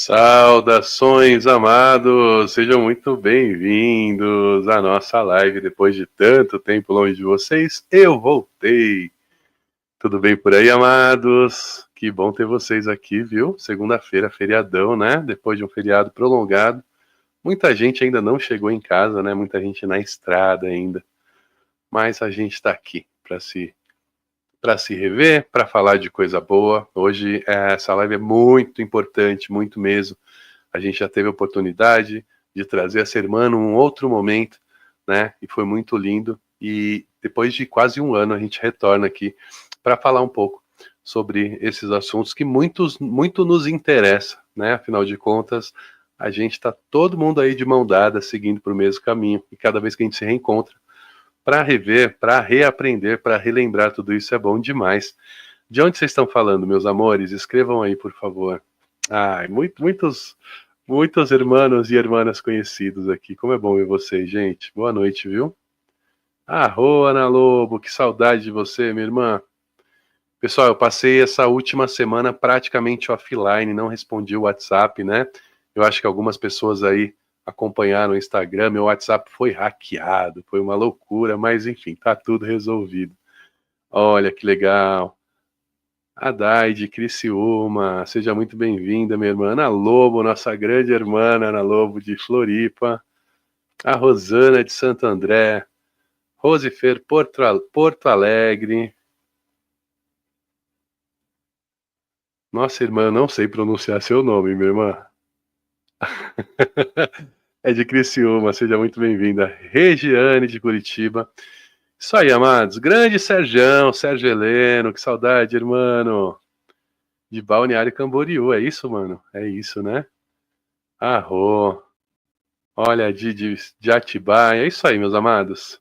Saudações, amados! Sejam muito bem-vindos à nossa live. Depois de tanto tempo longe de vocês, eu voltei. Tudo bem por aí, amados? Que bom ter vocês aqui, viu? Segunda-feira, feriadão, né? Depois de um feriado prolongado. Muita gente ainda não chegou em casa, né? Muita gente na estrada ainda. Mas a gente está aqui para se rever, para falar de coisa boa. Hoje essa live é muito importante, muito mesmo. A gente já teve a oportunidade de trazer essa irmã num outro momento, né? E foi muito lindo. E depois de quase um ano a gente retorna aqui para falar um pouco sobre esses assuntos que muito nos interessa, né? Afinal de contas, a gente está todo mundo aí de mão dada, seguindo para o mesmo caminho. E cada vez que a gente se reencontra, para rever, para reaprender, para relembrar tudo isso é bom demais. De onde vocês estão falando, meus amores? Escrevam aí, por favor. Ai, muitos irmãos e irmãs conhecidos aqui. Como é bom ver vocês, gente. Boa noite, viu? Arro, Ana Lobo, que saudade de você, minha irmã. Pessoal, eu passei essa última semana praticamente offline, não respondi o WhatsApp, né? Eu acho que algumas pessoas aí acompanharam o Instagram, meu WhatsApp foi hackeado, foi uma loucura, mas enfim, tá tudo resolvido. Olha que legal. Adai de Criciúma, seja muito bem-vinda, minha irmã Ana Lobo, nossa grande irmã Ana Lobo de Floripa, a Rosana de Santo André, Rosifer Porto Alegre. Nossa irmã, eu não sei pronunciar seu nome, minha irmã. É de Criciúma, seja muito bem-vinda. Regiane de Curitiba. Isso aí, amados. Grande Sérgio Heleno, que saudade, irmão. De Balneário Camboriú, é isso, mano? É isso, né? Arro. Olha, de Atibaia. É isso aí, meus amados.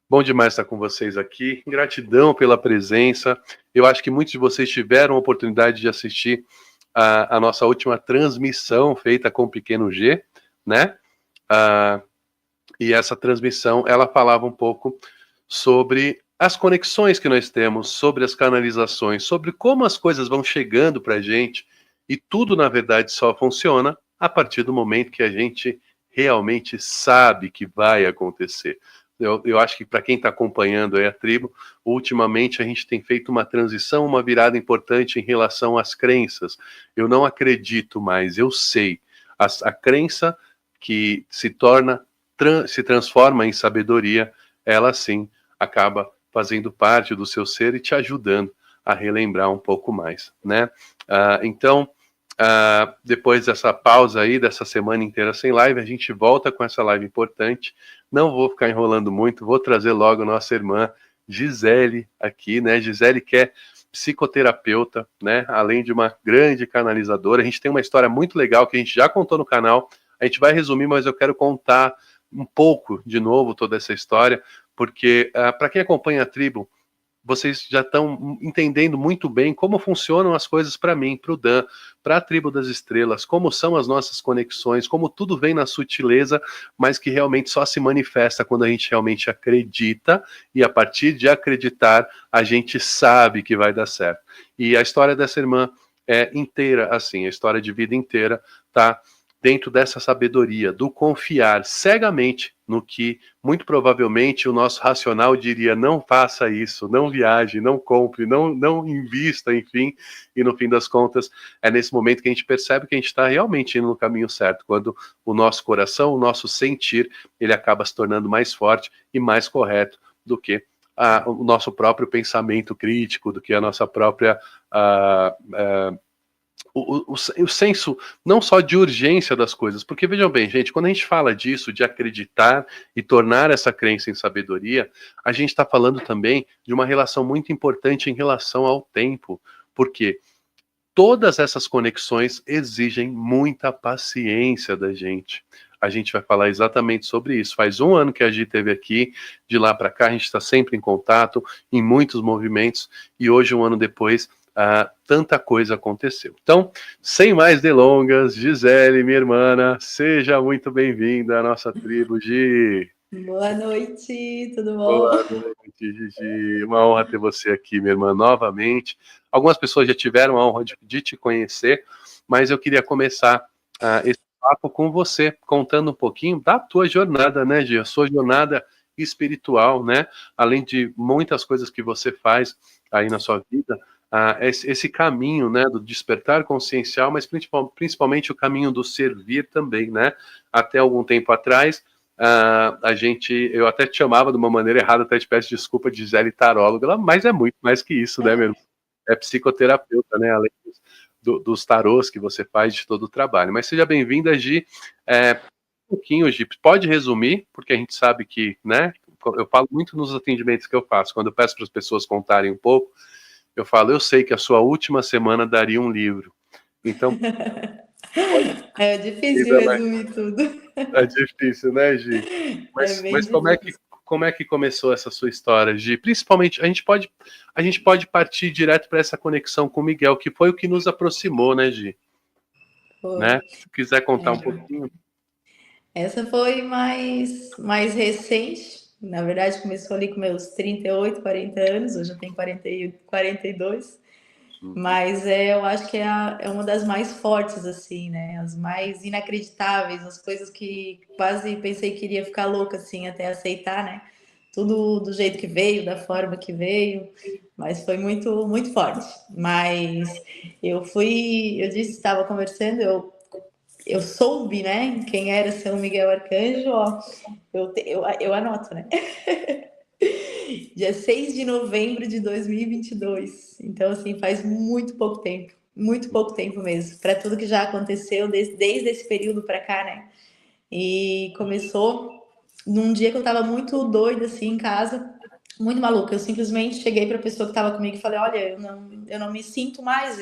Bom demais estar com vocês aqui. Gratidão pela presença. Eu acho que muitos de vocês tiveram a oportunidade de assistir a nossa última transmissão feita com o Pequeno G, né? E essa transmissão, ela falava um pouco sobre as conexões que nós temos, sobre as canalizações, sobre como as coisas vão chegando para a gente, e tudo, na verdade, só funciona a partir do momento que a gente realmente sabe que vai acontecer. Eu acho que para quem está acompanhando aí a tribo, ultimamente a gente tem feito uma transição, uma virada importante em relação às crenças. Eu não acredito mais, eu sei. A crença que se transforma em sabedoria, ela sim acaba fazendo parte do seu ser e te ajudando a relembrar um pouco mais, né? Então, depois dessa pausa aí, dessa semana inteira sem live, a gente volta com essa live importante. Não vou ficar enrolando muito, vou trazer logo nossa irmã Gisele aqui, né? Gisele que é psicoterapeuta, né? Além de uma grande canalizadora. A gente tem uma história muito legal que a gente já contou no canal. A gente vai resumir, mas eu quero contar um pouco de novo toda essa história, porque para quem acompanha a tribo, vocês já estão entendendo muito bem como funcionam as coisas para mim, para o Dan, para a tribo das estrelas, como são as nossas conexões, como tudo vem na sutileza, mas que realmente só se manifesta quando a gente realmente acredita, e a partir de acreditar, a gente sabe que vai dar certo. E a história dessa irmã é inteira assim, a história de vida inteira tá dentro dessa sabedoria, do confiar cegamente no que, muito provavelmente, o nosso racional diria, não faça isso, não viaje, não compre, não invista, enfim, e no fim das contas, é nesse momento que a gente percebe que a gente está realmente indo no caminho certo, quando o nosso coração, o nosso sentir, ele acaba se tornando mais forte e mais correto do que o nosso próprio pensamento crítico, do que a nossa própria o senso não só de urgência das coisas, porque vejam bem, gente, quando a gente fala disso, de acreditar e tornar essa crença em sabedoria, a gente está falando também de uma relação muito importante em relação ao tempo, porque todas essas conexões exigem muita paciência da gente. A gente vai falar exatamente sobre isso. Faz um ano que a Gi esteve aqui, de lá para cá a gente está sempre em contato, em muitos movimentos, e hoje, um ano depois, tanta coisa aconteceu. Então, sem mais delongas, Gisele, minha irmã, seja muito bem-vinda à nossa tribo, Gi. Boa noite, tudo bom? Boa noite, Gigi. Uma honra ter você aqui, minha irmã, novamente. Algumas pessoas já tiveram a honra de te conhecer, mas eu queria começar esse papo com você, contando um pouquinho da tua jornada, né, Gi? A sua jornada espiritual, né? Além de muitas coisas que você faz aí na sua vida, esse caminho, né, do despertar consciencial, mas principalmente o caminho do servir também, né? Até algum tempo atrás, eu até te chamava de uma maneira errada, até te peço desculpa, de Gisele taróloga, mas é muito mais que isso, né, meu irmão? É psicoterapeuta, né? Além dos tarôs que você faz, de todo o trabalho. Mas seja bem-vinda, Gi. Um pouquinho, Gi, pode resumir, porque a gente sabe que, né? Eu falo muito nos atendimentos que eu faço, quando eu peço para as pessoas contarem um pouco, eu falo, eu sei que a sua última semana daria um livro. Então, É difícil resumir tudo. é difícil, né, Gi? É bem Mas difícil. como é que começou essa sua história, Gi? Principalmente, a gente pode partir direto para essa conexão com o Miguel, que foi o que nos aproximou, né, Gi? Foi. Né? Se quiser contar um pouquinho. Essa foi mais recente. Na verdade, começou ali com meus 38, 40 anos. Hoje eu tenho 42. Uhum. Mas eu acho que é uma das mais fortes, assim, né? As mais inacreditáveis, as coisas que quase pensei que iria ficar louca, assim, até aceitar, né? Tudo do jeito que veio, da forma que veio, mas foi muito, muito forte. Mas eu disse, estava conversando, eu soube, né, quem era São Miguel Arcanjo, ó, eu anoto, né? Dia 6 de novembro de 2022. Então, assim, faz muito pouco tempo mesmo, para tudo que já aconteceu desde esse período para cá, né? E começou num dia que eu tava muito doida, assim, em casa, muito maluca. Eu simplesmente cheguei para a pessoa que estava comigo e falei: Olha, eu não me sinto mais.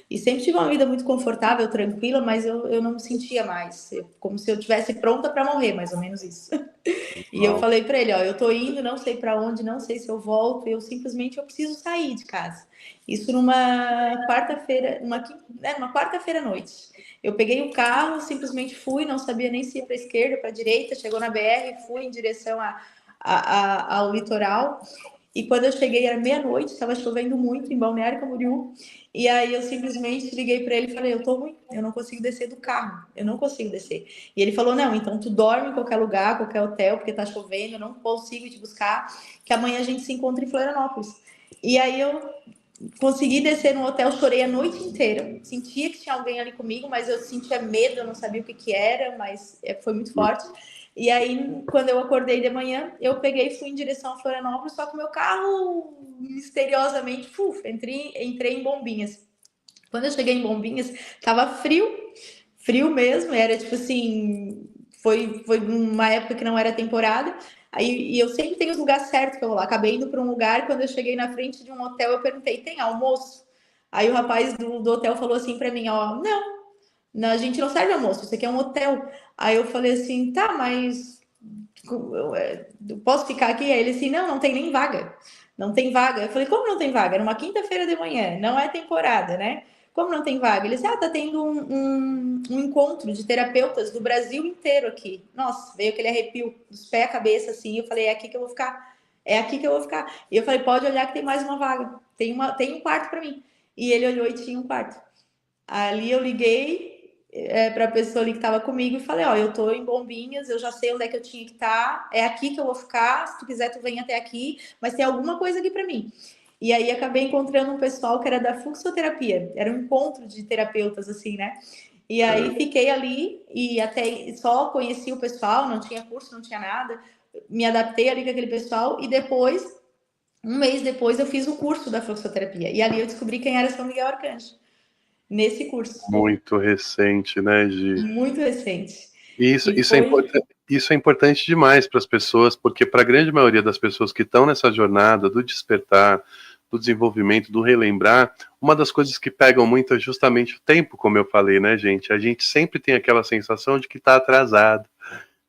E sempre tive uma vida muito confortável, tranquila, mas eu não me sentia mais. Como se eu tivesse pronta para morrer, mais ou menos isso. E eu Uau. falei para ele: Ó, eu tô indo, não sei para onde, não sei se eu volto. Eu preciso sair de casa. Isso numa quarta-feira, numa quarta-feira à noite. Eu peguei o carro, simplesmente fui, não sabia nem se ia para a esquerda, para a direita, chegou na BR, fui em direção ao litoral. E quando eu cheguei era meia-noite, estava chovendo muito em Balneário Camboriú. E aí eu simplesmente liguei para ele e falei: Eu tô ruim, eu não consigo descer do carro, eu não consigo descer. E ele falou: Não, então tu dorme em qualquer lugar, qualquer hotel, porque tá chovendo, eu não consigo te buscar, que amanhã a gente se encontra em Florianópolis. E aí eu consegui descer no hotel, chorei a noite inteira. Sentia que tinha alguém ali comigo, mas eu sentia medo, eu não sabia o que que era, mas foi muito forte. E aí, quando eu acordei de manhã, eu peguei e fui em direção a Florianópolis, só que o meu carro, misteriosamente, entrei em Bombinhas. Quando eu cheguei em Bombinhas, tava frio mesmo, era tipo assim, foi uma época que não era temporada. Aí, e eu sempre tenho os lugares certos que eu vou lá. Acabei indo para um lugar, quando eu cheguei na frente de um hotel, eu perguntei: tem almoço? Aí o rapaz do hotel falou assim para mim: Ó, não, a gente não serve almoço, isso aqui é um hotel. Aí eu falei assim: tá, mas eu posso ficar aqui? Aí ele assim: não tem nem vaga. Não tem vaga. Eu falei: como não tem vaga? Era uma quinta-feira de manhã, não é temporada, né? Como não tem vaga? Ele disse: tá tendo um encontro de terapeutas do Brasil inteiro aqui. Nossa, veio aquele arrepio dos pés à cabeça, assim. Eu falei: é aqui que eu vou ficar. É aqui que eu vou ficar. E eu falei: pode olhar que tem mais uma vaga. Tem um quarto para mim. E ele olhou e tinha um quarto. Ali eu liguei para a pessoa ali que estava comigo e falei: Ó, eu tô em Bombinhas, eu já sei onde é que eu tinha que estar, é aqui que eu vou ficar. Se tu quiser, tu vem até aqui, mas tem alguma coisa aqui para mim. E aí acabei encontrando um pessoal que era da fluxoterapia, era um encontro de terapeutas, assim, né? E aí fiquei ali e até só conheci o pessoal, não tinha curso, não tinha nada, me adaptei ali com aquele pessoal e depois, um mês depois, eu fiz o curso da fluxoterapia. E ali eu descobri quem era São Miguel Arcanjo, nesse curso. Muito recente, né, Gi? Muito recente. Isso, E foi isso é importante demais para as pessoas, porque para a grande maioria das pessoas que estão nessa jornada do despertar, do desenvolvimento, do relembrar, uma das coisas que pegam muito é justamente o tempo, como eu falei, né, gente? A gente sempre tem aquela sensação de que está atrasado,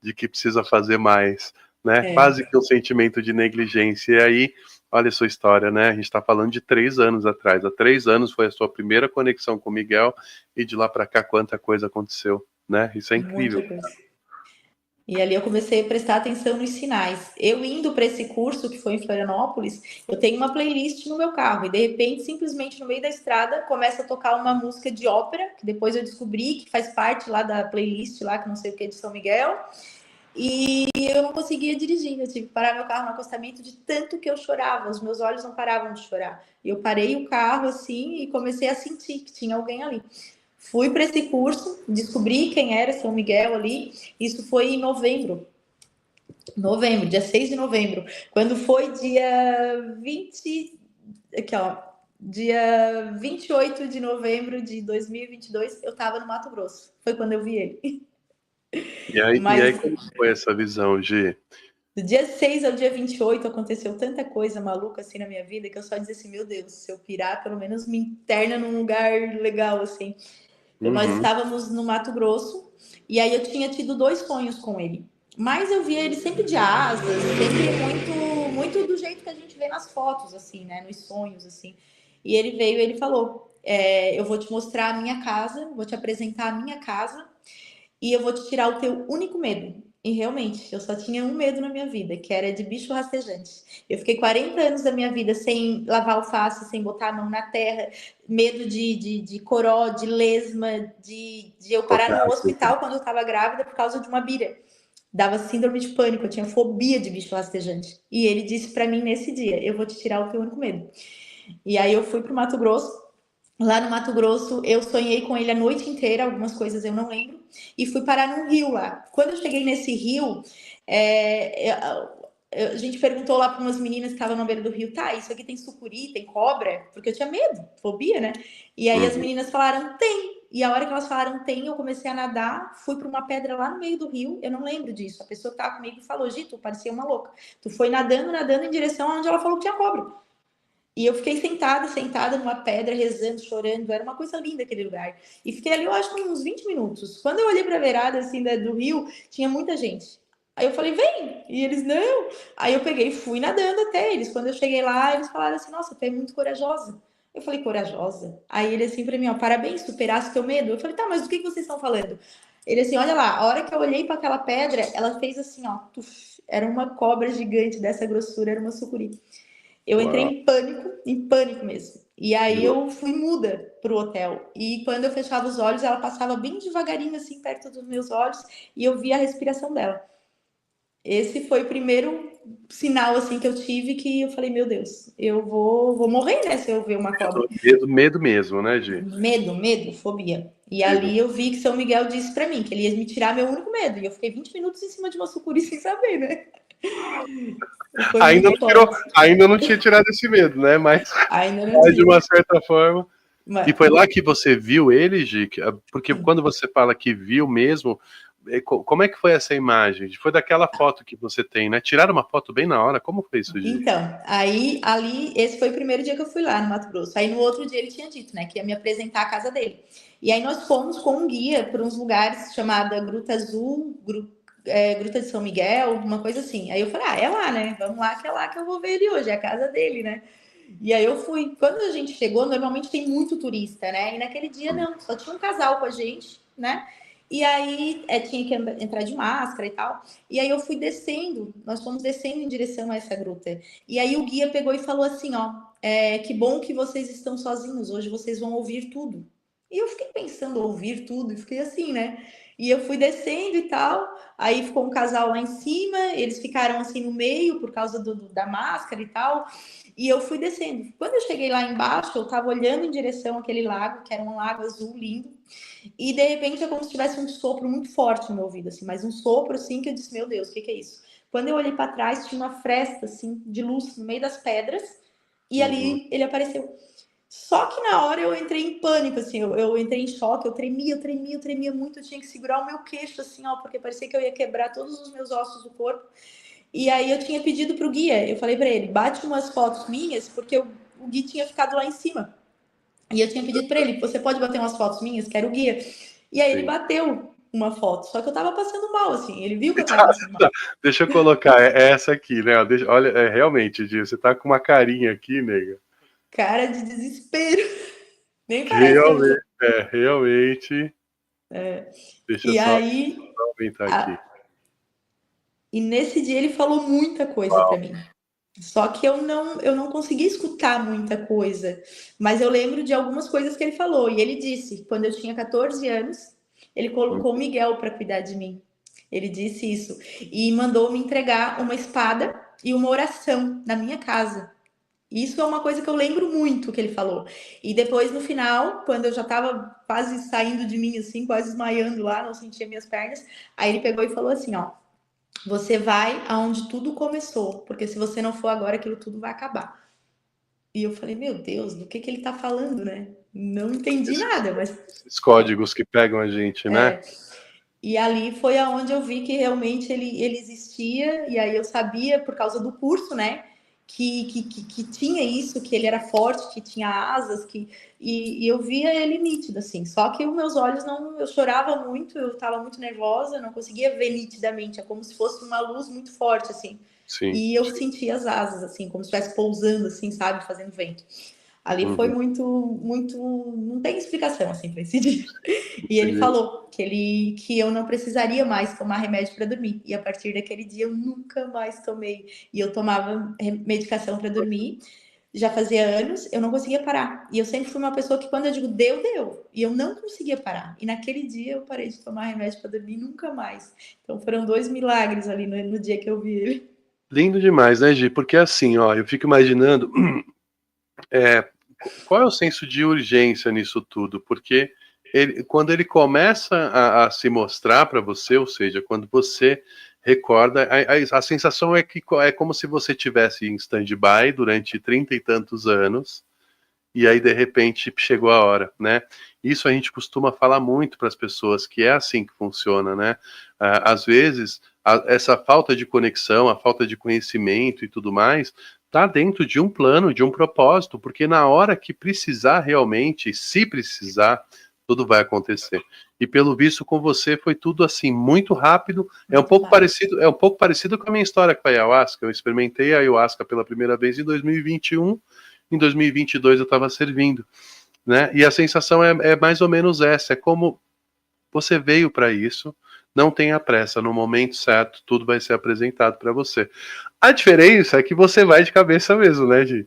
de que precisa fazer mais, né? Quase que um sentimento de negligência. E aí, olha a sua história, né? A gente está falando de 3 anos atrás. Há 3 anos foi a sua primeira conexão com o Miguel, e de lá para cá, quanta coisa aconteceu, né? Isso é incrível. muita coisa. E ali eu comecei a prestar atenção nos sinais. Eu indo para esse curso que foi em Florianópolis, eu tenho uma playlist no meu carro e de repente, simplesmente no meio da estrada, começa a tocar uma música de ópera, que depois eu descobri que faz parte lá da playlist lá, que não sei o que, de São Miguel. E eu não conseguia dirigir, eu tive que parar meu carro no acostamento de tanto que eu chorava, os meus olhos não paravam de chorar. Eu parei o carro assim e comecei a sentir que tinha alguém ali. Fui para esse curso, descobri quem era São Miguel ali. Isso foi em novembro. Novembro, dia 6 de novembro. Quando foi dia 20. Aqui, ó. Dia 28 de novembro de 2022, eu estava no Mato Grosso. Foi quando eu vi ele. E aí Mas como foi essa visão, Gi? do dia 6 ao dia 28 aconteceu tanta coisa maluca assim na minha vida que eu só dizia assim, meu Deus, se eu pirar, pelo menos me interna num lugar legal, assim. Nós Uhum. estávamos no Mato Grosso e aí eu tinha tido 2 sonhos com ele. Mas eu via ele sempre de asas, sempre muito do jeito que a gente vê nas fotos, assim, né? Nos sonhos, assim. E ele veio e ele falou: eu vou te mostrar a minha casa, vou te apresentar a minha casa e eu vou te tirar o teu único medo. E realmente, eu só tinha um medo na minha vida, que era de bicho rastejante. Eu fiquei 40 anos da minha vida sem lavar alface, sem botar a mão na terra, medo de coró, de lesma, de eu parar Tocar, no assim. hospital quando eu estava grávida por causa de uma bira. Dava síndrome de pânico, eu tinha fobia de bicho rastejante. E ele disse para mim nesse dia: eu vou te tirar o teu único medo. E aí eu fui pro Mato Grosso. Lá no Mato Grosso, eu sonhei com ele a noite inteira, algumas coisas eu não lembro, e fui parar num rio lá. Quando eu cheguei nesse rio, a gente perguntou lá para umas meninas que estavam na beira do rio, tá, isso aqui tem sucuri, tem cobra? Porque eu tinha medo, fobia, né? E aí as Uhum. meninas falaram, tem. E a hora que elas falaram tem, eu comecei a nadar, fui para uma pedra lá no meio do rio, eu não lembro disso. A pessoa que tava comigo falou, Gito, parecia uma louca. Tu foi nadando, nadando em direção aonde ela falou que tinha cobra. E eu fiquei sentada numa pedra, rezando, chorando. Era uma coisa linda aquele lugar. E fiquei ali, eu acho, uns 20 minutos. Quando eu olhei para a beirada, assim, do rio, tinha muita gente. Aí eu falei, vem! E eles, não! Aí eu peguei e fui nadando até eles. Quando eu cheguei lá, eles falaram assim, nossa, tu é muito corajosa. Eu falei, corajosa? Aí ele assim para mim, ó, parabéns, superasse teu medo. Eu falei, tá, mas do que vocês estão falando? Ele assim, olha lá, a hora que eu olhei para aquela pedra, ela fez assim, ó, tuf, era uma cobra gigante dessa grossura, era uma sucuri. Eu entrei Uau. em pânico mesmo. E aí eu fui muda pro hotel. E quando eu fechava os olhos, ela passava bem devagarinho assim perto dos meus olhos e eu via a respiração dela. Esse foi o primeiro sinal assim que eu tive que eu falei, meu Deus, eu vou morrer, né, se eu ver uma cobra. Medo, medo mesmo, né, Gi? Medo, fobia. E Medo. ali eu vi que São Miguel disse para mim que ele ia me tirar meu único medo. E eu fiquei 20 minutos em cima de uma sucuri sem saber, né? Foi Ainda não muito tirou, forte. ainda não tinha tirado esse medo, né? Ainda não Mas de uma tive. certa forma. E Mas, foi lá que você viu ele, Gi? Porque quando você fala que viu mesmo, como é que foi essa imagem? Foi daquela foto que você tem, né? Tiraram uma foto bem na hora. Como foi isso, Gi? então, aí ali, esse foi o primeiro dia que eu fui lá no Mato Grosso. Aí no outro dia ele tinha dito, né, que ia me apresentar a casa dele. E aí nós fomos com um guia para uns lugares chamada Gruta Azul, Gruta de São Miguel, uma coisa assim. Aí eu falei, é lá, né? Vamos lá, que é lá que eu vou ver ele hoje, é a casa dele, né? E aí eu fui. Quando a gente chegou, normalmente tem muito turista, né? E naquele dia não, só tinha um casal com a gente, né? E aí tinha que entrar de máscara e tal. E aí eu fui descendo, nós fomos descendo em direção a essa gruta. E aí o guia pegou e falou assim: ó, que bom que vocês estão sozinhos, hoje vocês vão ouvir tudo. E eu fiquei pensando, ouvir tudo, e fiquei assim, né? E eu fui descendo e tal. Aí ficou um casal lá em cima, eles ficaram assim no meio por causa da máscara e tal. E eu fui descendo. Quando eu cheguei lá embaixo, eu estava olhando em direção àquele lago, que era um lago azul lindo. E de repente é como se tivesse um sopro muito forte no meu ouvido, assim, mas um sopro assim que eu disse, meu Deus, o que é isso? Quando eu olhei para trás, tinha uma fresta assim de luz no meio das pedras e Uhum. ali ele apareceu. Só que na hora eu entrei em pânico, assim, eu entrei em choque, eu tremia muito, eu tinha que segurar o meu queixo, assim, ó, porque parecia que eu ia quebrar todos os meus ossos do corpo. E aí eu tinha pedido pro guia, eu falei para ele, bate umas fotos minhas, porque o Gui tinha ficado lá em cima. E eu tinha pedido para ele, você pode bater umas fotos minhas, que era o guia. E aí ele Sim. bateu uma foto, só que eu tava passando mal, assim, ele viu que eu tava Tá, passando mal. tá. Deixa eu colocar essa aqui, né? Olha, realmente, Gi, você tá com uma carinha aqui, nega. Cara de desespero. Nem Que parece que eu realmente, tô. realmente. Deixa eu E só aí, aumentar a, aqui. E nesse dia ele falou muita coisa para mim. Só que eu não consegui escutar muita coisa. Mas eu lembro de algumas coisas que ele falou. E ele disse, quando eu tinha 14 anos, ele colocou o Miguel para cuidar de mim. Ele disse isso. E mandou me entregar uma espada e uma oração na minha casa. Isso é uma coisa que eu lembro muito que ele falou. E depois, no final, quando eu já estava quase saindo de mim, assim, quase desmaiando lá, não sentia minhas pernas, aí ele pegou e falou assim, ó, você vai aonde tudo começou, porque se você não for agora, aquilo tudo vai acabar. E eu falei, meu Deus, do que ele tá falando, né? Não entendi nada, mas... Esses códigos que pegam a gente, né? E ali foi aonde eu vi que realmente ele existia, e aí eu sabia, por causa do curso, né, que tinha isso, que ele era forte, que tinha asas, e eu via ele nítido, assim. Só que os meus olhos não... Eu chorava muito, eu estava muito nervosa, não conseguia ver nitidamente, é como se fosse uma luz muito forte, assim. Sim. E eu sentia as asas, assim, como se estivesse pousando, assim, sabe, fazendo vento. Ali foi muito, muito... Não tem explicação, assim, para esse dia. E ele falou que eu não precisaria mais tomar remédio para dormir. E a partir daquele dia eu nunca mais tomei. E eu tomava medicação para dormir. Já fazia anos, eu não conseguia parar. E eu sempre fui uma pessoa que quando eu digo deu, deu. E eu não conseguia parar. E naquele dia eu parei de tomar remédio para dormir nunca mais. Então foram 2 milagres ali no dia que eu vi ele. Lindo demais, né, Gi? Porque assim, ó, eu fico imaginando qual é o senso de urgência nisso tudo? Porque quando ele começa a se mostrar para você, ou seja, quando você recorda, a sensação é que é como se você tivesse em stand-by durante 30 e tantos anos, e aí de repente chegou a hora, né? Isso a gente costuma falar muito para as pessoas, que é assim que funciona, né? Às vezes, essa falta de conexão, a falta de conhecimento e tudo mais, está dentro de um plano, de um propósito, porque na hora que precisar realmente, se precisar, tudo vai acontecer. E pelo visto com você foi tudo assim muito rápido. É um pouco parecido com a minha história com a ayahuasca. Eu experimentei a ayahuasca pela primeira vez em 2021. Em 2022 eu estava servindo, né? E a sensação é mais ou menos essa. É como você veio para isso. Não tenha pressa, no momento certo, tudo vai ser apresentado para você. A diferença é que você vai de cabeça mesmo, né, Gi?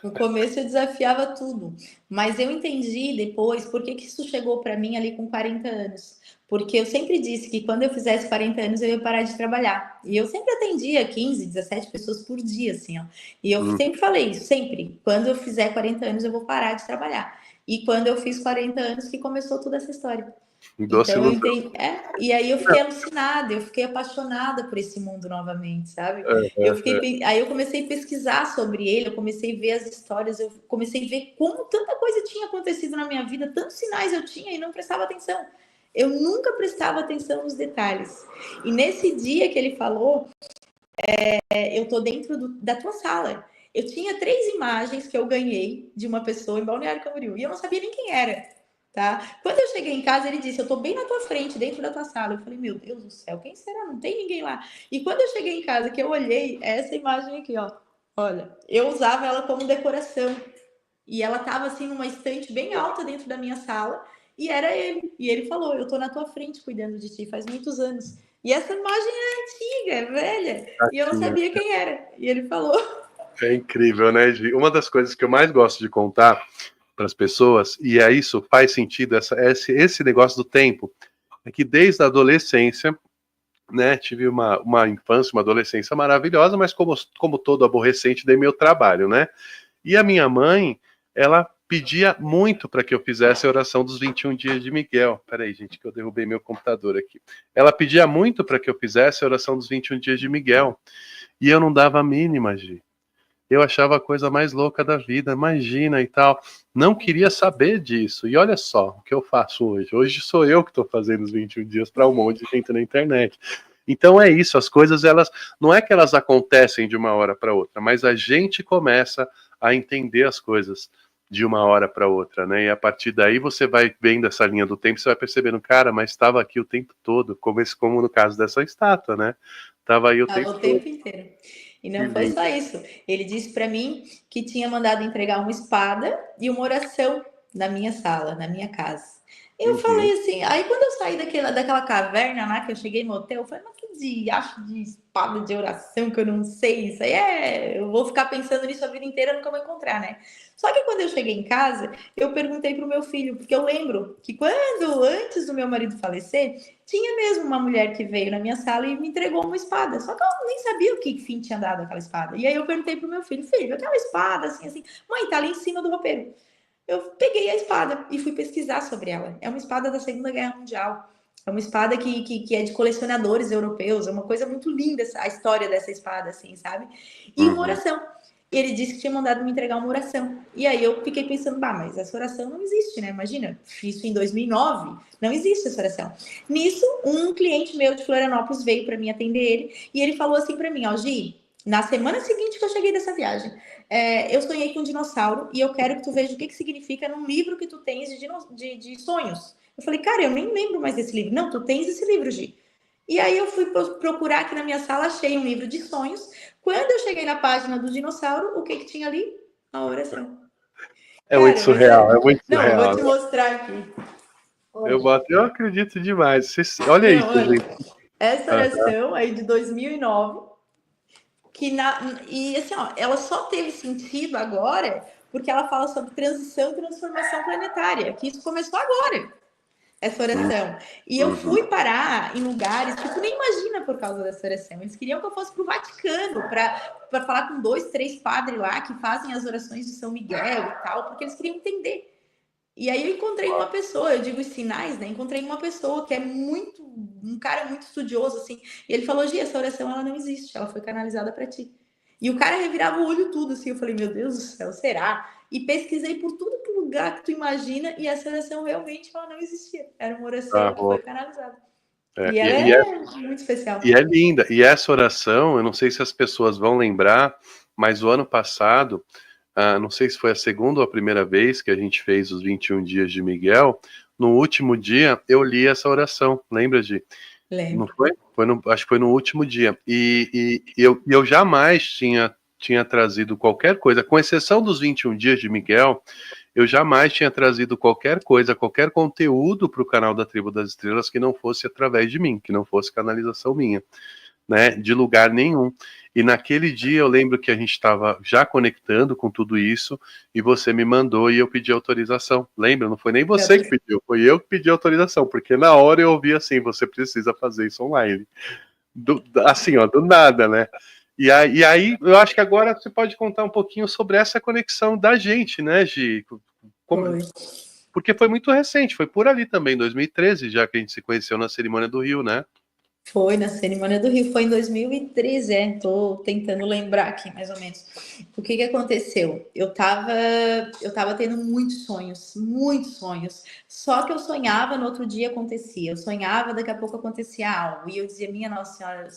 No começo eu desafiava tudo, mas eu entendi depois por que isso chegou para mim ali com 40 anos. Porque eu sempre disse que quando eu fizesse 40 anos eu ia parar de trabalhar. E eu sempre atendia 15, 17 pessoas por dia, assim, ó. E eu sempre falei isso, sempre. Quando eu fizer 40 anos eu vou parar de trabalhar. E quando eu fiz 40 anos que começou toda essa história. Então eu entendi. E aí eu fiquei alucinada, eu fiquei apaixonada por esse mundo novamente, sabe? Aí eu comecei a pesquisar sobre ele, eu comecei a ver as histórias, eu comecei a ver como tanta coisa tinha acontecido na minha vida, tantos sinais eu tinha e não prestava atenção. Eu nunca prestava atenção nos detalhes. E nesse dia que ele falou, eu tô dentro da tua sala. Eu tinha 3 imagens que eu ganhei de uma pessoa em Balneário Camboriú e eu não sabia nem quem era. Tá? Quando eu cheguei em casa, ele disse, eu tô bem na tua frente, dentro da tua sala. Eu falei, meu Deus do céu, quem será? Não tem ninguém lá. E quando eu cheguei em casa, que eu olhei, essa imagem aqui, ó. Olha, eu usava ela como decoração. E ela tava assim numa estante bem alta dentro da minha sala. E era ele. E ele falou, eu tô na tua frente cuidando de ti faz muitos anos. E essa imagem é antiga, é velha. E eu não sabia quem era. E ele falou. É incrível, né, Gi? Uma das coisas que eu mais gosto de contar para as pessoas, e é isso, faz sentido, esse negócio do tempo, é que desde a adolescência, né, tive uma infância, uma adolescência maravilhosa, mas como todo aborrecente, dei meu trabalho, né? E a minha mãe, ela pedia muito para que eu fizesse a oração dos 21 dias de Miguel. Peraí, gente, que eu derrubei meu computador aqui. Ela pedia muito para que eu fizesse a oração dos 21 dias de Miguel. E eu não dava a mínima, Gi. Eu achava a coisa mais louca da vida, imagina e tal. Não queria saber disso. E olha só o que eu faço hoje. Hoje sou eu que estou fazendo os 21 dias para um monte de gente na internet. Então é isso, as coisas, elas não é que elas acontecem de uma hora para outra, mas a gente começa a entender as coisas de uma hora para outra, né? E a partir daí você vai vendo essa linha do tempo, você vai percebendo, cara, mas estava aqui o tempo todo, como no caso dessa estátua, né? Estava aí o tempo todo. Inteiro. E não foi só isso. Ele disse para mim que tinha mandado entregar uma espada e uma oração na minha sala, na minha casa. Eu falei assim, aí quando eu saí daquela caverna lá, que eu cheguei no hotel, eu falei, mas que de espada de oração que eu não sei. Isso aí eu vou ficar pensando nisso a vida inteira, nunca vou encontrar, né? Só que quando eu cheguei em casa, eu perguntei pro meu filho, porque eu lembro que antes do meu marido falecer, tinha mesmo uma mulher que veio na minha sala e me entregou uma espada. Só que eu nem sabia o que fim tinha dado aquela espada. E aí eu perguntei pro meu filho, aquela espada, assim, mãe, tá ali em cima do roupeiro. Eu peguei a espada e fui pesquisar sobre ela. É uma espada da Segunda Guerra Mundial. É uma espada que é de colecionadores europeus. É uma coisa muito linda a história dessa espada, assim, sabe? E uma oração. Ele disse que tinha mandado me entregar uma oração. E aí eu fiquei pensando, mas essa oração não existe, né? Imagina, isso em 2009, não existe essa oração. Nisso, um cliente meu de Florianópolis veio para mim atender ele e ele falou assim para mim, Gi, na semana seguinte que eu cheguei dessa viagem, eu sonhei com um dinossauro e eu quero que tu veja o que significa num livro que tu tens de sonhos. Eu falei, cara, eu nem lembro mais desse livro. Não, tu tens esse livro, Gi. E aí eu fui procurar aqui na minha sala, achei um livro de sonhos. Quando eu cheguei na página do dinossauro, o que tinha ali? A oração. É muito surreal, é muito Não, eu vou surreal. te mostrar aqui. Eu acredito demais. Olha Não, isso, olha, gente. essa oração aí de 2009, e assim, ela só teve sentido agora porque ela fala sobre transição e transformação planetária, que isso começou agora, essa oração. E eu fui parar em lugares que tu nem imagina por causa dessa oração. Eles queriam que eu fosse pro Vaticano para falar com 2, 3 padres lá que fazem as orações de São Miguel e tal, porque eles queriam entender. E aí eu encontrei uma pessoa, eu digo os sinais, né? Encontrei uma pessoa que é um cara muito estudioso, assim. E ele falou, Gi, essa oração ela não existe, ela foi canalizada para ti. E o cara revirava o olho tudo, assim. Eu falei, meu Deus do céu, será? E pesquisei por tudo que lugar que tu imagina e essa oração realmente ela não existia. Era uma oração que foi canalizada. E ela é muito especial. E é linda. E essa oração, eu não sei se as pessoas vão lembrar, mas o ano passado, não sei se foi a segunda ou a primeira vez que a gente fez os 21 dias de Miguel, no último dia eu li essa oração. Lembra, Gi? Lembro. Não foi? Acho que foi no último dia. E eu jamais tinha trazido qualquer coisa, com exceção dos 21 dias de Miguel, eu jamais tinha trazido qualquer coisa, qualquer conteúdo para o canal da Tribo das Estrelas que não fosse através de mim, que não fosse canalização minha, né? De lugar nenhum. E naquele dia eu lembro que a gente estava já conectando com tudo isso e você me mandou e eu pedi autorização. Lembra? Não foi nem você que pediu, foi eu que pedi autorização, porque na hora eu ouvi assim, você precisa fazer isso online. Assim, ó, do nada, né? E aí, eu acho que agora você pode contar um pouquinho sobre essa conexão da gente, né, Gi? Porque foi muito recente, foi por ali também, 2013, já que a gente se conheceu na cerimônia do Rio, né? Foi na cerimônia do Rio, foi em 2013, tô tentando lembrar aqui mais ou menos. O que aconteceu? Eu tava tendo muitos sonhos. Só que eu sonhava, no outro dia acontecia. Eu sonhava, daqui a pouco acontecia algo. E eu dizia, minha Nossa Senhora,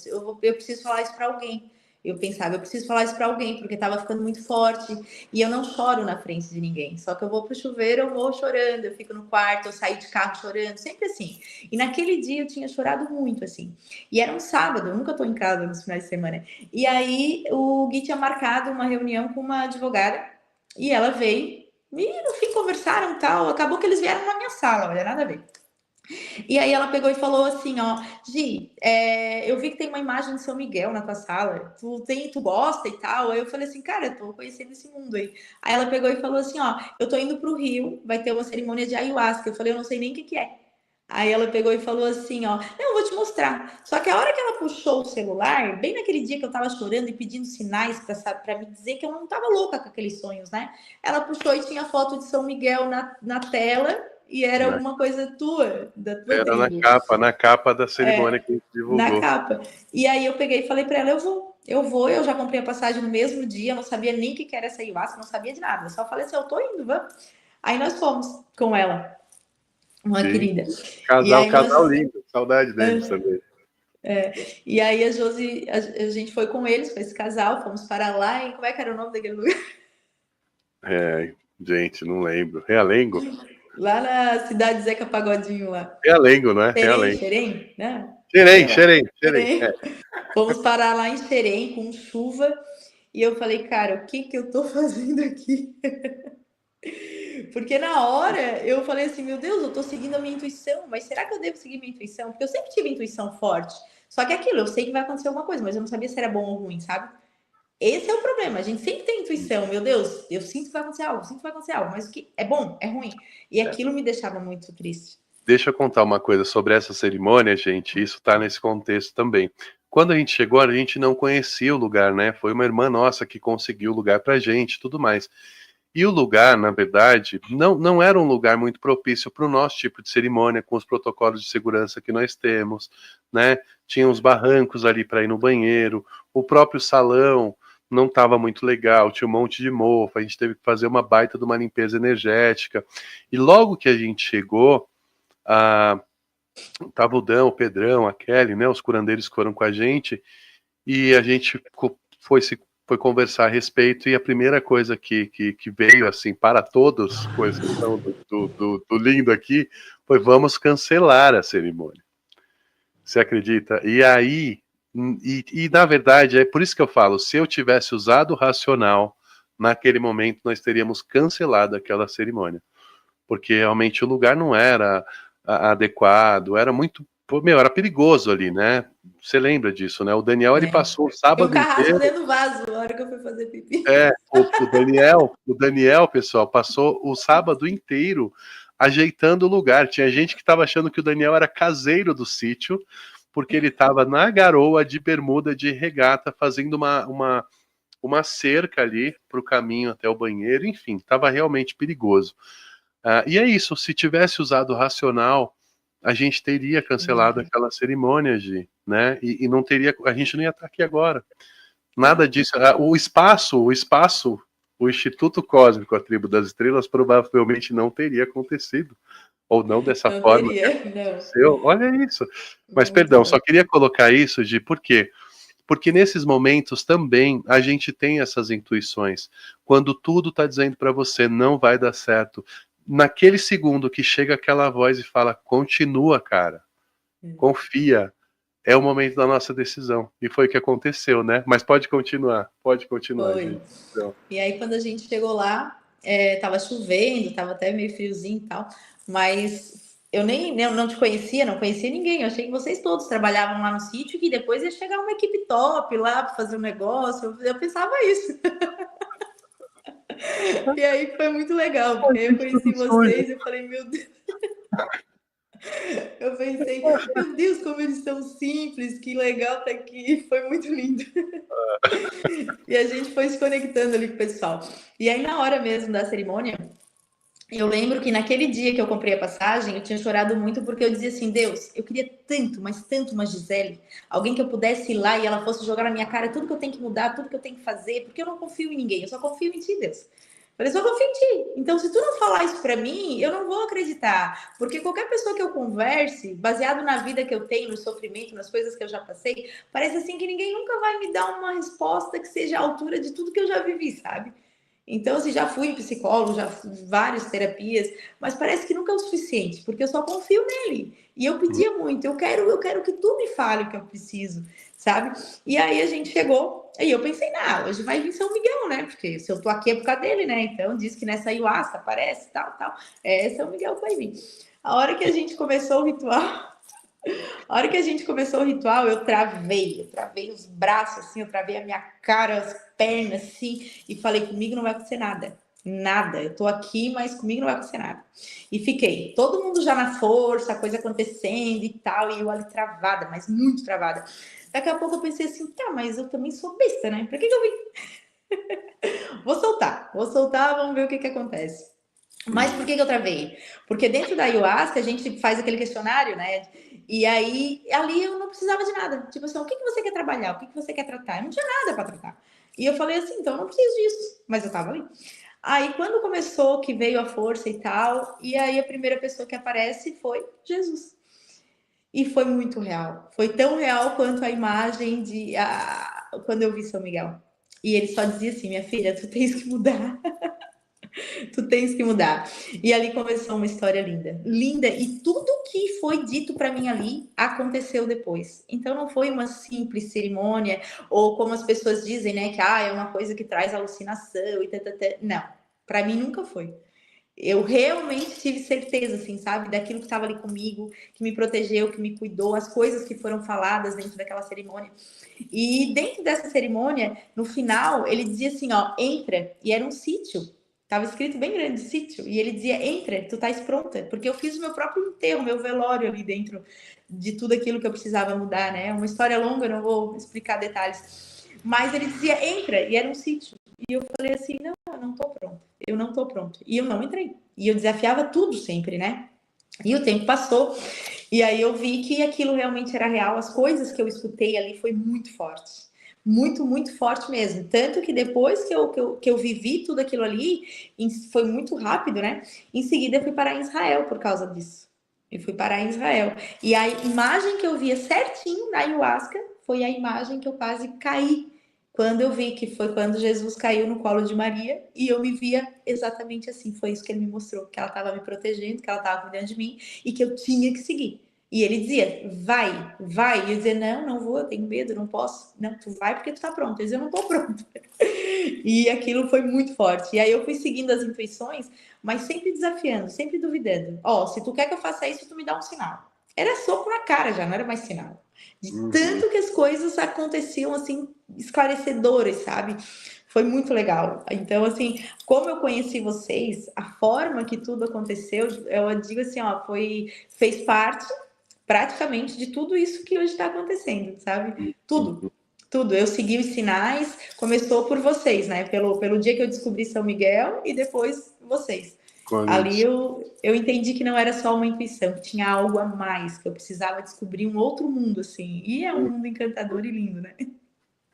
eu preciso falar isso para alguém. Eu pensava, eu preciso falar isso para alguém, porque estava ficando muito forte. E eu não choro na frente de ninguém. Só que eu vou pro chuveiro, eu vou chorando, eu fico no quarto, eu saio de carro chorando, sempre assim. E naquele dia eu tinha chorado muito, assim. E era um sábado, eu nunca tô em casa nos finais de semana. E aí o Gui tinha marcado uma reunião com uma advogada e ela veio. E no fim conversaram e tal. Acabou que eles vieram na minha sala, olha, nada a ver. E aí ela pegou e falou assim, ó, Gi, eu vi que tem uma imagem de São Miguel na tua sala, tu gosta e tal. Aí eu falei assim, cara, eu tô conhecendo esse mundo aí. Aí ela pegou e falou assim, ó, eu tô indo pro Rio, vai ter uma cerimônia de ayahuasca. Eu falei, eu não sei nem o que é. Aí ela pegou e falou assim, ó, não, eu vou te mostrar. Só que a hora que ela puxou o celular, bem naquele dia que eu tava chorando e pedindo sinais pra me dizer que eu não tava louca com aqueles sonhos, né? Ela puxou e tinha foto de São Miguel na tela e era alguma coisa tua, da tua Era tribo. na capa da cerimônia que a gente divulgou. Na capa. E aí eu peguei e falei pra ela, eu já comprei a passagem no mesmo dia, eu não sabia nem o que era essa ayahuasca, não sabia de nada. Eu só falei assim, eu tô indo, vamos. Aí nós fomos com ela. Uma Sim. querida. Casal lindo, saudade deles também. E aí a Josi, a gente foi com eles, com esse casal, fomos para lá, e como é que era o nome daquele lugar? Gente, não lembro. Realengo? Lá na cidade Zeca Pagodinho lá. Realengo, não é? Realengo. Xerém, né? Xerém. Fomos parar lá em Xerém com chuva, e eu falei, cara, o que eu tô fazendo aqui? Porque na hora eu falei assim, meu Deus, eu tô seguindo a minha intuição, mas será que eu devo seguir minha intuição? Porque eu sempre tive intuição forte. Só que é aquilo, eu sei que vai acontecer alguma coisa, mas eu não sabia se era bom ou ruim, sabe? Esse é o problema, a gente sempre tem intuição, meu Deus, eu sinto que vai acontecer algo, sinto que vai acontecer algo, mas o que é bom, é ruim. E aquilo me deixava muito triste. Deixa eu contar uma coisa sobre essa cerimônia, gente. Isso está nesse contexto também. Quando a gente chegou, a gente não conhecia o lugar, né? Foi uma irmã nossa que conseguiu o lugar pra gente, tudo mais. E o lugar, na verdade, não era um lugar muito propício para o nosso tipo de cerimônia, com os protocolos de segurança que nós temos, né? Tinha uns barrancos ali para ir no banheiro, o próprio salão não estava muito legal, tinha um monte de mofo, a gente teve que fazer uma baita de uma limpeza energética. E logo que a gente chegou, a tava o Dan, o Pedrão, a Kelly, né? Os curandeiros que foram com a gente, e a gente foi conversar a respeito, e a primeira coisa que veio, assim, para todos, com exceção do lindo aqui, foi: vamos cancelar a cerimônia. Você acredita? E aí, na verdade, é por isso que eu falo, se eu tivesse usado o racional, naquele momento nós teríamos cancelado aquela cerimônia. Porque realmente o lugar não era adequado, era muito, era perigoso ali, né? Você lembra disso, né? O Daniel, ele passou o E um sábado carrasco inteiro. dentro do vaso na hora que eu fui fazer pipi. O Daniel, pessoal, passou o sábado inteiro ajeitando o lugar. Tinha gente que estava achando que o Daniel era caseiro do sítio, porque ele estava na garoa de bermuda de regata, fazendo uma cerca ali para o caminho até o banheiro. Enfim, estava realmente perigoso. E é isso, se tivesse usado o racional, a gente teria cancelado aquela cerimônia, Gi, né? E não teria, a gente não ia estar aqui agora. Nada disso. O Instituto Cósmico, a Tribo das Estrelas, provavelmente não teria acontecido. Ou não dessa Não forma que teria, aconteceu. Olha isso. Mas, muito perdão, só bom. queria colocar isso, Gi, por quê? Porque nesses momentos também a gente tem essas intuições. Quando tudo está dizendo para você não vai dar certo, naquele segundo que chega aquela voz e fala: continua, cara, confia, é o momento da nossa decisão. E foi o que aconteceu, né? Mas pode continuar, Foi. gente. Então, E aí, quando a gente chegou lá, tava chovendo, tava até meio friozinho e tal, mas eu não te conhecia, não conhecia ninguém. Eu achei que vocês todos trabalhavam lá no sítio e que depois ia chegar uma equipe top lá para fazer um negócio. Eu pensava isso. E aí foi muito legal, porque aí eu conheci vocês e eu falei, meu Deus. Eu pensei, meu Deus, como eles são simples, que legal tá aqui. Foi muito lindo. E a gente foi se conectando ali com o pessoal. E aí, na hora mesmo da cerimônia, eu lembro que naquele dia que eu comprei a passagem, eu tinha chorado muito porque eu dizia assim: Deus, eu queria tanto, mas tanto uma Gisele, alguém que eu pudesse ir lá e ela fosse jogar na minha cara tudo que eu tenho que mudar, tudo que eu tenho que fazer, porque eu não confio em ninguém, eu só confio em ti, Deus. Eu falei, só confio em ti. Então, se tu não falar isso pra mim, eu não vou acreditar. Porque qualquer pessoa que eu converse, baseado na vida que eu tenho, no sofrimento, nas coisas que eu já passei, parece assim que ninguém nunca vai me dar uma resposta que seja à altura de tudo que eu já vivi, sabe? Então, assim, já fui psicólogo, já fui várias terapias, mas parece que nunca é o suficiente, porque eu só confio nele. E eu pedia muito, eu quero que tu me fale o que eu preciso, sabe? E aí a gente chegou, e eu pensei, não, hoje vai vir São Miguel, né? Porque se eu tô aqui é por causa dele, né? Então diz que nessa ayahuasca aparece, tal. São Miguel vai vir. A hora que a gente começou o ritual, a hora que a gente começou o ritual, eu travei os braços, assim, eu travei a minha cara, as pernas, assim, e falei, comigo não vai acontecer nada. Nada, eu tô aqui, mas comigo não vai acontecer nada. E fiquei, todo mundo já na força, a coisa acontecendo e tal, e eu ali travada, mas muito travada. Daqui a pouco eu pensei assim, tá, mas eu também sou besta, né? Pra que eu vim? Vou soltar, vamos ver o que acontece. Mas por que eu travei? Porque dentro da ayahuasca a gente faz aquele questionário, né? E aí, ali eu não precisava de nada. Tipo assim, o que você quer trabalhar? O que você quer tratar? Eu não tinha nada para tratar. E eu falei assim, então eu não preciso disso. Mas eu tava ali. Aí, quando começou, que veio a força e tal, e aí a primeira pessoa que aparece foi Jesus. E foi muito real. Foi tão real quanto a imagem quando eu vi São Miguel. E ele só dizia assim, minha filha, tu tens que mudar. Tu tens que mudar. E ali começou uma história linda. Linda. E tudo que foi dito para mim ali aconteceu depois. Então não foi uma simples cerimônia, ou como as pessoas dizem, né? Que é uma coisa que traz alucinação e tal. Não. Para mim nunca foi. Eu realmente tive certeza, assim, sabe, daquilo que estava ali comigo, que me protegeu, que me cuidou, as coisas que foram faladas dentro daquela cerimônia. E dentro dessa cerimônia, no final, ele dizia assim, ó, entra, e era um sítio. Tava escrito bem grande, sítio, e ele dizia, entra, tu estás pronta, porque eu fiz o meu próprio enterro, meu velório ali dentro de tudo aquilo que eu precisava mudar, né? Uma história longa, não vou explicar detalhes. Mas ele dizia, entra, e era um sítio. E eu falei assim, não, eu não tô pronta, eu não tô pronta. E eu não entrei. E eu desafiava tudo sempre, né? E o tempo passou, e aí eu vi que aquilo realmente era real. As coisas que eu escutei ali foi muito forte. Muito, muito forte mesmo. Tanto que depois que eu vivi tudo aquilo ali, foi muito rápido, né? Em seguida eu fui parar em Israel por causa disso. Eu fui parar em Israel. E a imagem que eu via certinho na ayahuasca foi a imagem que eu quase caí quando eu vi, que foi quando Jesus caiu no colo de Maria e eu me via exatamente assim. Foi isso que ele me mostrou, que ela estava me protegendo, que ela estava cuidando de mim e que eu tinha que seguir. E ele dizia, vai, vai. E eu dizia, não, não vou, eu tenho medo, não posso. Não, tu vai porque tu tá pronto. Eu dizia, eu não tô pronto. E aquilo foi muito forte. E aí eu fui seguindo as intuições, mas sempre desafiando, sempre duvidando. Ó, se tu quer que eu faça isso, tu me dá um sinal. Era soco na cara já, não era mais sinal. De Uhum. tanto que as coisas aconteciam assim, esclarecedoras, sabe? Foi muito legal. Então, assim, como eu conheci vocês, a forma que tudo aconteceu, eu digo assim, ó, fez parte praticamente de tudo isso que hoje está acontecendo, sabe? Tudo, Uhum. tudo. Eu segui os sinais, começou por vocês, né? Pelo dia que eu descobri São Miguel e depois vocês. Quando Ali eu entendi que não era só uma intuição, que tinha algo a mais, que eu precisava descobrir um outro mundo, assim. E é um mundo encantador e lindo, né?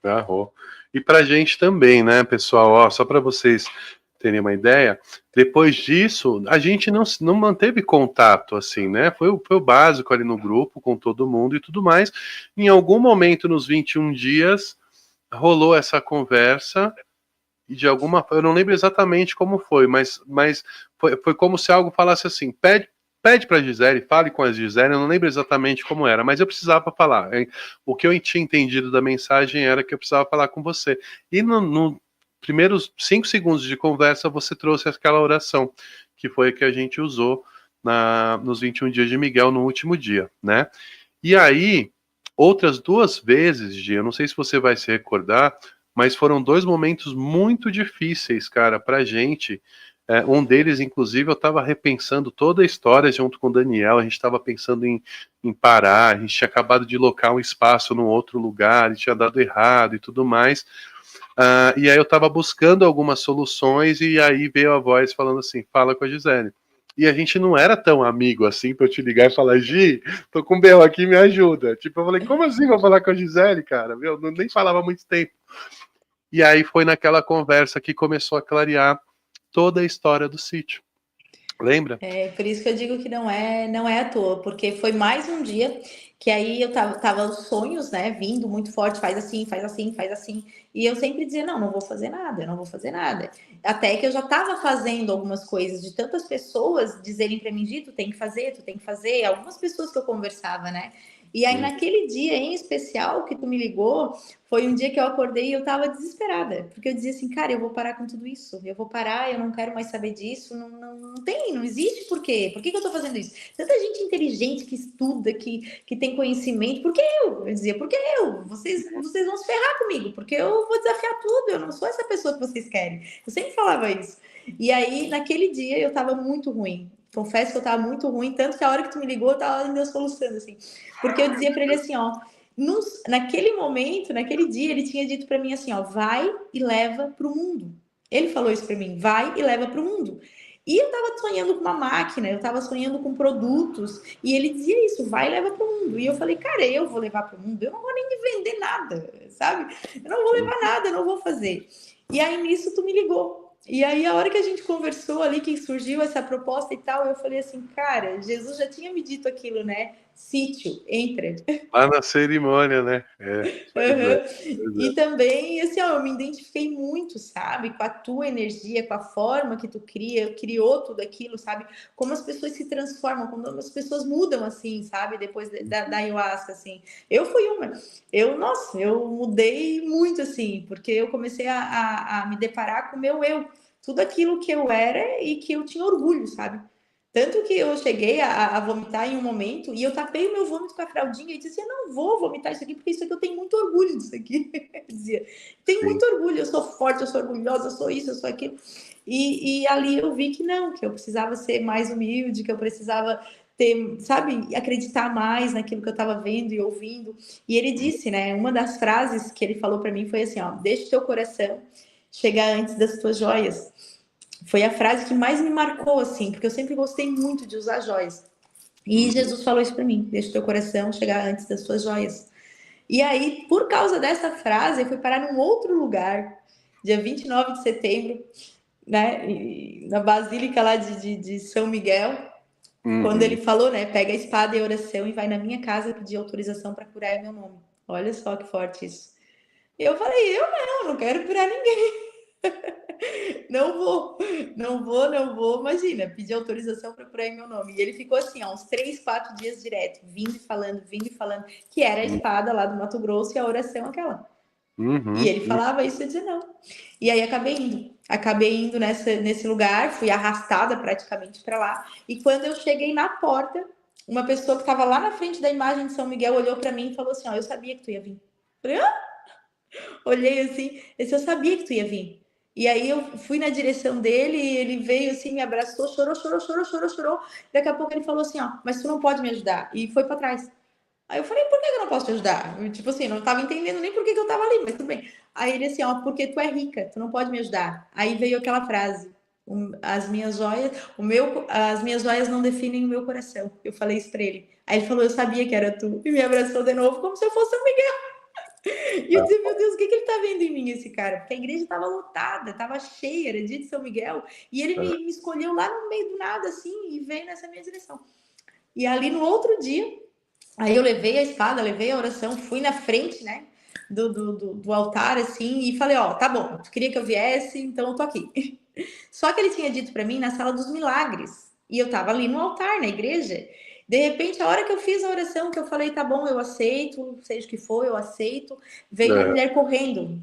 Arro. E para gente também, né, pessoal? Ó, só para vocês terem uma ideia, depois disso, a gente não manteve contato, assim, né? Foi o básico ali no grupo, com todo mundo e tudo mais. Em algum momento, nos 21 dias, rolou essa conversa, e de alguma forma, eu não lembro exatamente como foi, mas foi como se algo falasse assim: pede para a Gisele, fale com a Gisele. Eu não lembro exatamente como era, mas eu precisava falar. Hein? O que eu tinha entendido da mensagem era que eu precisava falar com você. E no primeiros 5 segundos de conversa, você trouxe aquela oração, que foi a que a gente usou nos 21 dias de Miguel, no último dia, né? E aí, outras 2 vezes, Gia, eu não sei se você vai se recordar, mas foram 2 momentos muito difíceis, cara, pra gente. Um deles, inclusive, eu estava repensando toda a história junto com o Daniel. A gente estava pensando em parar, a gente tinha acabado de locar um espaço num outro lugar, e tinha dado errado e tudo mais. E aí eu estava buscando algumas soluções, e aí veio a voz falando assim: fala com a Gisele. E a gente não era tão amigo assim pra eu te ligar e falar, Gi, tô com um berro aqui, me ajuda. Tipo, eu falei, como assim vou falar com a Gisele, cara? Meu, nem falava há muito tempo. E aí foi naquela conversa que começou a clarear toda a história do sítio. Lembra? É por isso que eu digo que não é à toa, porque foi mais um dia que aí eu tava os sonhos, né, vindo muito forte, faz assim, faz assim, faz assim, e eu sempre dizia, não, não vou fazer nada, eu não vou fazer nada. Até que eu já tava fazendo algumas coisas de tantas pessoas dizerem para mim, Gi, tu tem que fazer, tu tem que fazer, algumas pessoas que eu conversava, né? E aí naquele dia em especial que tu me ligou, foi um dia que eu acordei e eu tava desesperada, porque eu dizia assim, cara, eu vou parar com tudo isso, eu vou parar, eu não quero mais saber disso, não existe por quê? Por que eu tô fazendo isso? Tanta gente inteligente que estuda, que tem conhecimento, por que eu? Eu dizia, por que eu? Vocês vão se ferrar comigo, porque eu vou desafiar tudo, eu não sou essa pessoa que vocês querem. Eu sempre falava isso. E aí, naquele dia, eu tava muito ruim. Confesso que eu tava muito ruim, tanto que a hora que tu me ligou, eu tava ainda soluçando, assim. Porque eu dizia para ele assim, ó, naquele momento, naquele dia, ele tinha dito para mim assim, ó, vai e leva para o mundo. Ele falou isso para mim, vai e leva para o mundo. E eu estava sonhando com uma máquina, eu estava sonhando com produtos, e ele dizia isso, vai e leva para o mundo. E eu falei, cara, eu vou levar para o mundo, eu não vou nem vender nada, sabe? Eu não vou levar nada, eu não vou fazer. E aí nisso tu me ligou. E aí, a hora que a gente conversou ali, que surgiu essa proposta e tal, eu falei assim, cara, Jesus já tinha me dito aquilo, né? Sítio, entra. Lá na cerimônia, né? Pois é, Uhum. pois E é. também, assim, ó, eu me identifiquei muito, sabe, com a tua energia, com a forma que tu criou tudo aquilo, sabe? Como as pessoas se transformam, como as pessoas mudam, assim, sabe? Depois da ayahuasca, assim. Eu fui uma. Nossa, eu mudei muito, assim, porque eu comecei a me deparar com o meu eu. tudo aquilo que eu era e que eu tinha orgulho, sabe? Tanto que eu cheguei a vomitar em um momento e eu tapei o meu vômito com a fraldinha e disse: eu não vou vomitar isso aqui, porque isso aqui eu tenho muito orgulho disso aqui. Eu dizia, tenho sim, muito orgulho, eu sou forte, eu sou orgulhosa, eu sou isso, eu sou aquilo. E ali eu vi que não, que eu precisava ser mais humilde, que eu precisava ter, sabe, acreditar mais naquilo que eu estava vendo e ouvindo. E ele disse, né, uma das frases que ele falou para mim foi assim, ó, deixa o teu coração chegar antes das tuas joias. Foi a frase que mais me marcou, assim, porque eu sempre gostei muito de usar joias. E Jesus falou isso para mim: deixa o teu coração chegar antes das tuas joias. E aí, por causa dessa frase, eu fui parar num outro lugar, dia 29 de setembro, né, na Basílica lá de São Miguel, quando ele uhum, falou, né, pega a espada e a oração e vai na minha casa pedir autorização para curar em meu nome. Olha só que forte isso. E eu falei: eu não quero curar ninguém. Não vou, não vou. Imagina, pedir autorização para curar em meu nome. E ele ficou assim, ó, uns 3, 4 dias direto, vindo e falando, que era a espada lá do Mato Grosso e a oração aquela. E uhum, ele falava isso e eu dizia não. E aí acabei indo nesse lugar, fui arrastada praticamente para lá. E quando eu cheguei na porta, uma pessoa que estava lá na frente da imagem de São Miguel olhou para mim e falou assim: ó, eu sabia que tu ia vir. Eu falei, ah? Olhei assim, eu sabia que tu ia vir. E aí eu fui na direção dele, e ele veio assim, me abraçou, chorou. Daqui a pouco ele falou assim, ó, mas tu não pode me ajudar. E foi para trás. Aí eu falei, por que eu não posso te ajudar? Eu, tipo assim, não tava entendendo nem por que eu tava ali, mas tudo bem. Aí ele assim, ó, porque tu é rica, tu não pode me ajudar. Aí veio aquela frase, as minhas joias, as minhas joias não definem o meu coração. Eu falei isso pra ele. Aí ele falou, eu sabia que era tu. E me abraçou de novo, como se eu fosse um Miguel. E eu disse, meu Deus, o que ele tá vendo em mim, esse cara? Porque a igreja estava lotada, estava cheia, era dia de São Miguel. E ele me escolheu lá no meio do nada, assim, e veio nessa minha direção. E ali no outro dia, aí eu levei a espada, levei a oração, fui na frente, né, do altar, assim, e falei, ó, tá bom, tu queria que eu viesse, então eu tô aqui. Só que ele tinha dito para mim na sala dos milagres. E eu tava ali no altar, na igreja. De repente, a hora que eu fiz a oração, que eu falei, tá bom, eu aceito, seja o que for, eu aceito, veio uma é, mulher correndo.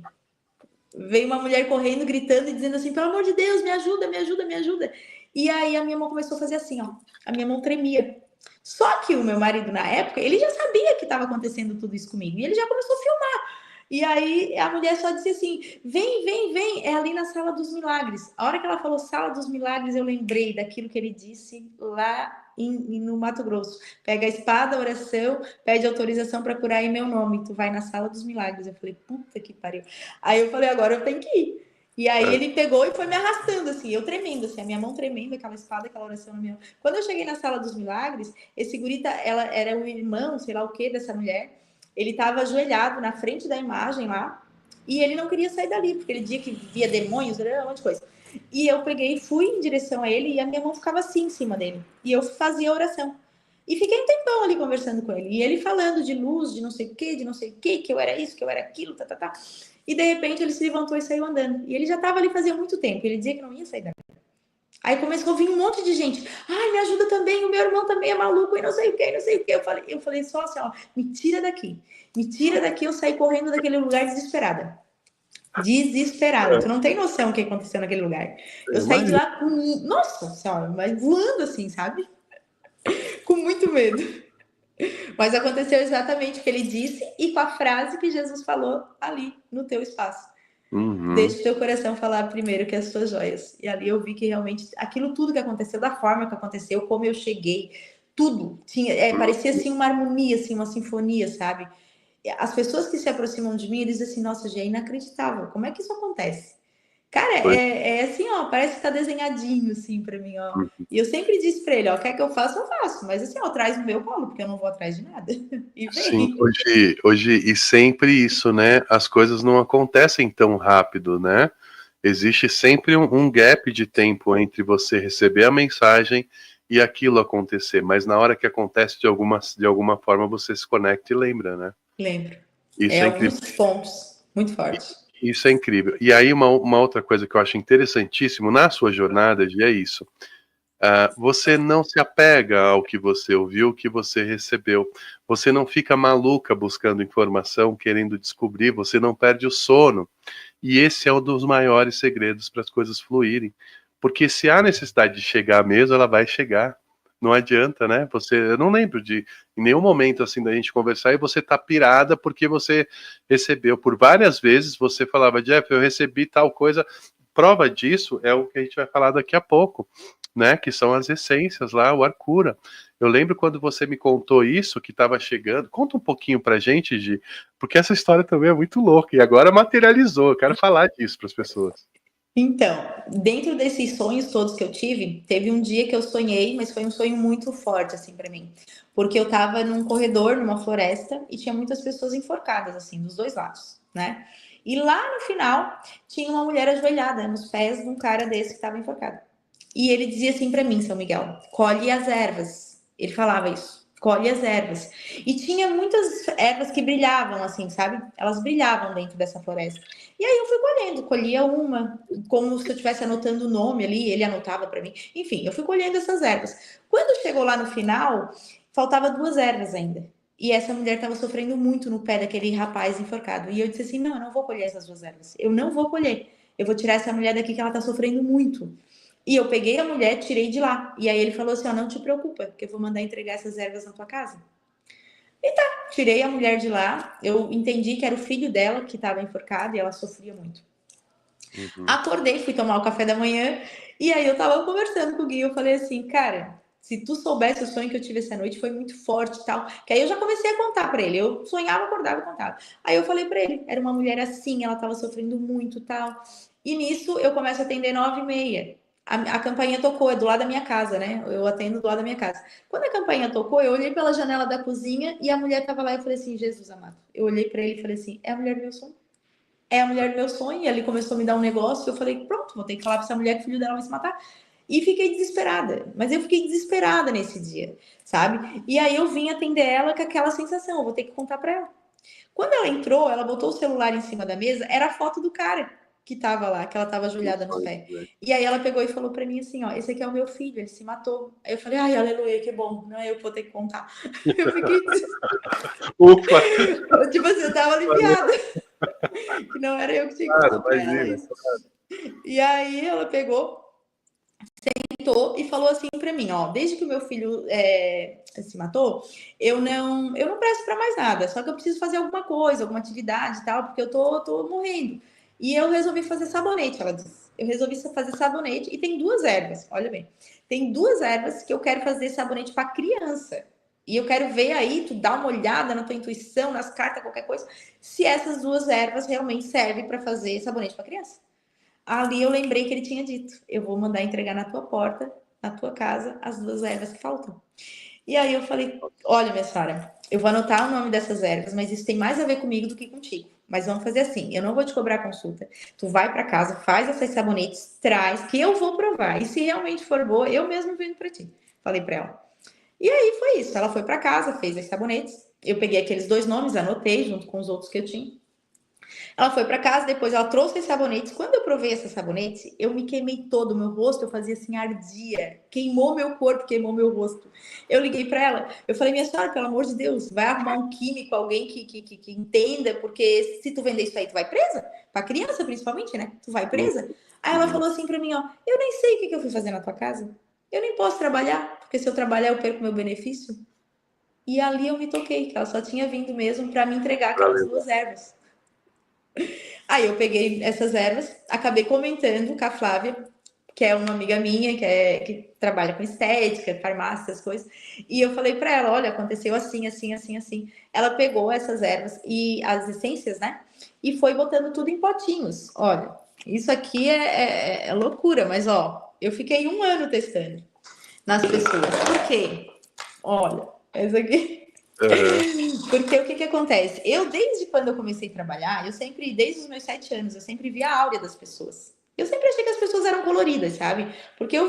Veio uma mulher correndo, gritando e dizendo assim, pelo amor de Deus, me ajuda, me ajuda, me ajuda. E aí a minha mão começou a fazer assim, ó. A minha mão tremia. Só que o meu marido, na época, ele já sabia que estava acontecendo tudo isso comigo. E ele já começou a filmar. E aí a mulher só disse assim: vem, é ali na Sala dos Milagres. A hora que ela falou Sala dos Milagres, eu lembrei daquilo que ele disse lá no Mato Grosso. Pega a espada, a oração, pede autorização para curar em meu nome. Tu vai na Sala dos Milagres. Eu falei, puta que pariu. Aí eu falei, agora eu tenho que ir. E aí ele pegou e foi me arrastando, assim, eu tremendo, assim, a minha mão tremendo, aquela espada, aquela oração na minha mão. Quando eu cheguei na Sala dos Milagres, esse gurita, ela era o irmão, sei lá o que, dessa mulher. Ele estava ajoelhado na frente da imagem lá, e ele não queria sair dali, porque ele dizia que via demônios, era um monte de coisa. E eu peguei e fui em direção a ele, e a minha mão ficava assim em cima dele. E eu fazia a oração. E fiquei um tempão ali conversando com ele. E ele falando de luz, de não sei o quê, de não sei o quê, que eu era isso, que eu era aquilo, tá. E de repente ele se levantou e saiu andando. E ele já estava ali fazia muito tempo. Ele dizia que não ia sair dali. Aí começou a vir um monte de gente. Ai, me ajuda também, o meu irmão também é maluco e não sei o que, não sei o que. Eu falei só assim, ó, me tira daqui. Me tira daqui, eu saí correndo daquele lugar desesperada. Desesperada. Tu não tem noção o que aconteceu naquele lugar. Eu saí de imagina. lá com, nossa senhora, mas voando assim, sabe? Com muito medo. Mas aconteceu exatamente o que ele disse e com a frase que Jesus falou ali no teu espaço. Uhum. Deixa o teu coração falar primeiro que as tuas joias. E ali eu vi que realmente aquilo tudo que aconteceu, da forma que aconteceu, como eu cheguei, tudo tinha, parecia assim uma harmonia, assim, uma sinfonia, sabe? As pessoas que se aproximam de mim, eles dizem assim, nossa, já é inacreditável, como é que isso acontece? Cara, Pois, é assim, ó, parece que tá desenhadinho, assim, pra mim, ó. E eu sempre disse pra ele, ó, quer que eu faça, eu faço. Mas assim, ó, traz no meu colo, porque eu não vou atrás de nada. E sim, vem. hoje e sempre isso, né? As coisas não acontecem tão rápido, né? Existe sempre um gap de tempo entre você receber a mensagem e aquilo acontecer, mas na hora que acontece de alguma forma você se conecta e lembra, né? Lembro. É Isso é incrível. alguns pontos muito fortes. Isso é incrível. E aí, uma outra coisa que eu acho interessantíssimo na sua jornada, Gi, é isso. Você não se apega ao que você ouviu, o que você recebeu. Você não fica maluca buscando informação, querendo descobrir, você não perde o sono. E esse é um dos maiores segredos para as coisas fluírem. Porque se há necessidade de chegar mesmo, ela vai chegar. Não adianta, né? Eu não lembro de em nenhum momento assim da gente conversar e você tá pirada porque você recebeu por várias vezes, você falava, Jeff, eu recebi tal coisa. Prova disso é o que a gente vai falar daqui a pouco, né? Que são as essências lá, o Arcura. Eu lembro quando você me contou isso, que estava chegando. Conta um pouquinho pra gente, Gi, porque essa história também é muito louca e agora materializou. Eu quero falar disso para as pessoas. Então, dentro desses sonhos todos que eu tive, teve um dia que eu sonhei, mas foi um sonho muito forte, assim, para mim. Porque eu tava num corredor, numa floresta, e tinha muitas pessoas enforcadas, assim, dos dois lados, né? E lá no final, tinha uma mulher ajoelhada nos pés de um cara desse que estava enforcado. E ele dizia assim para mim, São Miguel, colhe as ervas. Ele falava isso, colhe as ervas. E tinha muitas ervas que brilhavam, assim, sabe? Elas brilhavam dentro dessa floresta. E aí eu fui colhendo, colhia uma, como se eu estivesse anotando o nome ali, ele anotava para mim. Enfim, eu fui colhendo essas ervas. Quando chegou lá no final, faltava 2 ervas ainda. E essa mulher estava sofrendo muito no pé daquele rapaz enforcado. E eu disse assim: não, eu não vou colher essas 2 ervas. Eu não vou colher. Eu vou tirar essa mulher daqui que ela está sofrendo muito. E eu peguei a mulher, tirei de lá. E aí ele falou assim: ó, não te preocupa, que eu vou mandar entregar essas ervas na tua casa. E tá, tirei a mulher de lá. Eu entendi que era o filho dela que estava enforcado e ela sofria muito. Uhum. Acordei, fui tomar o café da manhã. E aí eu tava conversando com o Gui. Eu falei assim, cara, se tu soubesse o sonho que eu tive essa noite, foi muito forte e tal. Que aí eu já comecei a contar pra ele. Eu sonhava, acordava e contava. Aí eu falei pra ele: era uma mulher assim, ela tava sofrendo muito e tal. E nisso eu começo a atender 9h30. A campainha tocou, é do lado da minha casa, né? Eu atendo do lado da minha casa. Quando a campainha tocou, eu olhei pela janela da cozinha e a mulher tava lá e eu falei assim: Jesus amado. Eu olhei pra ele e falei assim: é a mulher do meu sonho. É a mulher do meu sonho. E ele começou a me dar um negócio. Eu falei: pronto, vou ter que falar pra essa mulher que o filho dela vai se matar. E fiquei desesperada. Mas eu fiquei desesperada nesse dia, sabe? E aí eu vim atender ela com aquela sensação: eu vou ter que contar pra ela. Quando ela entrou, ela botou o celular em cima da mesa, era a foto do cara que tava lá, que ela tava ajoelhada nos pés. E aí ela pegou e falou pra mim assim: ó, esse aqui é o meu filho, ele se matou. Aí eu falei: ai, aleluia, que bom, não é eu que vou ter que contar. Eu fiquei Ufa! tipo assim, eu tava aliviada, que não era eu que tinha que Claro, contar pra ela imagina. isso. E aí ela pegou, sentou e falou assim pra mim: ó, desde que o meu filho se matou, eu não presto pra mais nada, só que eu preciso fazer alguma coisa, alguma atividade e tal, porque eu tô morrendo. E eu resolvi fazer sabonete, ela disse. Eu resolvi fazer sabonete e tem 2 ervas, olha bem. Tem 2 ervas que eu quero fazer sabonete para criança. E eu quero ver aí, tu dá uma olhada na tua intuição, nas cartas, qualquer coisa, se essas 2 ervas realmente servem para fazer sabonete para criança. Ali eu lembrei que ele tinha dito: eu vou mandar entregar na tua porta, na tua casa, as 2 ervas que faltam. E aí eu falei: olha, minha Sara, eu vou anotar o nome dessas ervas, mas isso tem mais a ver comigo do que contigo. Mas vamos fazer assim: eu não vou te cobrar consulta. Tu vai para casa, faz essas sabonetes, traz, que eu vou provar. E se realmente for boa, eu mesmo vendo para ti. Falei para ela. E aí foi isso. Ela foi para casa, fez as sabonetes. Eu peguei aqueles 2 nomes, anotei junto com os outros que eu tinha. Ela foi para casa, depois ela trouxe os sabonetes. Quando eu provei esses sabonetes, eu me queimei todo, meu rosto, eu fazia assim, ardia. Queimou meu corpo, queimou meu rosto. Eu liguei para ela, eu falei: minha senhora, pelo amor de Deus, vai arrumar um químico, alguém que entenda, porque se tu vender isso aí, tu vai presa. Para criança, principalmente, né? Tu vai presa. Aí ela falou assim para mim: ó, eu nem sei o que eu fui fazer na tua casa. Eu nem posso trabalhar, porque se eu trabalhar eu perco meu benefício. E ali eu me toquei, que ela só tinha vindo mesmo para me entregar aquelas Valeu. 2 ervas. Aí eu peguei essas ervas, acabei comentando com a Flávia, que é uma amiga minha, que trabalha com estética, farmácia, essas coisas. E eu falei para ela: olha, aconteceu assim, assim, assim, assim. Ela pegou essas ervas e as essências, né? E foi botando tudo em potinhos. Olha, isso aqui é loucura, mas ó, eu fiquei 1 ano testando nas pessoas. Por quê? Olha, essa aqui. Uhum. Porque o que acontece? Eu, desde quando eu comecei a trabalhar, desde os meus 7 anos, eu sempre via a áurea das pessoas. Eu sempre achei que as pessoas eram coloridas, sabe? Porque eu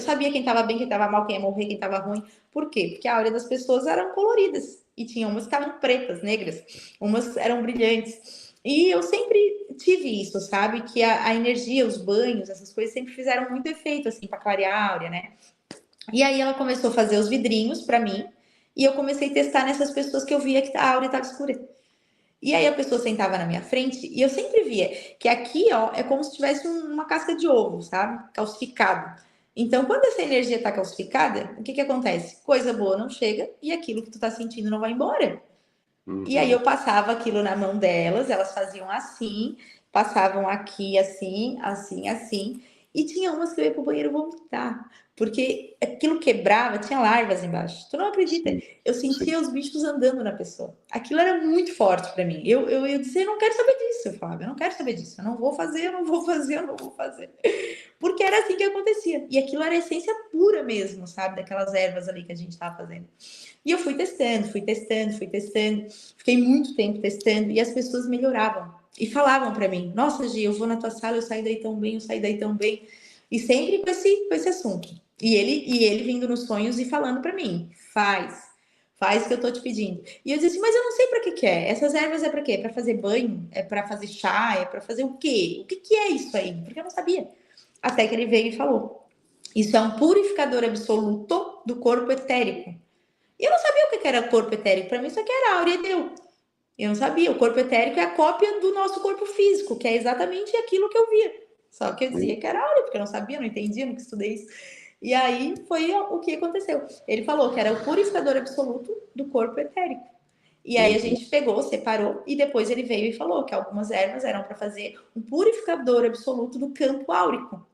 sabia quem tava bem, quem tava mal, quem ia morrer, quem tava ruim. Por quê? Porque a áurea das pessoas eram coloridas. E tinha umas que estavam pretas, negras, umas eram brilhantes. E eu sempre tive isso, sabe? Que a energia, os banhos, essas coisas sempre fizeram muito efeito, assim, para clarear a áurea, né? E aí ela começou a fazer os vidrinhos para mim. E eu comecei a testar nessas pessoas que eu via que a áurea estava escura. E aí a pessoa sentava na minha frente e eu sempre via que aqui, ó, é como se tivesse uma casca de ovo, sabe? Calcificado. Então, quando essa energia está calcificada, o que que acontece? Coisa boa não chega e aquilo que tu tá sentindo não vai embora. E aí eu Uhum. passava aquilo na mão delas, elas faziam assim, passavam aqui assim, assim, assim, e tinha umas que eu ia pro banheiro vomitar, porque aquilo quebrava, tinha larvas embaixo. Tu não acredita? Sim, Eu sim. sentia os bichos andando na pessoa. Aquilo era muito forte para mim. Eu dizia, eu não quero saber disso, eu falava, eu não quero saber disso, eu não vou fazer, eu não vou fazer, eu não vou fazer. Porque era assim que acontecia. E aquilo era a essência pura mesmo, sabe? Daquelas ervas ali que a gente estava fazendo. E eu fui testando, fui testando, fui testando. Fiquei muito tempo testando e as pessoas melhoravam. E falavam para mim: Nossa, Gi, eu vou na tua sala, eu saí daí tão bem, eu saí daí tão bem. E sempre com esse assunto. E ele vindo nos sonhos e falando para mim: Faz o que eu tô te pedindo. E eu disse assim, mas eu não sei para que que é. Essas ervas é para quê? É para fazer banho? É para fazer chá? É para fazer o quê? O que que é isso aí? Porque eu não sabia. Até que ele veio e falou: Isso é um purificador absoluto do corpo etérico. E eu não sabia o que era corpo etérico. Para mim, isso aqui era áurea deu. Eu não sabia. O corpo etérico é a cópia do nosso corpo físico, que é exatamente aquilo que eu via. Só que eu dizia que era áurea, porque eu não sabia, não entendia, nunca estudei isso. E aí foi o que aconteceu. Ele falou que era o purificador absoluto do corpo etérico. E aí a Uhum. gente pegou, separou, e depois ele veio e falou que algumas ervas eram para fazer um purificador absoluto do campo áurico,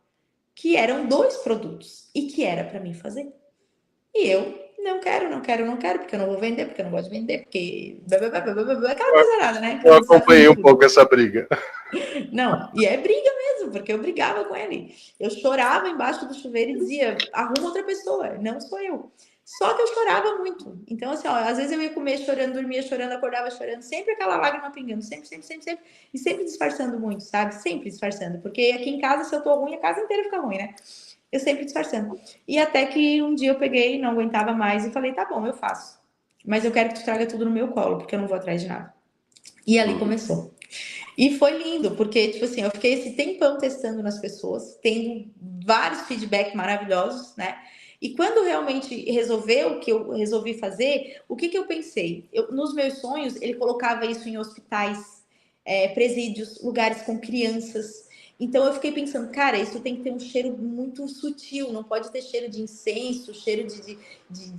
que eram 2 produtos, e que era para mim fazer. E eu não quero, não quero, não quero, porque eu não vou vender, porque eu não gosto de vender, porque. Aquela coisa nada, né? Que a Eu gente sabe acompanhei de um tudo. pouco essa briga. Não, e é briga mesmo, porque eu brigava com ele. Eu chorava embaixo do chuveiro e dizia: arruma outra pessoa, não sou eu. Só que eu chorava muito. Então, assim, ó, às vezes eu ia comer chorando, dormia chorando, acordava chorando, sempre aquela lágrima pingando, sempre, sempre, sempre, sempre. E sempre disfarçando muito, sabe? Sempre disfarçando. Porque aqui em casa, se eu tô ruim, a casa inteira fica ruim, né? Eu sempre disfarçando. E até que um dia eu peguei, não aguentava mais e falei: tá bom, eu faço. Mas eu quero que tu traga tudo no meu colo, porque eu não vou atrás de nada. E ali Uhum. começou. E foi lindo, porque, tipo assim, eu fiquei esse tempão testando nas pessoas, tendo vários feedbacks maravilhosos, né? E quando realmente resolveu o que eu resolvi fazer, o que que eu pensei? Nos meus sonhos, ele colocava isso em hospitais, presídios, lugares com crianças. Então eu fiquei pensando, cara, isso tem que ter um cheiro muito sutil, não pode ter cheiro de incenso, cheiro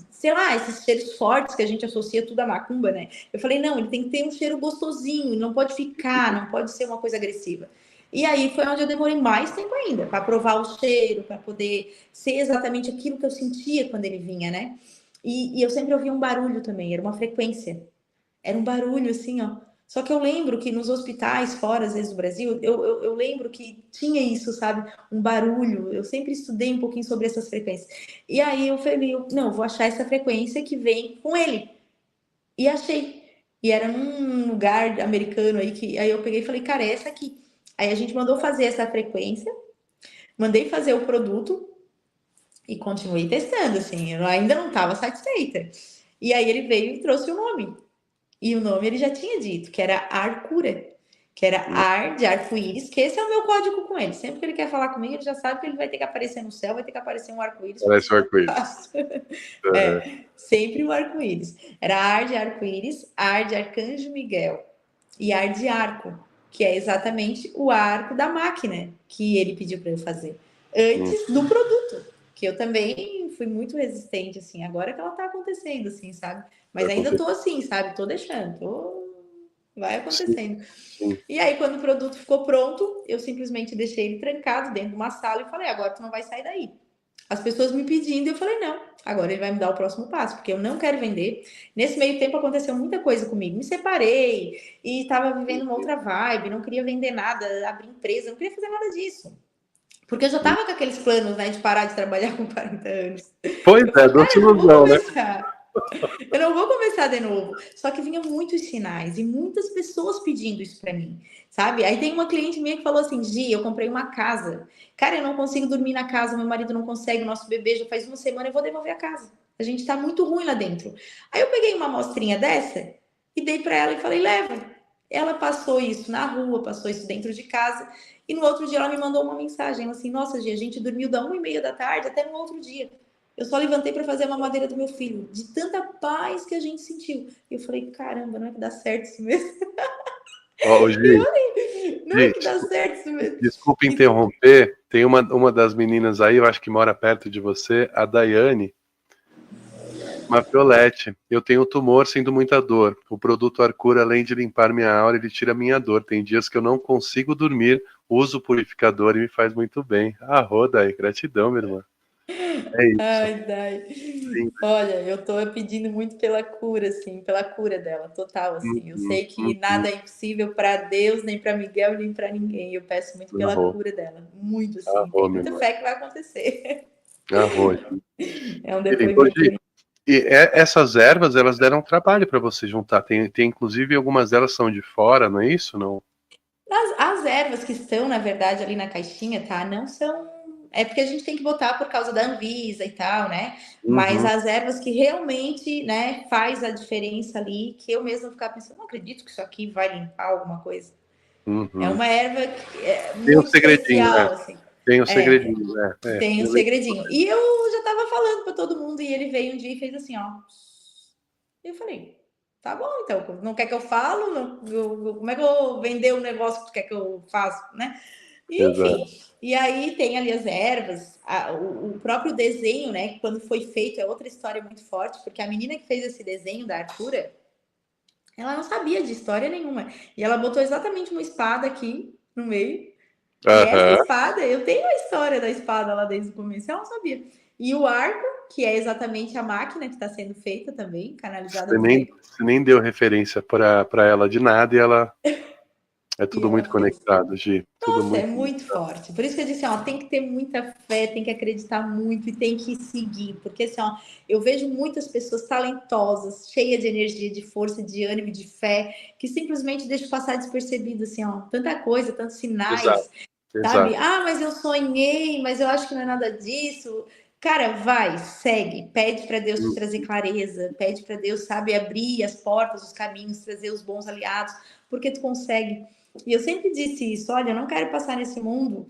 sei lá, esses cheiros fortes que a gente associa tudo à macumba, né? Eu falei, não, ele tem que ter um cheiro gostosinho, não pode ficar, não pode ser uma coisa agressiva. E aí foi onde eu demorei mais tempo ainda, para provar o cheiro, para poder ser exatamente aquilo que eu sentia quando ele vinha, né? E eu sempre ouvia um barulho também, era uma frequência. Era um barulho assim, ó. Só que eu lembro que nos hospitais fora, às vezes, do Brasil, eu lembro que tinha isso, sabe? Um barulho. Eu sempre estudei um pouquinho sobre essas frequências. E aí eu falei, não, vou achar essa frequência que vem com ele. E achei. E era num lugar americano aí que aí eu peguei e falei, cara, é essa aqui. Aí a gente mandou fazer essa frequência, mandei fazer o produto e continuei testando, assim, eu ainda não estava satisfeita. E aí ele veio e trouxe o nome. E o nome ele já tinha dito, que era Arcura, que era ar de arco-íris, que esse é o meu código com ele. Sempre que ele quer falar comigo, ele já sabe que ele vai ter que aparecer no céu, vai ter que aparecer um arco-íris para Parece ser o mais arco-íris. fácil. Sempre o arco-íris. Era ar de arco-íris, ar de arcanjo Miguel e ar de arco, que é exatamente o arco da máquina que ele pediu para eu fazer Uhum. antes do produto, que eu também fui muito resistente assim, agora que ela tá acontecendo assim, sabe? Mas ainda tô assim, sabe? Tô deixando, vai Sim, acontecendo. sim. E aí quando o produto ficou pronto, eu simplesmente deixei ele trancado dentro de uma sala e falei: "Agora tu não vai sair daí". As pessoas me pedindo, eu falei, não, agora ele vai me dar o próximo passo, porque eu não quero vender. Nesse meio tempo aconteceu muita coisa comigo. Me separei e estava vivendo uma outra vibe, não queria vender nada, abrir empresa, não queria fazer nada disso. Porque eu já estava com aqueles planos, né, de parar de trabalhar com 40 anos. Pois Eu é, falei, doce cara, eu não vou ilusão, né? começar. Eu não vou começar de novo. Só que vinham muitos sinais e muitas pessoas pedindo isso para mim, sabe? Aí tem uma cliente minha que falou assim: Gi, eu comprei uma casa. Cara, eu não consigo dormir na casa, meu marido não consegue, o nosso bebê já faz uma semana, eu vou devolver a casa. A gente tá muito ruim lá dentro. Aí eu peguei uma amostrinha dessa e dei para ela e falei: leva. Ela passou isso na rua, passou isso dentro de casa. E no outro dia ela me mandou uma mensagem, ela assim: Nossa, Gi, a gente dormiu da 1h30 da tarde até no outro dia. Eu só levantei para fazer a mamadeira do meu filho, de tanta paz que a gente sentiu. E eu falei, caramba, não é que dá certo isso mesmo? Ó, E Gi, olha, não é Gi, que dá certo isso mesmo. desculpa Isso- interromper. Tem uma das meninas aí, eu acho que mora perto de você, a Daiane. Mafiolete, eu tenho tumor, sinto muita dor. O produto Arcura, além de limpar minha aura, ele tira minha dor. Tem dias que eu não consigo dormir, uso o purificador e me faz muito bem. Ah, Roda aí, gratidão, minha irmã. É isso. Ai, Dai. Sim. Olha, eu tô pedindo muito pela cura, assim, pela cura dela, total, assim. Eu Uhum, sei que nada é impossível para Deus, nem para Miguel, nem para ninguém. Eu peço muito pela Arro, cura dela, muito, assim. arro, Tenho minha muita irmã. fé que vai acontecer. Arro. É um Querido, então, depoimento Gi, bem. essas ervas, elas deram trabalho para você juntar. Tem, inclusive, algumas delas são de fora, não é isso? Não? As ervas que estão, na verdade, ali na caixinha, tá? Não são. É porque a gente tem que botar por causa da Anvisa e tal, né? Mas Uhum, as ervas que realmente, né, faz a diferença ali, que eu mesma ficar pensando, não acredito que isso aqui vai limpar alguma coisa. É uhum. uma erva que é Tem um muito segredinho, né? especial, assim. Tem um É, segredinho, né? tem um Eu lembro. segredinho. E eu já tava falando para todo mundo, e ele veio um dia e fez assim, ó. E eu falei, tá bom, então, não quer que eu falo? Como é que eu vou vender um negócio que tu quer que eu faça, né? E, Exato. enfim, e aí tem ali as ervas, o próprio desenho, né? Que quando foi feito é outra história muito forte, porque a menina que fez esse desenho da Artura, ela não sabia de história nenhuma. E ela botou exatamente uma espada aqui no meio. E essa Aham. espada, eu tenho a história da espada lá desde o começo, ela não sabia. E o arco, que é exatamente a máquina que está sendo feita também, canalizada por ele. Você nem deu referência para ela de nada e ela é E tudo ela muito fez. conectado, Gi. Tudo Nossa, é muito muito conectado. forte. Por isso que eu disse, ó, tem que ter muita fé, tem que acreditar muito e tem que seguir. Porque assim, ó, eu vejo muitas pessoas talentosas, cheias de energia, de força, de ânimo, de fé, que simplesmente deixam passar despercebido, assim, ó, tanta coisa, tantos Exato, sinais, sabe? exato. Ah, mas eu sonhei, mas eu acho que não é nada disso. Cara, vai, segue, pede para Deus te Hum, trazer clareza, pede para Deus, sabe, abrir as portas, os caminhos, trazer os bons aliados, porque tu consegue. E eu sempre disse isso: olha, eu não quero passar nesse mundo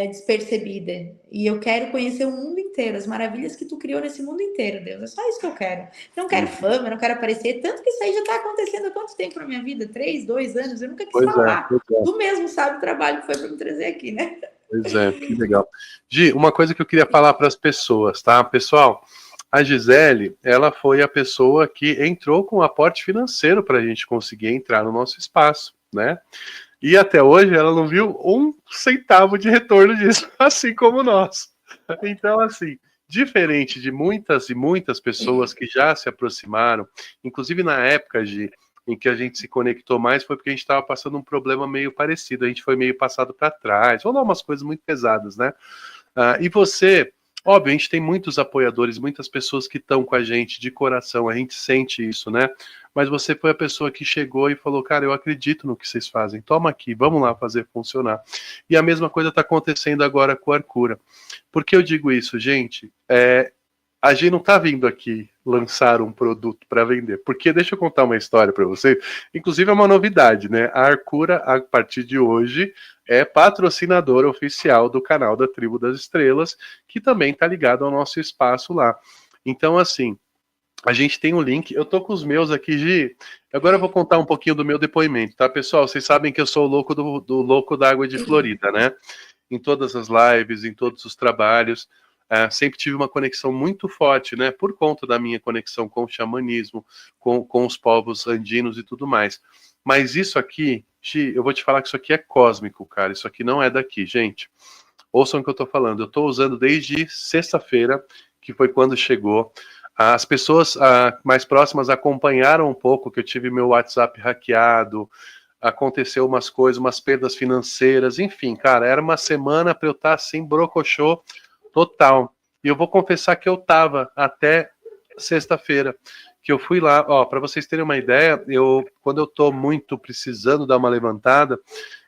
despercebida. E eu quero conhecer o mundo inteiro, as maravilhas que tu criou nesse mundo inteiro, Deus. É só isso que eu quero. Não quero hum. fama, não quero aparecer. Tanto que isso aí já está acontecendo há quanto tempo na minha vida? 3, 2 anos. Eu nunca quis Pois é, falar. pois é, Tu mesmo sabe o trabalho que foi para me trazer aqui, né? pois é, que legal. Gi, uma coisa que eu queria falar para as pessoas, tá? Pessoal, a Gisele, ela foi a pessoa que entrou com o aporte financeiro para a gente conseguir entrar no nosso espaço, né? E até hoje ela não viu um centavo de retorno disso, assim como nós. Então, assim, diferente de muitas e muitas pessoas que já se aproximaram, inclusive na época em que a gente se conectou mais, foi porque a gente estava passando um problema meio parecido, a gente foi meio passado para trás, rolou umas coisas muito pesadas, né? E você, óbvio, a gente tem muitos apoiadores, muitas pessoas que estão com a gente de coração, a gente sente isso, né? Mas você foi a pessoa que chegou e falou, cara, eu acredito no que vocês fazem, toma aqui, vamos lá fazer funcionar. E a mesma coisa está acontecendo agora com a Arcura. Por que eu digo isso, gente? A gente não está vindo aqui lançar um produto para vender, porque deixa eu contar uma história para vocês. Inclusive é uma novidade, né? A Arcura, a partir de hoje, é patrocinadora oficial do canal da Tribo das Estrelas, que também está ligado ao nosso espaço lá. Então, assim, a gente tem um link. Eu tô com os meus aqui, Gi. Agora eu vou contar um pouquinho do meu depoimento, tá, pessoal? Vocês sabem que eu sou o louco do louco da água de Florida, né? Em todas as lives, em todos os trabalhos. Sempre tive uma conexão muito forte, né? Por conta da minha conexão com o xamanismo, com os povos andinos e tudo mais. Mas isso aqui, Gi, eu vou te falar que isso aqui é cósmico, cara. Isso aqui não é daqui, gente. Ouçam o que eu tô falando. Eu tô usando desde sexta-feira, que foi quando chegou. As pessoas mais próximas acompanharam um pouco que eu tive meu WhatsApp hackeado, aconteceu umas coisas, umas perdas financeiras, enfim, cara, era uma semana para eu estar assim, brocochô total. E eu vou confessar que eu tava até sexta-feira, que eu fui lá, ó, para vocês terem uma ideia, quando eu tô muito precisando dar uma levantada,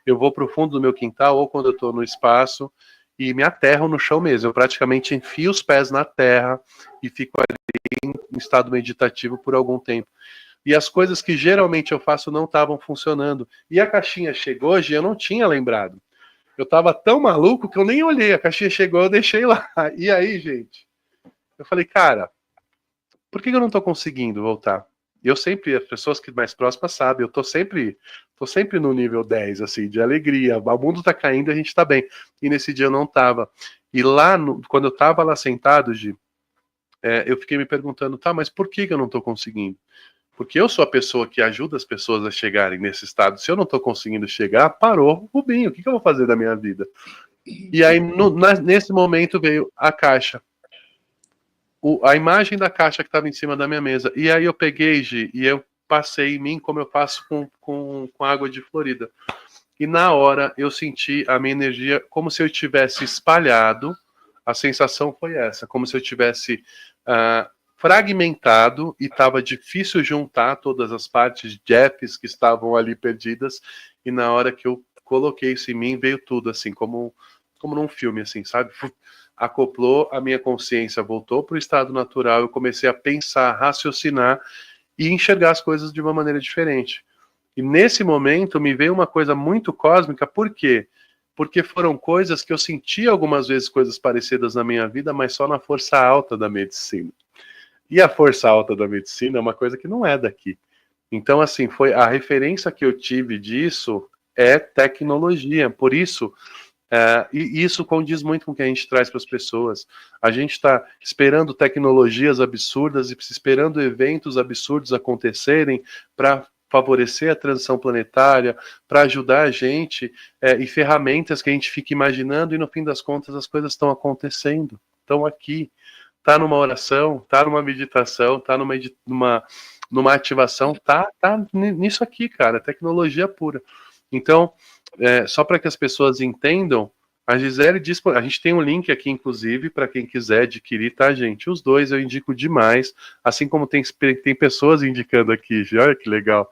eu vou pro fundo do meu quintal ou quando eu tô no espaço e me aterro no chão mesmo. Eu praticamente enfio os pés na terra e fico ali em estado meditativo por algum tempo. E as coisas que geralmente eu faço não estavam funcionando. E a caixinha chegou hoje e eu não tinha lembrado. Eu tava tão maluco que eu nem olhei. A caixinha chegou, eu deixei lá. E aí, gente, eu falei, cara, por que eu não tô conseguindo voltar? eu sempre, as pessoas que mais próximas sabem, tô sempre no nível 10, assim, de alegria. O mundo tá caindo, a gente tá bem. E nesse dia eu não tava. E lá, quando eu tava lá sentado, Gi, eu fiquei me perguntando, tá, mas por que eu não tô conseguindo? Porque eu sou a pessoa que ajuda as pessoas a chegarem nesse estado. Se eu não tô conseguindo chegar, parou, Rubinho, o que eu vou fazer da minha vida? E aí, nesse momento, veio a caixa. A imagem da caixa que estava em cima da minha mesa. E aí eu peguei, Gi, e eu passei em mim como eu faço com água de Florida. E na hora eu senti a minha energia como se eu tivesse espalhado. A sensação foi essa, como se eu tivesse fragmentado e estava difícil juntar todas as partes Jeffs que estavam ali perdidas. E na hora que eu coloquei isso em mim, veio tudo assim, como num filme, assim, sabe? Acoplou, a minha consciência voltou para o estado natural, eu comecei a pensar, raciocinar e enxergar as coisas de uma maneira diferente. E nesse momento me veio uma coisa muito cósmica, por quê? Porque foram coisas que eu senti algumas vezes coisas parecidas na minha vida, mas só na força alta da medicina. E a força alta da medicina é uma coisa que não é daqui. Então, assim, foi a referência que eu tive disso é tecnologia. Por isso, e isso condiz muito com o que a gente traz para as pessoas. A gente está esperando tecnologias absurdas e esperando eventos absurdos acontecerem para favorecer a transição planetária, para ajudar a gente, e ferramentas que a gente fica imaginando, e no fim das contas as coisas estão acontecendo, estão aqui. Tá numa oração, tá numa meditação, tá numa ativação, tá nisso aqui, cara, tecnologia pura. Então, só para que as pessoas entendam, a Gisele diz, a gente tem um link aqui, inclusive, para quem quiser adquirir, tá, gente? Os dois eu indico demais, assim como tem pessoas indicando aqui, olha que legal.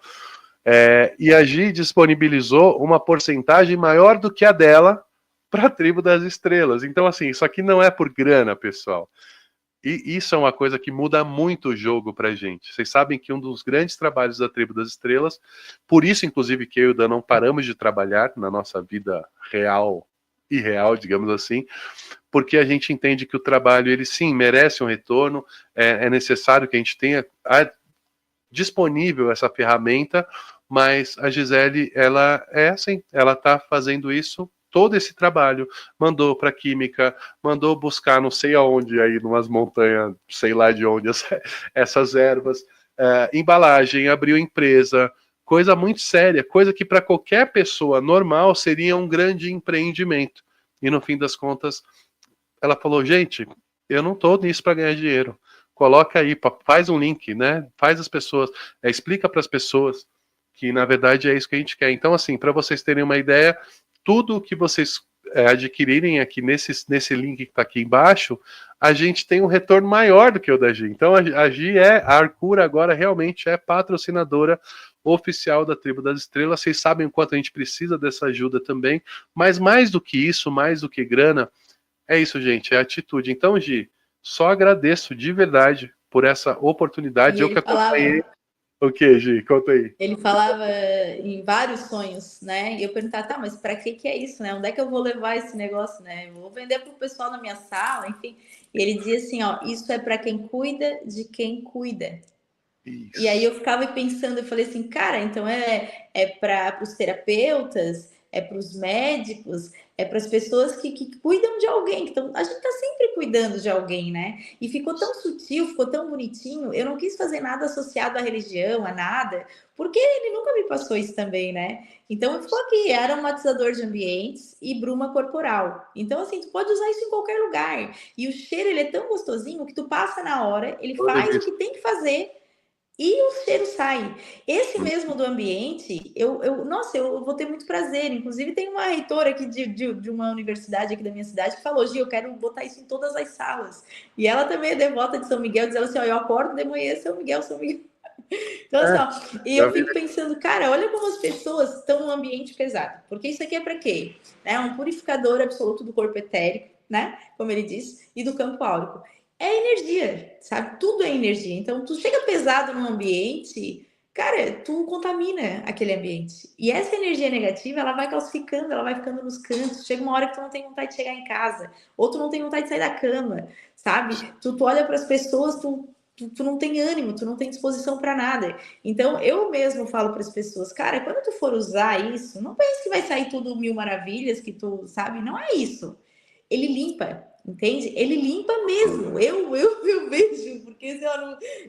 E a Gi disponibilizou uma porcentagem maior do que a dela para a Tribo das Estrelas. Então, assim, isso aqui não é por grana, pessoal. E isso é uma coisa que muda muito o jogo pra gente. Vocês sabem que um dos grandes trabalhos da Tribo das Estrelas, por isso, inclusive, que eu e o Dan não paramos de trabalhar na nossa vida real e real, digamos assim, porque a gente entende que o trabalho, ele sim, merece um retorno, é necessário que a gente tenha disponível essa ferramenta, mas a Gisele, ela é assim, ela está fazendo isso todo esse trabalho, mandou para química, mandou buscar não sei aonde aí, numas montanhas, sei lá de onde, essas ervas, embalagem, abriu empresa, coisa muito séria, coisa que para qualquer pessoa normal seria um grande empreendimento. E no fim das contas, ela falou, gente, eu não estou nisso para ganhar dinheiro. Coloca aí, faz um link, né? Faz as pessoas, explica para as pessoas que na verdade é isso que a gente quer. Então, assim, para vocês terem uma ideia, tudo que vocês adquirirem aqui nesse link que está aqui embaixo, a gente tem um retorno maior do que o da Gi. Então, a Gi a Arcura agora realmente é patrocinadora oficial da Tribo das Estrelas. Vocês sabem o quanto a gente precisa dessa ajuda também, mas mais do que isso, mais do que grana, é isso, gente, é atitude. Então, Gi, só agradeço de verdade por essa oportunidade. E Eu que ele acompanhei. falava, O que, Gi? Conta aí. ele falava em vários sonhos, né? E eu perguntava, tá, mas para que é isso, né? Onde é que eu vou levar esse negócio, né? Eu vou vender para o pessoal na minha sala, enfim. E ele dizia assim, ó, isso é para quem cuida de quem cuida. E aí Isso. eu ficava pensando, eu falei assim, cara, então é para os terapeutas, é para os médicos, é para as pessoas que cuidam de alguém. Então, a gente está sempre cuidando de alguém, né? E ficou tão sutil, ficou tão bonitinho. Eu não quis fazer nada associado à religião, a nada, porque ele nunca me passou isso também, né? Então, ficou aqui, aromatizador de ambientes e bruma corporal. Então, assim, tu pode usar isso em qualquer lugar. E o cheiro, ele é tão gostosinho que tu passa na hora, ele faz o que tem que fazer e o cheiro sai. Esse mesmo do ambiente, nossa, eu vou ter muito prazer. Inclusive, tem uma reitora aqui de uma universidade aqui da minha cidade que falou: Gi, eu quero botar isso em todas as salas. E ela também é devota de São Miguel, diz ela assim: ó, eu acordo de manhã, São Miguel, São Miguel. Então, assim, ó, e eu fico pensando, cara, olha como as pessoas estão num ambiente pesado. Porque isso aqui é para quê? É um purificador absoluto do corpo etérico, né? Como ele diz, e do campo áurico. É energia, sabe? Tudo é energia. Então, tu chega pesado num ambiente, cara, tu contamina aquele ambiente. E essa energia negativa, ela vai calcificando, ela vai ficando nos cantos. Chega uma hora que tu não tem vontade de chegar em casa, ou tu não tem vontade de sair da cama, sabe? Tu olha para as pessoas, tu tu não tem ânimo, tu não tem disposição para nada. Então, eu mesmo falo para as pessoas, cara, quando tu for usar isso, não pense que vai sair tudo mil maravilhas, que tu sabe, não é isso. Ele limpa, entende? Ele limpa mesmo. Eu vejo, porque assim,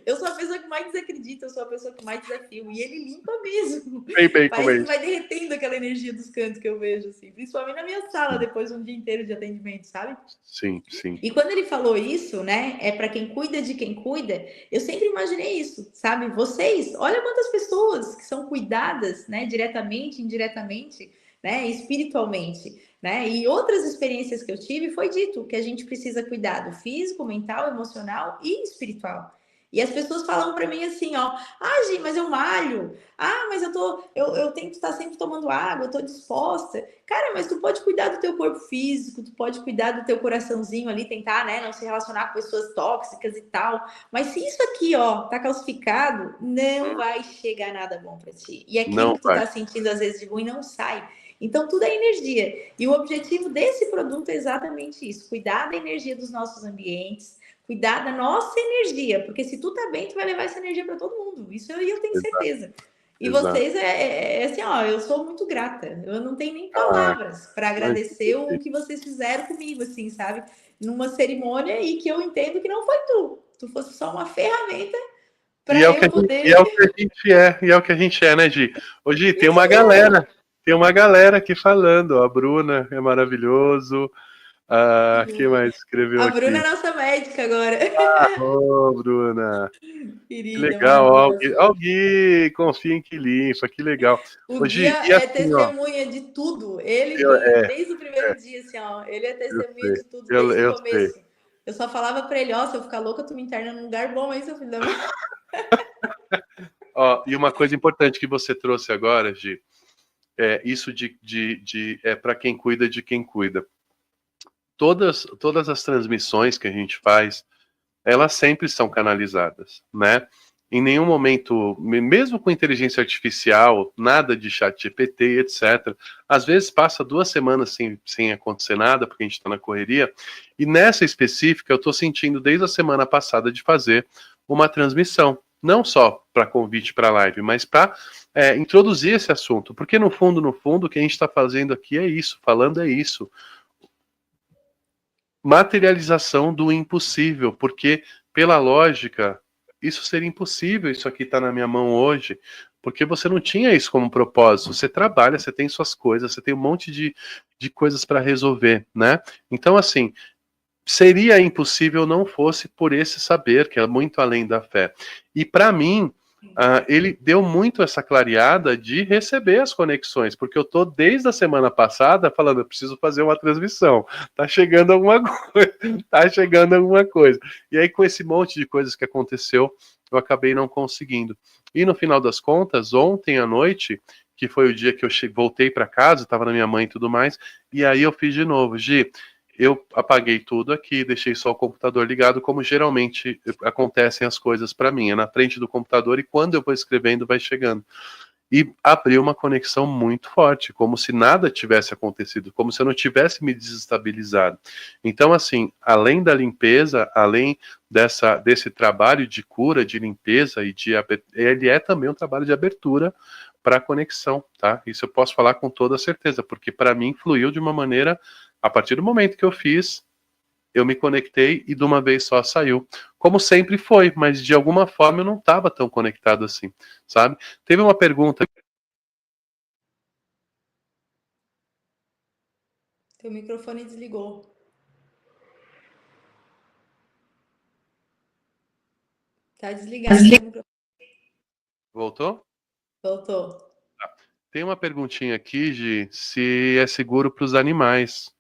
eu sou a pessoa que mais desacredita, eu sou a pessoa que mais desafio, e ele limpa mesmo. Bem, Parece que vai derretendo aquela energia dos cantos que eu vejo, assim, principalmente na minha sala, depois de um dia inteiro de atendimento, sabe? Sim, sim. E quando ele falou isso, né, é para quem cuida de quem cuida, eu sempre imaginei isso, sabe? Vocês, olha quantas pessoas que são cuidadas, né, diretamente, indiretamente, né, espiritualmente, né? E outras experiências que eu tive foi dito que a gente precisa cuidar do físico, mental, emocional e espiritual. E as pessoas falam para mim assim, ó, ah, Gi, mas eu malho. Ah, mas eu tenho que estar sempre tomando água, eu tô disposta. Cara, mas tu pode cuidar do teu corpo físico, tu pode cuidar do teu coraçãozinho ali, tentar, né, não se relacionar com pessoas tóxicas e tal. Mas se isso aqui, ó, tá calcificado, não vai chegar nada bom para ti. E aquilo Não que tu vai. tá sentindo às vezes de ruim não sai. Então tudo é energia. E o objetivo desse produto é exatamente isso: cuidar da energia dos nossos ambientes, cuidar da nossa energia, porque se tu tá bem, tu vai levar essa energia para todo mundo. Isso eu tenho Exato, certeza. E exato. vocês é assim, ó, eu sou muito grata. Eu não tenho nem Ah, palavras para imagina, agradecer o Gi. que vocês fizeram comigo, assim, sabe? Numa cerimônia e que eu entendo que não foi tu. Tu fosse só uma ferramenta E é para o que eu a gente, e é o poder. que a gente é, e é o que a gente é, né, Gi? Ô, Gi, tem uma galera aqui falando, ó, a Bruna é maravilhoso. Ah, quem mais escreveu A Bruna aqui? é nossa médica agora. Ô, Bruna, que Querida, legal, ó, maravilhosa. ó, o Gui, confia em que limpa, que legal. O Ô, guia Gi, e é assim, ó, testemunha de tudo. Ele eu, que, é, desde o é, primeiro dia, assim, ó, ele é eu testemunha sei, de tudo, eu, desde o eu sei. começo. Eu só falava para ele, ó, se eu ficar louca, tu me interna num lugar bom aí, seu filho da mãe. Ó, e uma coisa importante que você trouxe agora, Gi, é isso de para quem cuida de quem cuida. Todas as transmissões que a gente faz, elas sempre são canalizadas, né? Em nenhum momento, mesmo com inteligência artificial, nada de chat GPT, etc. Às vezes passa 2 semanas sem acontecer nada, porque a gente está na correria. E nessa específica, eu estou sentindo desde a semana passada de fazer uma transmissão. Não só para convite para live, mas para introduzir esse assunto. Porque no fundo, o que a gente está fazendo aqui é isso, falando é isso, materialização do impossível, porque, pela lógica, isso seria impossível, isso aqui está na minha mão hoje, porque você não tinha isso como propósito. Você trabalha, você tem suas coisas, você tem um monte de coisas para resolver, né? Então, assim, seria impossível não fosse por esse saber, que é muito além da fé. E para mim, ele deu muito essa clareada de receber as conexões, porque eu tô desde a semana passada falando, eu preciso fazer uma transmissão, tá chegando alguma coisa, tá chegando alguma coisa. E aí, com esse monte de coisas que aconteceu, eu acabei não conseguindo. E no final das contas, ontem à noite, que foi o dia que eu voltei para casa, estava na minha mãe e tudo mais, e aí eu fiz de novo, Gi, eu apaguei tudo aqui, deixei só o computador ligado, como geralmente acontecem as coisas para mim, é na frente do computador e quando eu vou escrevendo vai chegando. E abriu uma conexão muito forte, como se nada tivesse acontecido, como se eu não tivesse me desestabilizado. Então, assim, além da limpeza, além desse trabalho de cura, de limpeza ele é também um trabalho de abertura para a conexão, tá? Isso eu posso falar com toda certeza, porque para mim fluiu de uma maneira, a partir do momento que eu fiz, eu me conectei e de uma vez só saiu. Como sempre foi, mas de alguma forma eu não estava tão conectado assim, sabe? Teve uma pergunta. Teu microfone desligou. Tá desligado teu microfone. Voltou? Voltou. Tem uma perguntinha aqui, de se é seguro para os animais.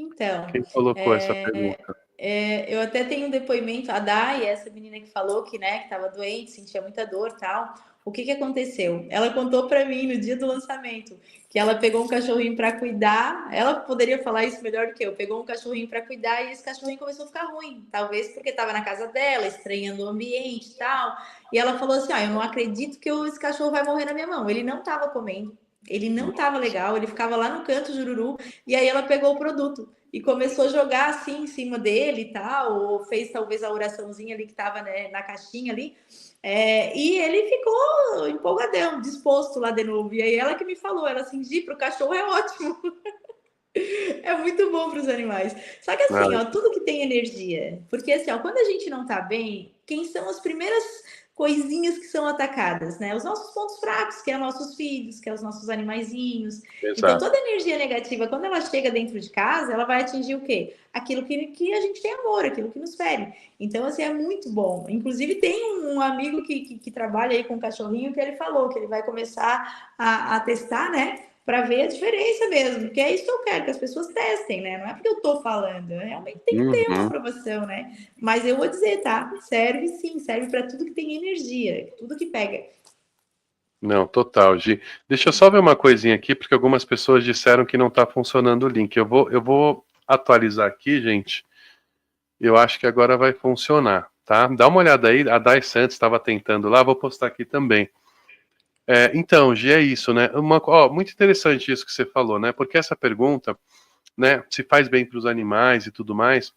Então, Quem colocou essa pergunta? eu até tenho um depoimento, a Dai, essa menina que falou que, né, que estava doente, sentia muita dor, tal. O que que aconteceu? Ela contou para mim no dia do lançamento que ela pegou um cachorrinho para cuidar. Ela poderia falar isso melhor do que eu. Pegou um cachorrinho para cuidar e esse cachorrinho começou a ficar ruim, talvez porque estava na casa dela, estranhando o ambiente, e tal. E ela falou assim: "Ah, eu não acredito que esse cachorro vai morrer na minha mão". Ele não estava comendo. Ele não estava legal, ele ficava lá no canto, jururu, e aí ela pegou o produto. e começou a jogar assim em cima dele e tal, ou fez talvez a oraçãozinha ali que estava, né, na caixinha ali. E ele ficou empolgadão, disposto lá de novo. E aí ela que me falou, ela assim, Gi, pro cachorro é ótimo. É muito bom para os animais. Só que Ah, assim, ó, tudo que tem energia. Porque assim, ó, quando a gente não tá bem, quem são as primeiras coisinhas que são atacadas, né? Os nossos pontos fracos, que é os nossos filhos, que é os nossos animaizinhos. Então, exato. toda energia negativa, quando ela chega dentro de casa, ela vai atingir o quê? Aquilo que a gente tem amor, aquilo que nos fere. Então, assim, é muito bom. Inclusive, tem um amigo que trabalha aí com um cachorrinho que ele falou que ele vai começar a testar, né? Para ver a diferença mesmo, porque é isso que eu quero, que as pessoas testem, né? Não é porque eu tô falando, realmente tem que ter uma Uhum. aprovação, né? Mas eu vou dizer, tá? Serve sim, serve para tudo que tem energia, tudo que pega. Não, total, Gi. Deixa eu só ver uma coisinha aqui, porque algumas pessoas disseram que não está funcionando o link. Eu vou atualizar aqui, gente. Eu acho que agora vai funcionar, tá? Dá uma olhada aí. A Dai Santos estava tentando lá, vou postar aqui também. Então, Gi, é isso, né? Muito interessante isso que você falou, né? Porque essa pergunta, né, se faz bem para os animais e tudo mais.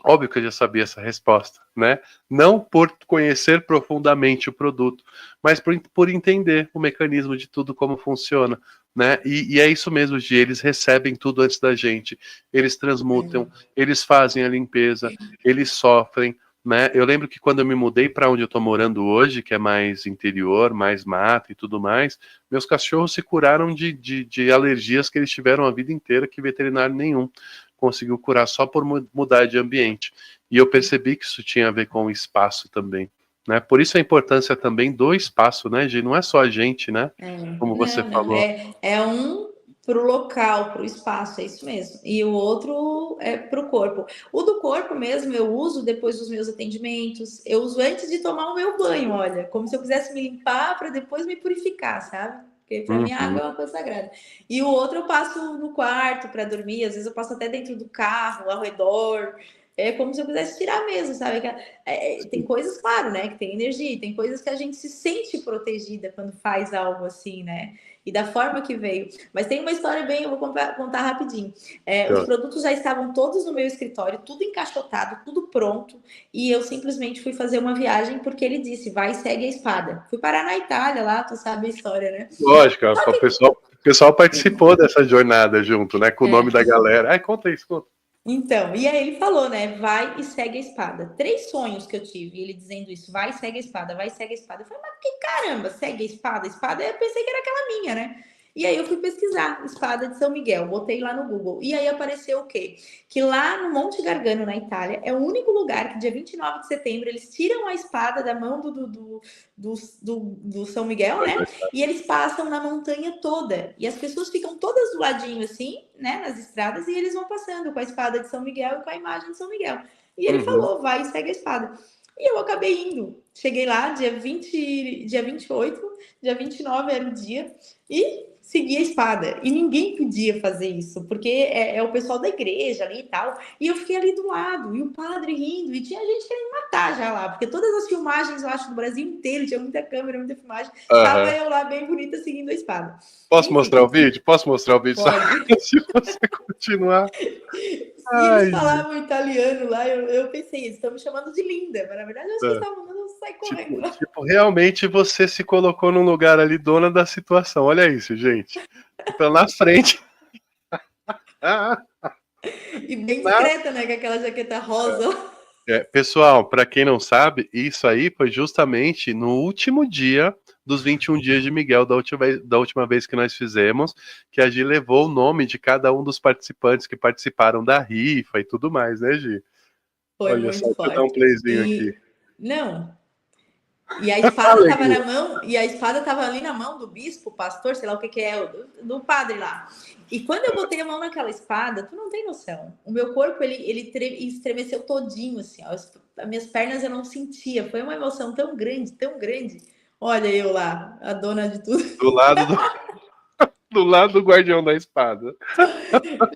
Óbvio que eu já sabia essa resposta, né? Não por conhecer profundamente o produto, mas por entender o mecanismo de tudo, como funciona, né? E é isso mesmo, Gi, eles recebem tudo antes da gente, eles transmutam, eles fazem a limpeza, eles sofrem, né? Eu lembro que quando eu me mudei para onde eu estou morando hoje, que é mais interior, mais mato e tudo mais, meus cachorros se curaram de alergias que eles tiveram a vida inteira, que veterinário nenhum conseguiu curar só por mudar de ambiente. E eu percebi que isso tinha a ver com o espaço também, né? Por isso a importância também do espaço, né, Gi? Não é só a gente, né? Como você Não, não, falou. é um para o local, para o espaço, é isso mesmo. E o outro é para o corpo. O do corpo mesmo eu uso depois dos meus atendimentos, eu uso antes de tomar o meu banho, olha, como se eu quisesse me limpar para depois me purificar, sabe? Porque para mim a Uhum. água é uma coisa sagrada. E o outro eu passo no quarto para dormir, às vezes eu passo até dentro do carro, ao redor. É como se eu quisesse tirar mesmo, sabe? Tem coisas, claro, né? Que tem energia, tem coisas que a gente se sente protegida quando faz algo assim, né? E da forma que veio. Mas tem uma história bem, eu vou contar rapidinho. Os Então, produtos já estavam todos no meu escritório, tudo encaixotado, tudo pronto, e eu simplesmente fui fazer uma viagem porque ele disse, vai, segue a espada. Fui parar na Itália lá, tu sabe a história, né? lógico, o pessoal participou dessa jornada junto, né? Com o nome da galera. Ai, conta isso, conta. Então, e aí ele falou, né? Vai e segue a espada. 3 sonhos que eu tive, ele dizendo isso, vai e segue a espada, vai e segue a espada. Eu falei, mas que caramba, segue a espada? A espada, eu pensei que era aquela minha, né? E aí eu fui pesquisar, espada de São Miguel, botei lá no Google. E aí apareceu o quê? Que lá no Monte Gargano, na Itália, é o único lugar que dia 29 de setembro eles tiram a espada da mão do São Miguel, né? E eles passam na montanha toda. E as pessoas ficam todas do ladinho, assim, né? Nas estradas, e eles vão passando com a espada de São Miguel e com a imagem de São Miguel. E ele Uhum. falou, vai e segue a espada. E eu acabei indo. Cheguei lá, dia 28, dia 29 era o dia, e segui a espada. E ninguém podia fazer isso, porque é o pessoal da igreja ali e tal. E eu fiquei ali do lado, e o padre rindo, e tinha gente querendo matar já lá, porque todas as filmagens, eu acho, do Brasil inteiro, tinha muita câmera, muita filmagem, tava Aham. eu lá bem bonita seguindo a espada. Posso mostrar o Enfim, vídeo? Posso mostrar o vídeo só pode. se você continuar? E eles Ai, gente. falavam italiano lá, eu pensei, eles estão me chamando de linda, mas na verdade eu acho que eles estavam mandando eu sair correndo. Realmente você se colocou num lugar ali, dona da situação. Olha isso, gente. Então, na frente. Ah, E bem na discreta, né? Com aquela jaqueta rosa. Pessoal, para quem não sabe, isso aí foi justamente no último dia dos 21 dias de Miguel, da última vez que nós fizemos, que a Gi levou o nome de cada um dos participantes que participaram da rifa e tudo mais, né, Gi? Foi Olha só, muito deixa eu dar um forte. playzinho aqui. Não, e a espada Fala, estava Gui. na mão, e a espada estava ali na mão do bispo, pastor, sei lá o que, que é, do padre lá. E quando eu botei a mão naquela espada, tu não tem noção. O meu corpo, ele estremeceu todinho, assim, ó. As minhas pernas eu não sentia. Foi uma emoção tão grande, tão grande. Olha eu lá, a dona de tudo. Do lado do lado do guardião da espada.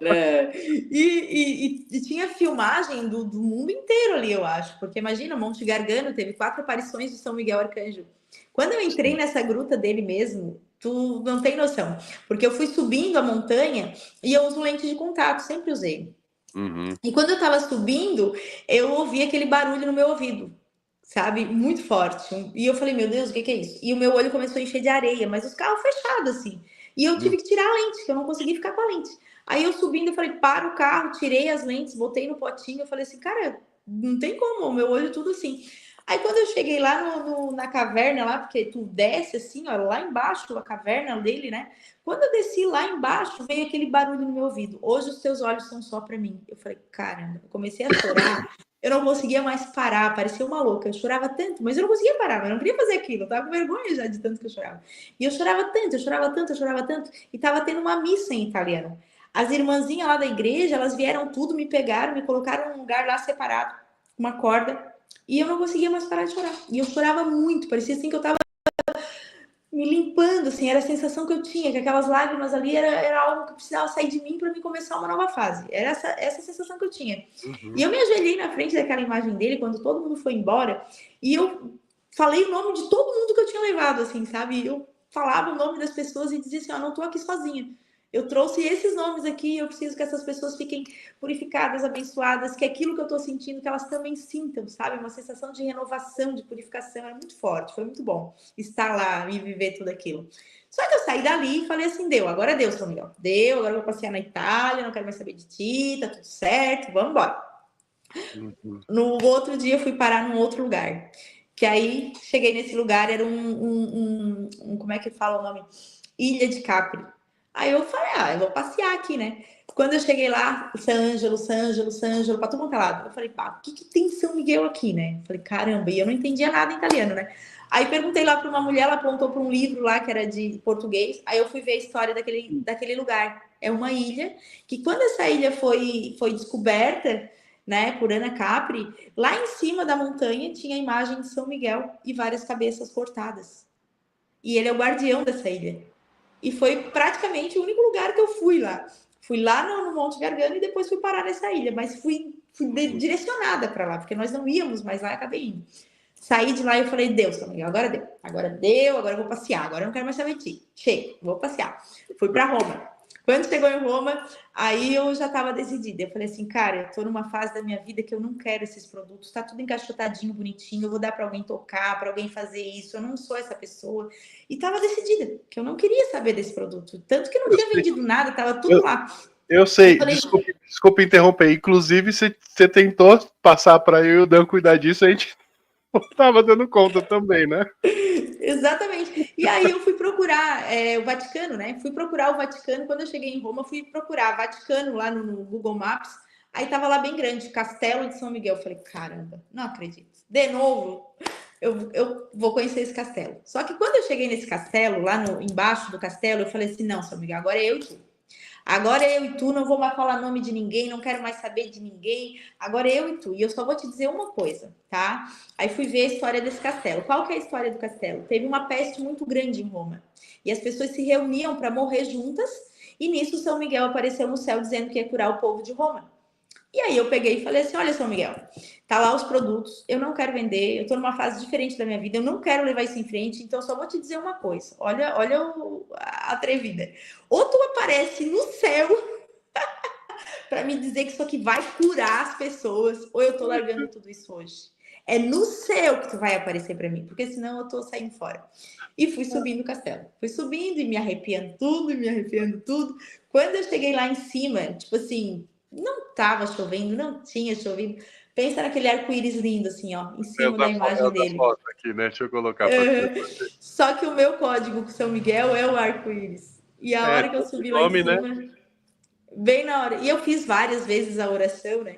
É, e tinha filmagem do mundo inteiro ali, eu acho. Porque imagina, Monte Gargano teve 4 aparições de São Miguel Arcanjo. Quando eu entrei Sim. nessa gruta dele mesmo, tu não tem noção. Porque eu fui subindo a montanha e eu uso lente de contato, sempre usei. Uhum. E quando eu tava subindo, eu ouvi aquele barulho no meu ouvido, sabe? Muito forte. E eu falei, meu Deus, o que que é isso? E o meu olho começou a encher de areia, mas os carros fechados, assim. E eu tive que tirar a lente, que eu não consegui ficar com a lente. Aí eu subindo, eu falei, para o carro, tirei as lentes, botei no potinho. Eu falei assim, cara, não tem como, o meu olho tudo assim. Aí quando eu cheguei lá na caverna, lá, porque tu desce assim, ó, lá embaixo, a caverna dele, né? Quando eu desci lá embaixo, veio aquele barulho no meu ouvido. Hoje os teus olhos são só para mim. Eu falei, caramba, eu comecei a chorar. Eu não conseguia mais parar, parecia uma louca. Eu chorava tanto, mas eu não conseguia parar, eu não queria fazer aquilo. Eu tava com vergonha já de tanto que eu chorava. E eu chorava tanto, eu chorava tanto, eu chorava tanto. E tava tendo uma missa em italiano. As irmãzinhas lá da igreja, elas vieram tudo, me pegaram, me colocaram num lugar lá separado, uma corda. E eu não conseguia mais parar de chorar. E eu chorava muito, parecia assim que eu tava me limpando, assim, era a sensação que eu tinha, que aquelas lágrimas ali era algo que precisava sair de mim para me começar uma nova fase. Era essa sensação que eu tinha. E Uhum. eu me ajoelhei na frente daquela imagem dele quando todo mundo foi embora e eu falei o nome de todo mundo que eu tinha levado, assim, sabe? Eu falava o nome das pessoas e dizia assim, ó, não tô aqui sozinha. Eu trouxe esses nomes aqui e eu preciso que essas pessoas fiquem purificadas, abençoadas, que aquilo que eu tô sentindo, que elas também sintam, sabe? Uma sensação de renovação, de purificação, é muito forte, foi muito bom estar lá e viver tudo aquilo. Só que eu saí dali e falei assim, agora deu, São Miguel. Deu, agora eu vou passear na Itália, não quero mais saber de ti, tá tudo certo, vamos embora. Uhum. No outro dia eu fui parar num outro lugar. Que aí cheguei nesse lugar, era como é que fala o nome? Ilha de Capri. Aí eu falei, eu vou passear aqui, né? Quando eu cheguei lá, San Angelo, pra todo mundo lado. Eu falei, pá, o que que tem São Miguel aqui, né? Eu falei, caramba, e eu não entendia nada em italiano, né? Aí perguntei lá para uma mulher, ela apontou para um livro lá que era de português. Aí eu fui ver a história daquele lugar. É uma ilha que quando essa ilha foi descoberta, né, por Ana Capri, lá em cima da montanha tinha a imagem de São Miguel e várias cabeças cortadas. E ele é o guardião dessa ilha. E foi praticamente o único lugar que eu fui lá. Fui lá no Monte Gargano e depois fui parar nessa ilha, mas fui direcionada para lá, porque nós não íamos mais lá e acabei indo. Saí de lá e eu falei, Deus, São Miguel, agora deu. Agora deu, agora eu vou passear. Agora eu não quero mais saber de ti. Chega, vou passear. Fui para Roma. Quando chegou em Roma, aí eu já estava decidida. Eu falei assim, cara, eu tô numa fase da minha vida que eu não quero esses produtos. Tá tudo encaixotadinho, bonitinho. Eu vou dar para alguém tocar, para alguém fazer isso. Eu não sou essa pessoa. E estava decidida que eu não queria saber desse produto. Tanto que não Eu tinha sei. vendido nada, tava tudo Eu, lá. eu Eu sei. falei, Desculpa interromper. Inclusive, você tentou passar para eu e o Dan cuidar disso, a gente não tava dando conta também, né? exatamente. E aí eu fui procurar o Vaticano, né? Fui procurar o Vaticano. Quando eu cheguei em Roma, fui procurar Vaticano lá no Google Maps. Aí tava lá bem grande, Castelo de São Miguel. Eu falei, caramba, não acredito. De novo, eu vou conhecer esse castelo. Só que quando eu cheguei nesse castelo, lá embaixo do castelo, eu falei assim, não, São Miguel, agora é eu e tu. Agora eu e tu, não vou mais falar nome de ninguém, não quero mais saber de ninguém. Agora eu e tu. E eu só vou te dizer uma coisa, tá? Aí fui ver a história desse castelo. Qual que é a história do castelo? Teve uma peste muito grande em Roma. E as pessoas se reuniam para morrer juntas. E nisso São Miguel apareceu no céu dizendo que ia curar o povo de Roma. E aí eu peguei e falei assim, olha, São Miguel, tá lá os produtos, eu não quero vender, eu tô numa fase diferente da minha vida, eu não quero levar isso em frente, então só vou te dizer uma coisa, olha a atrevida. Ou tu aparece no céu para me dizer que isso aqui vai curar as pessoas, ou eu tô largando tudo isso hoje. É no céu que tu vai aparecer para mim, porque senão eu tô saindo fora. E fui subindo o castelo. Fui subindo e me arrepiando tudo, e me arrepiando tudo. Quando eu cheguei lá em cima, tipo assim, não tava chovendo, não tinha chovido. Pensa naquele arco-íris lindo, assim, ó, em cima da É imagem o da dele. foto aqui, né? Deixa eu colocar para você. Só que o meu código com São Miguel é o arco-íris. E a É, hora que eu o subi lá em nome, né? cima, bem na hora. E eu fiz várias vezes a oração, né?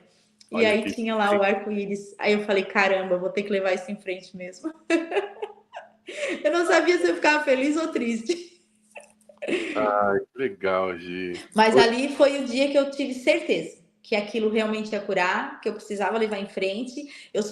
E Olha aí aqui. tinha lá o arco-íris. Aí eu falei, caramba, vou ter que levar isso em frente mesmo. Eu não sabia se eu ficava feliz ou triste. Ai, que legal, Gi. Mas ali foi o dia que eu tive certeza que aquilo realmente ia curar, que eu precisava levar em frente.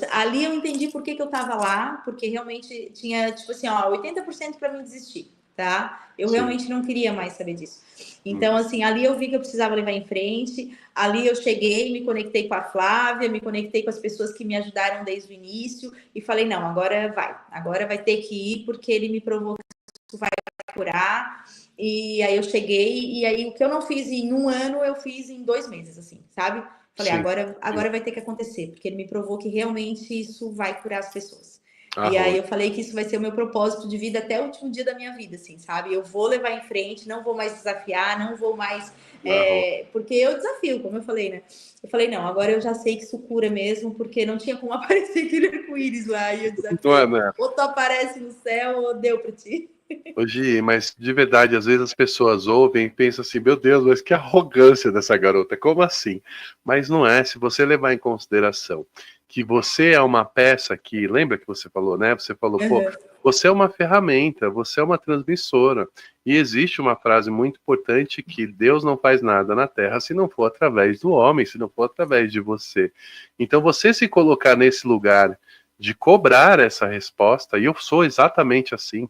Ali eu entendi por que eu estava lá, porque realmente tinha, tipo assim, ó, 80% para mim desistir, tá? Eu Sim. realmente não queria mais saber disso. Então, assim, ali eu vi que eu precisava levar em frente. Ali eu cheguei, me conectei com a Flávia, me conectei com as pessoas que me ajudaram desde o início e falei, não, agora vai ter que ir, porque ele me provou que isso vai curar. E aí eu cheguei, e aí o que eu não fiz em um ano, eu fiz em 2 meses, assim, sabe? Falei, Sim. agora vai ter que acontecer, porque ele me provou que realmente isso vai curar as pessoas. E aí Arroz. eu falei que isso vai ser o meu propósito de vida até o último dia da minha vida, assim, sabe? Eu vou levar em frente, não vou mais desafiar, não vou mais... Arroz. porque eu desafio, como eu falei, né? Eu falei, não, agora eu já sei que isso cura mesmo, porque não tinha como aparecer aquele arco-íris lá, e eu Não é, desafiei. né? Ou tu aparece no céu, ou deu pra ti. Hoje, mas de verdade, às vezes as pessoas ouvem e pensam assim, meu Deus, mas que arrogância dessa garota, como assim? Mas não é, se você levar em consideração que você é uma peça que, lembra que você falou, né? Você falou, pô, Uhum. você é uma ferramenta, você é uma transmissora. E existe uma frase muito importante que Deus não faz nada na Terra se não for através do homem, se não for através de você. Então você se colocar nesse lugar de cobrar essa resposta, e eu sou exatamente assim,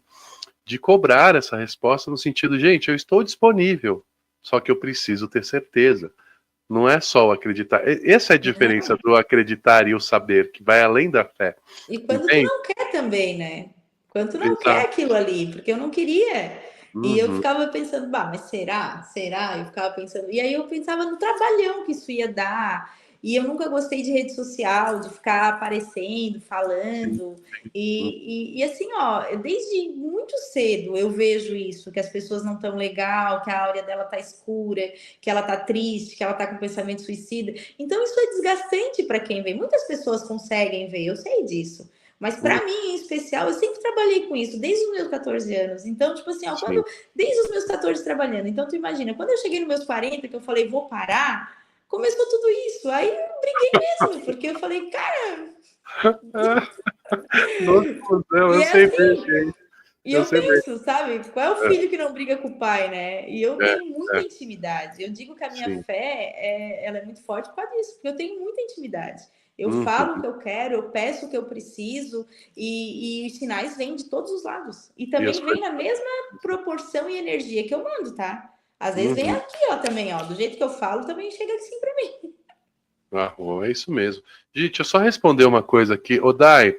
de cobrar essa resposta no sentido, gente, eu estou disponível, só que eu preciso ter certeza. Não é só o acreditar. Essa é a diferença Não. do acreditar e o saber, que vai além da fé. E quando tu Entende? não quer também, né? Quando tu não quer Exato. aquilo ali, porque eu não queria. E eu Uhum. ficava pensando, bah, mas será? Será? Eu ficava pensando. E aí eu pensava no trabalhão que isso ia dar. E eu nunca gostei de rede social, de ficar aparecendo, Sim. falando. Uhum. E assim, ó, desde muito cedo eu vejo isso, que as pessoas não estão legal, que a áurea dela tá escura, que ela tá triste, que ela tá com pensamento suicida. Então isso é desgastante para quem vê. Muitas pessoas conseguem ver, eu sei disso. Mas para mim, em especial, eu sempre trabalhei com isso, desde os meus 14 anos. Então, tipo assim, ó, Sim. desde os meus 14 trabalhando. Então, tu imagina, quando eu cheguei nos meus 40, que eu falei, vou parar, começou tudo isso. Aí eu briguei mesmo, porque eu falei, cara. Nossa, E eu é sei bem, assim. gente. E Eu eu sei bem. penso, sabe? Qual é o filho que não briga com o pai, né? E eu É, tenho muita é, intimidade. Eu digo que a minha sim. fé ela é muito forte por causa disso, porque eu tenho muita intimidade. Eu falo o Uhum. que eu quero, eu peço o que eu preciso, e os sinais vêm de todos os lados. E E as também vem coisas. na mesma proporção e energia que eu mando, tá? Às vezes vem Uhum. aqui, ó, também, ó. Do jeito que eu falo, também chega assim pra mim. É isso mesmo. Gente, eu só responder uma coisa aqui. Ô, Dai,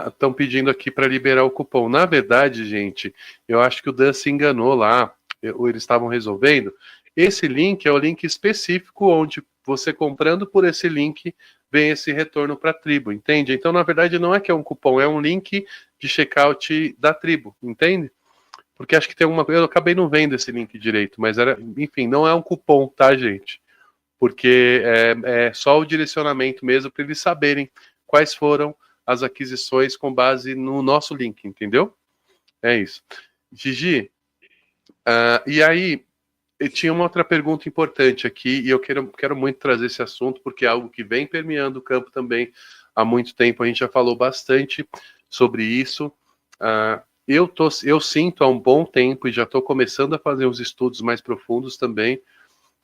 estão pedindo aqui para liberar o cupom. Na verdade, gente, eu acho que o Dan se enganou lá, ou eles estavam resolvendo. Esse link é o link específico onde você comprando por esse link vem esse retorno para a tribo, entende? Então, na verdade, não é que é um cupom, é um link de checkout da tribo, entende? Porque acho que tem alguma coisa, eu acabei não vendo esse link direito, mas era, enfim, não é um cupom, tá, gente? Porque é só o direcionamento mesmo para eles saberem quais foram as aquisições com base no nosso link, entendeu? É isso. Gigi, e aí, eu tinha uma outra pergunta importante aqui, e eu quero muito trazer esse assunto, porque é algo que vem permeando o campo também há muito tempo, a gente já falou bastante sobre isso. Eu sinto há um bom tempo, e já estou começando a fazer uns estudos mais profundos também,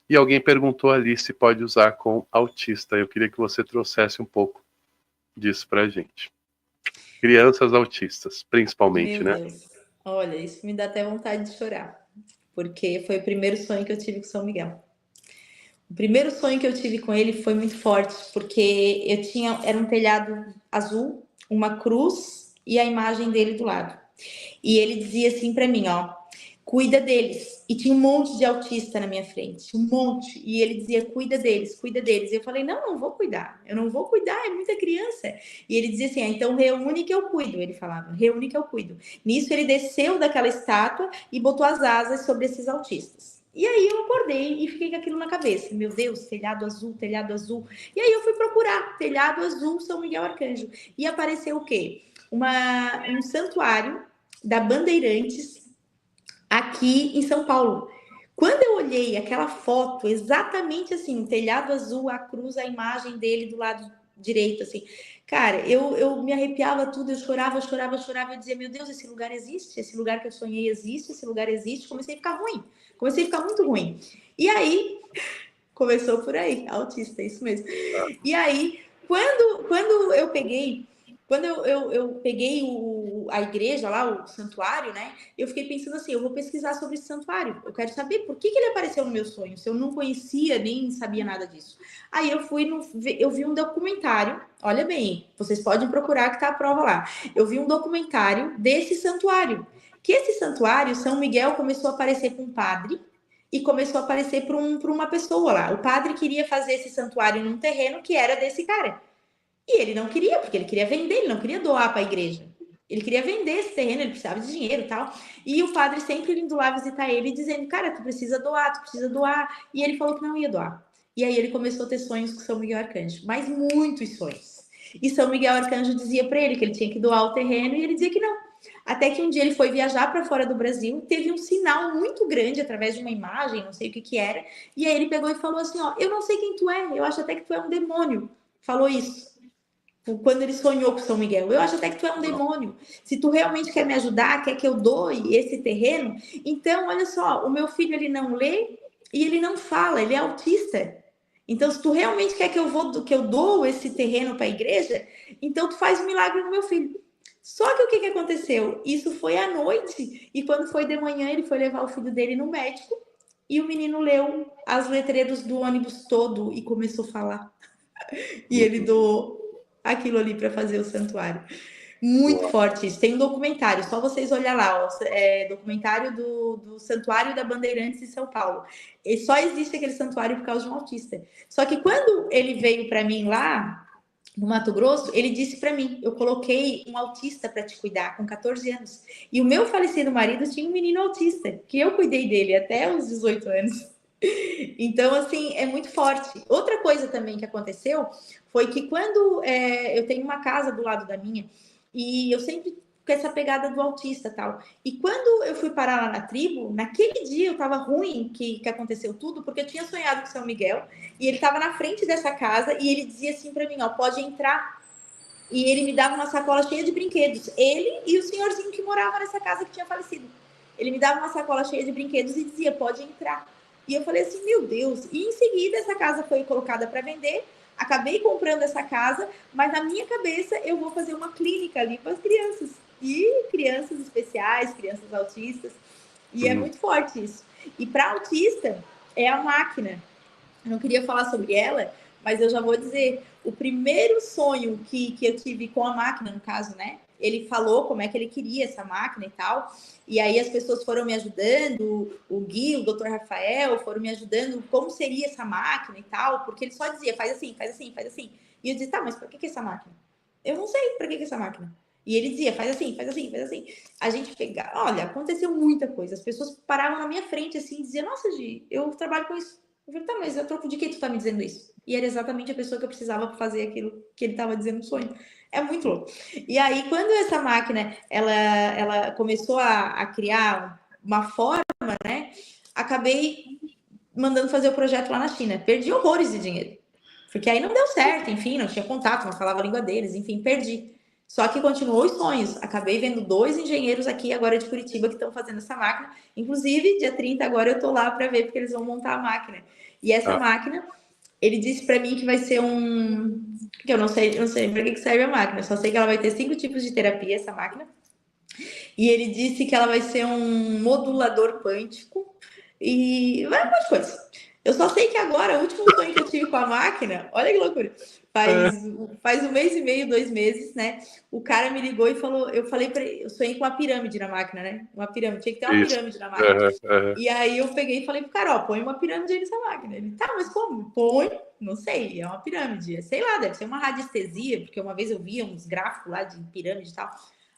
e alguém perguntou ali se pode usar com autista. Eu queria que você trouxesse um pouco disso para a gente. Crianças autistas, principalmente, Meu né? Deus. Olha, isso me dá até vontade de chorar. Porque foi o primeiro sonho que eu tive com São Miguel. O primeiro sonho que eu tive com ele foi muito forte, porque era um telhado azul, uma cruz e a imagem dele do lado. E ele dizia assim para mim, ó, cuida deles. E tinha um monte de autista na minha frente, um monte. E ele dizia, cuida deles, cuida deles. E eu falei, não, não vou cuidar. Eu não vou cuidar, é muita criança. E ele dizia assim, então reúne que eu cuido. Ele falava, reúne que eu cuido. Nisso ele desceu daquela estátua e botou as asas sobre esses autistas. E aí eu acordei e fiquei com aquilo na cabeça. Meu Deus, telhado azul, telhado azul. E aí eu fui procurar telhado azul São Miguel Arcanjo. E apareceu o quê? Um santuário da Bandeirantes aqui em São Paulo. Quando eu olhei aquela foto, exatamente assim, o telhado azul, a cruz, a imagem dele do lado direito, assim, cara, eu me arrepiava tudo, eu chorava, chorava, chorava, eu dizia, meu Deus, esse lugar existe, esse lugar que eu sonhei existe, esse lugar existe, comecei a ficar ruim, comecei a ficar muito ruim. E aí, começou por aí, autista, é isso mesmo. E aí, quando eu peguei, eu peguei a igreja lá, o santuário, né? Eu fiquei pensando assim, eu vou pesquisar sobre esse santuário. Eu quero saber por que ele apareceu no meu sonho, se eu não conhecia nem sabia nada disso. Aí eu vi um documentário, olha bem, vocês podem procurar que tá a prova lá. Eu vi um documentário desse santuário. Que esse santuário, São Miguel começou a aparecer com um padre e começou a aparecer para uma pessoa lá. O padre queria fazer esse santuário num terreno que era desse cara. E ele não queria, porque ele queria vender, ele não queria doar para a igreja. Ele queria vender esse terreno, ele precisava de dinheiro e tal. E o padre sempre indo lá visitar ele, dizendo, cara, tu precisa doar, tu precisa doar. E ele falou que não ia doar. E aí ele começou a ter sonhos com São Miguel Arcanjo, mas muitos sonhos. E São Miguel Arcanjo dizia para ele que ele tinha que doar o terreno e ele dizia que não. Até que um dia ele foi viajar para fora do Brasil, teve um sinal muito grande através de uma imagem, não sei o que era, e aí ele pegou e falou assim, ó, eu não sei quem tu é, eu acho até que tu é um demônio. Falou isso. Quando ele sonhou com São Miguel, eu acho até que tu é um demônio. Se tu realmente quer me ajudar, quer que eu doe esse terreno, então, olha só, o meu filho, ele não lê e ele não fala, ele é autista. Então, se tu realmente quer que eu dou esse terreno para a igreja, então tu faz um milagre no meu filho. Só que o que aconteceu? Isso foi à noite, e quando foi de manhã, ele foi levar o filho dele no médico, e o menino leu as letreiros do ônibus todo e começou a falar. E ele doou aquilo ali para fazer o santuário. Muito forte isso. Tem um documentário, só vocês olhar lá, ó, documentário do Santuário da Bandeirantes em São Paulo. E só existe aquele santuário por causa de um autista. Só que quando ele veio para mim lá, no Mato Grosso, ele disse para mim, eu coloquei um autista para te cuidar, com 14 anos. E o meu falecido marido tinha um menino autista, que eu cuidei dele até os 18 anos. Então, assim, é muito forte. Outra coisa também que aconteceu foi que quando eu tenho uma casa do lado da minha, e eu sempre com essa pegada do autista e tal. E quando eu fui parar lá na tribo, naquele dia eu tava ruim que aconteceu tudo, porque eu tinha sonhado com São Miguel, e ele tava na frente dessa casa, e ele dizia assim para mim, ó, pode entrar. E ele me dava uma sacola cheia de brinquedos. Ele e o senhorzinho que morava nessa casa que tinha falecido. Ele me dava uma sacola cheia de brinquedos e dizia, pode entrar. E eu falei assim, meu Deus. E em seguida essa casa foi colocada para vender. Acabei comprando essa casa, mas na minha cabeça eu vou fazer uma clínica ali para as crianças. E crianças especiais, crianças autistas. E é muito forte isso. E para autista é a máquina. Eu não queria falar sobre ela, mas eu já vou dizer. O primeiro sonho que eu tive com a máquina, no caso, né? Ele falou como é que ele queria essa máquina e tal. E aí as pessoas foram me ajudando, o Gui, o Dr. Rafael, foram me ajudando como seria essa máquina e tal, porque ele só dizia, faz assim, faz assim, faz assim. E eu dizia, tá, mas pra que essa máquina? Eu não sei pra que essa máquina. E ele dizia, faz assim, faz assim, faz assim. A gente pegava, olha, aconteceu muita coisa. As pessoas paravam na minha frente assim e diziam, nossa, Gi, eu trabalho com isso. Eu falei, tá, mas a troco de que tu tá me dizendo isso? E era exatamente a pessoa que eu precisava para fazer aquilo que ele estava dizendo no sonho. É muito louco. E aí, quando essa máquina ela começou a criar uma forma, né? Acabei mandando fazer o projeto lá na China. Perdi horrores de dinheiro. Porque aí não deu certo, enfim, não tinha contato, não falava a língua deles, enfim, perdi. Só que continuou os sonhos. Acabei vendo 2 engenheiros aqui agora de Curitiba que estão fazendo essa máquina. Inclusive, dia 30 agora eu tô lá para ver porque eles vão montar a máquina. E essa máquina, ele disse para mim que vai ser que eu não sei para que serve a máquina. Eu só sei que ela vai ter 5 tipos de terapia essa máquina. E ele disse que ela vai ser um modulador quântico e vai um monte de coisa. Eu só sei que agora, o último sonho que eu tive com a máquina, olha que loucura, faz 1 mês e meio, 2 meses, né? O cara me ligou e falou, eu falei para ele, eu sonhei com uma pirâmide na máquina, né? Uma pirâmide, tinha que ter uma pirâmide na máquina. E aí eu peguei e falei pro cara, ó, põe uma pirâmide aí nessa máquina. Ele, tá, mas como? Põe, não sei, é uma pirâmide. Sei lá, deve ser uma radiestesia, porque uma vez eu via uns gráficos lá de pirâmide e tal.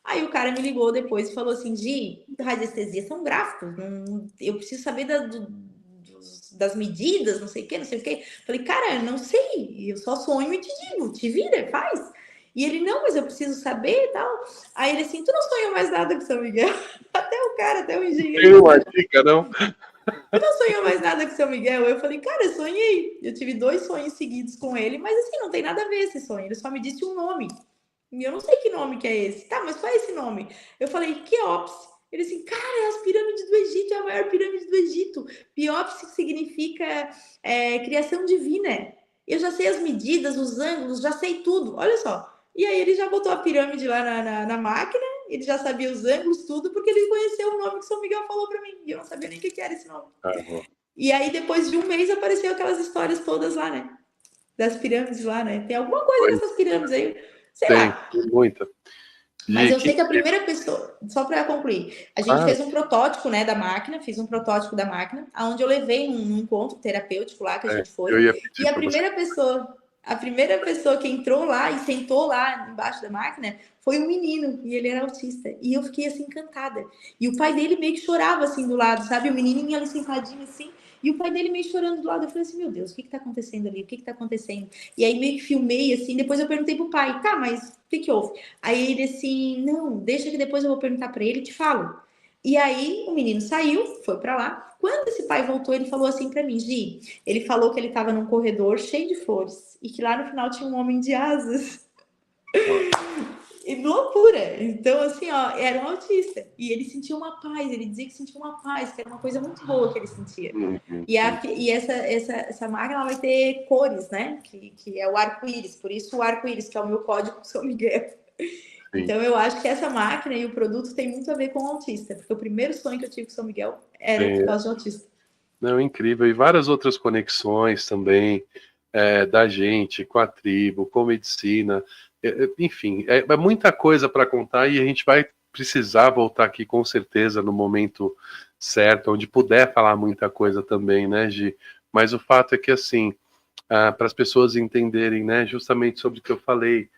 Aí o cara me ligou depois e falou assim, Gi, radiestesia são gráficos, eu preciso saber das medidas, não sei o que, não sei o que. Falei, cara, não sei, eu só sonho e te digo, te vira, faz. E ele, não, mas eu preciso saber e tal. Aí ele assim, tu não sonhou mais nada com São Miguel? Até o engenheiro. Tem uma dica, não? Tu não sonhou mais nada com São Miguel? Eu falei, cara, eu sonhei. Eu tive 2 sonhos seguidos com ele, mas assim, não tem nada a ver esse sonho. Ele só me disse um nome. E eu não sei que nome que é esse. Tá, mas qual é esse nome? Eu falei, Quéops. Ele assim, cara, é as pirâmides do Egito, é a maior pirâmide do Egito. Piópsis significa criação divina. Eu já sei as medidas, os ângulos, já sei tudo. Olha só. E aí ele já botou a pirâmide lá na máquina, ele já sabia os ângulos, tudo, porque ele conheceu o nome que São Miguel falou para mim. E eu não sabia nem o que era esse nome. E aí, depois de 1 mês, apareceu aquelas histórias todas lá, né? Das pirâmides lá, né? Tem alguma coisa nessas pirâmides aí. Sei lá. Tem, muita. Mas Gi, eu sei que a primeira pessoa, só para concluir, a gente ah, fez um protótipo, né, da máquina, fiz um protótipo da máquina, aonde eu levei num encontro terapêutico lá que a gente eu foi, ia e pedir para você. a primeira pessoa que entrou lá e sentou lá embaixo da máquina foi um menino, e ele era autista. E eu fiquei assim encantada. E o pai dele meio que chorava assim do lado, sabe? O menininho ali sentadinho assim, e o pai dele meio chorando do lado. Eu falei assim, meu Deus, o que que tá acontecendo ali? O que que tá acontecendo? E aí meio que filmei assim, depois eu perguntei pro pai, tá, mas o que que houve? Aí ele assim, não, deixa que depois eu vou perguntar para ele e te falo. E aí o menino saiu, foi para lá. Quando esse pai voltou, ele falou assim para mim, Gi, ele falou que ele estava num corredor cheio de flores e que lá no final tinha um homem de asas. E loucura! Então, assim, ó, era um autista. E ele sentia uma paz, ele dizia que sentia uma paz, que era uma coisa muito boa que ele sentia. E essa máquina ela vai ter cores, né? Que é o arco-íris. Por isso o arco-íris, que é o meu código São Miguel. Sim. Então eu acho que essa máquina e o produto tem muito a ver com o autista, porque o primeiro sonho que eu tive com São Miguel era por É, causa de autista. não, incrível. E várias outras conexões também da gente com a tribo, com medicina. Enfim, é muita coisa para contar e a gente vai precisar voltar aqui com certeza no momento certo, onde puder falar muita coisa também, né, Gi? Mas o fato é que, assim, para as pessoas entenderem, né, justamente sobre o que eu falei,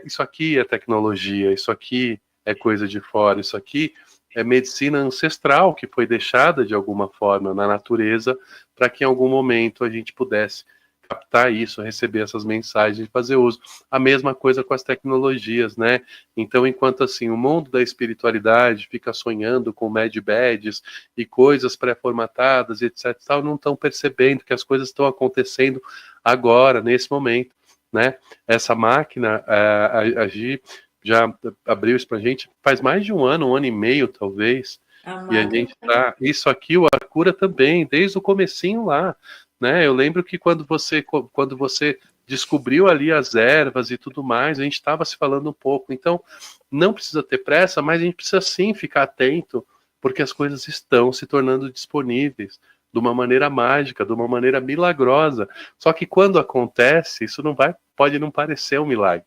isso aqui é tecnologia, isso aqui é coisa de fora, isso aqui é medicina ancestral que foi deixada de alguma forma na natureza para que em algum momento a gente pudesse captar isso, receber essas mensagens e fazer uso. A mesma coisa com as tecnologias, né? Então, enquanto assim o mundo da espiritualidade fica sonhando com mad badges e coisas pré-formatadas, etc, tal, não estão percebendo que as coisas estão acontecendo agora, nesse momento, né? Essa máquina, a Gi já abriu isso para a gente faz mais de um ano e meio, talvez, A e a máquina. gente tá. Isso aqui, o Arcura também, desde o comecinho lá, né? Eu lembro que quando você descobriu ali as ervas e tudo mais, a gente estava se falando um pouco. Então, não precisa ter pressa, mas a gente precisa sim ficar atento, porque as coisas estão se tornando disponíveis de uma maneira mágica, de uma maneira milagrosa. Só que quando acontece, isso não vai, pode não parecer um milagre,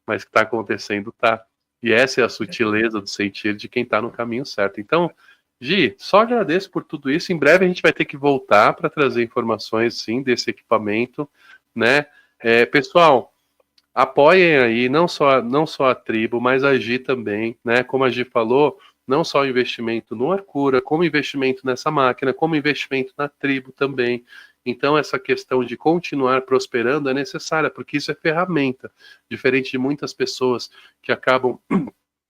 mas que está acontecendo, tá. E essa é a sutileza do sentir de quem está no caminho certo. Então, Gi, só agradeço por tudo isso. Em breve a gente vai ter que voltar para trazer informações, sim, desse equipamento, né? Pessoal, apoiem aí não só a tribo, mas a Gi também, né? Como a Gi falou, não só o investimento no Arcura, como investimento nessa máquina, como investimento na tribo também. Então, essa questão de continuar prosperando é necessária, porque isso é ferramenta, diferente de muitas pessoas que acabam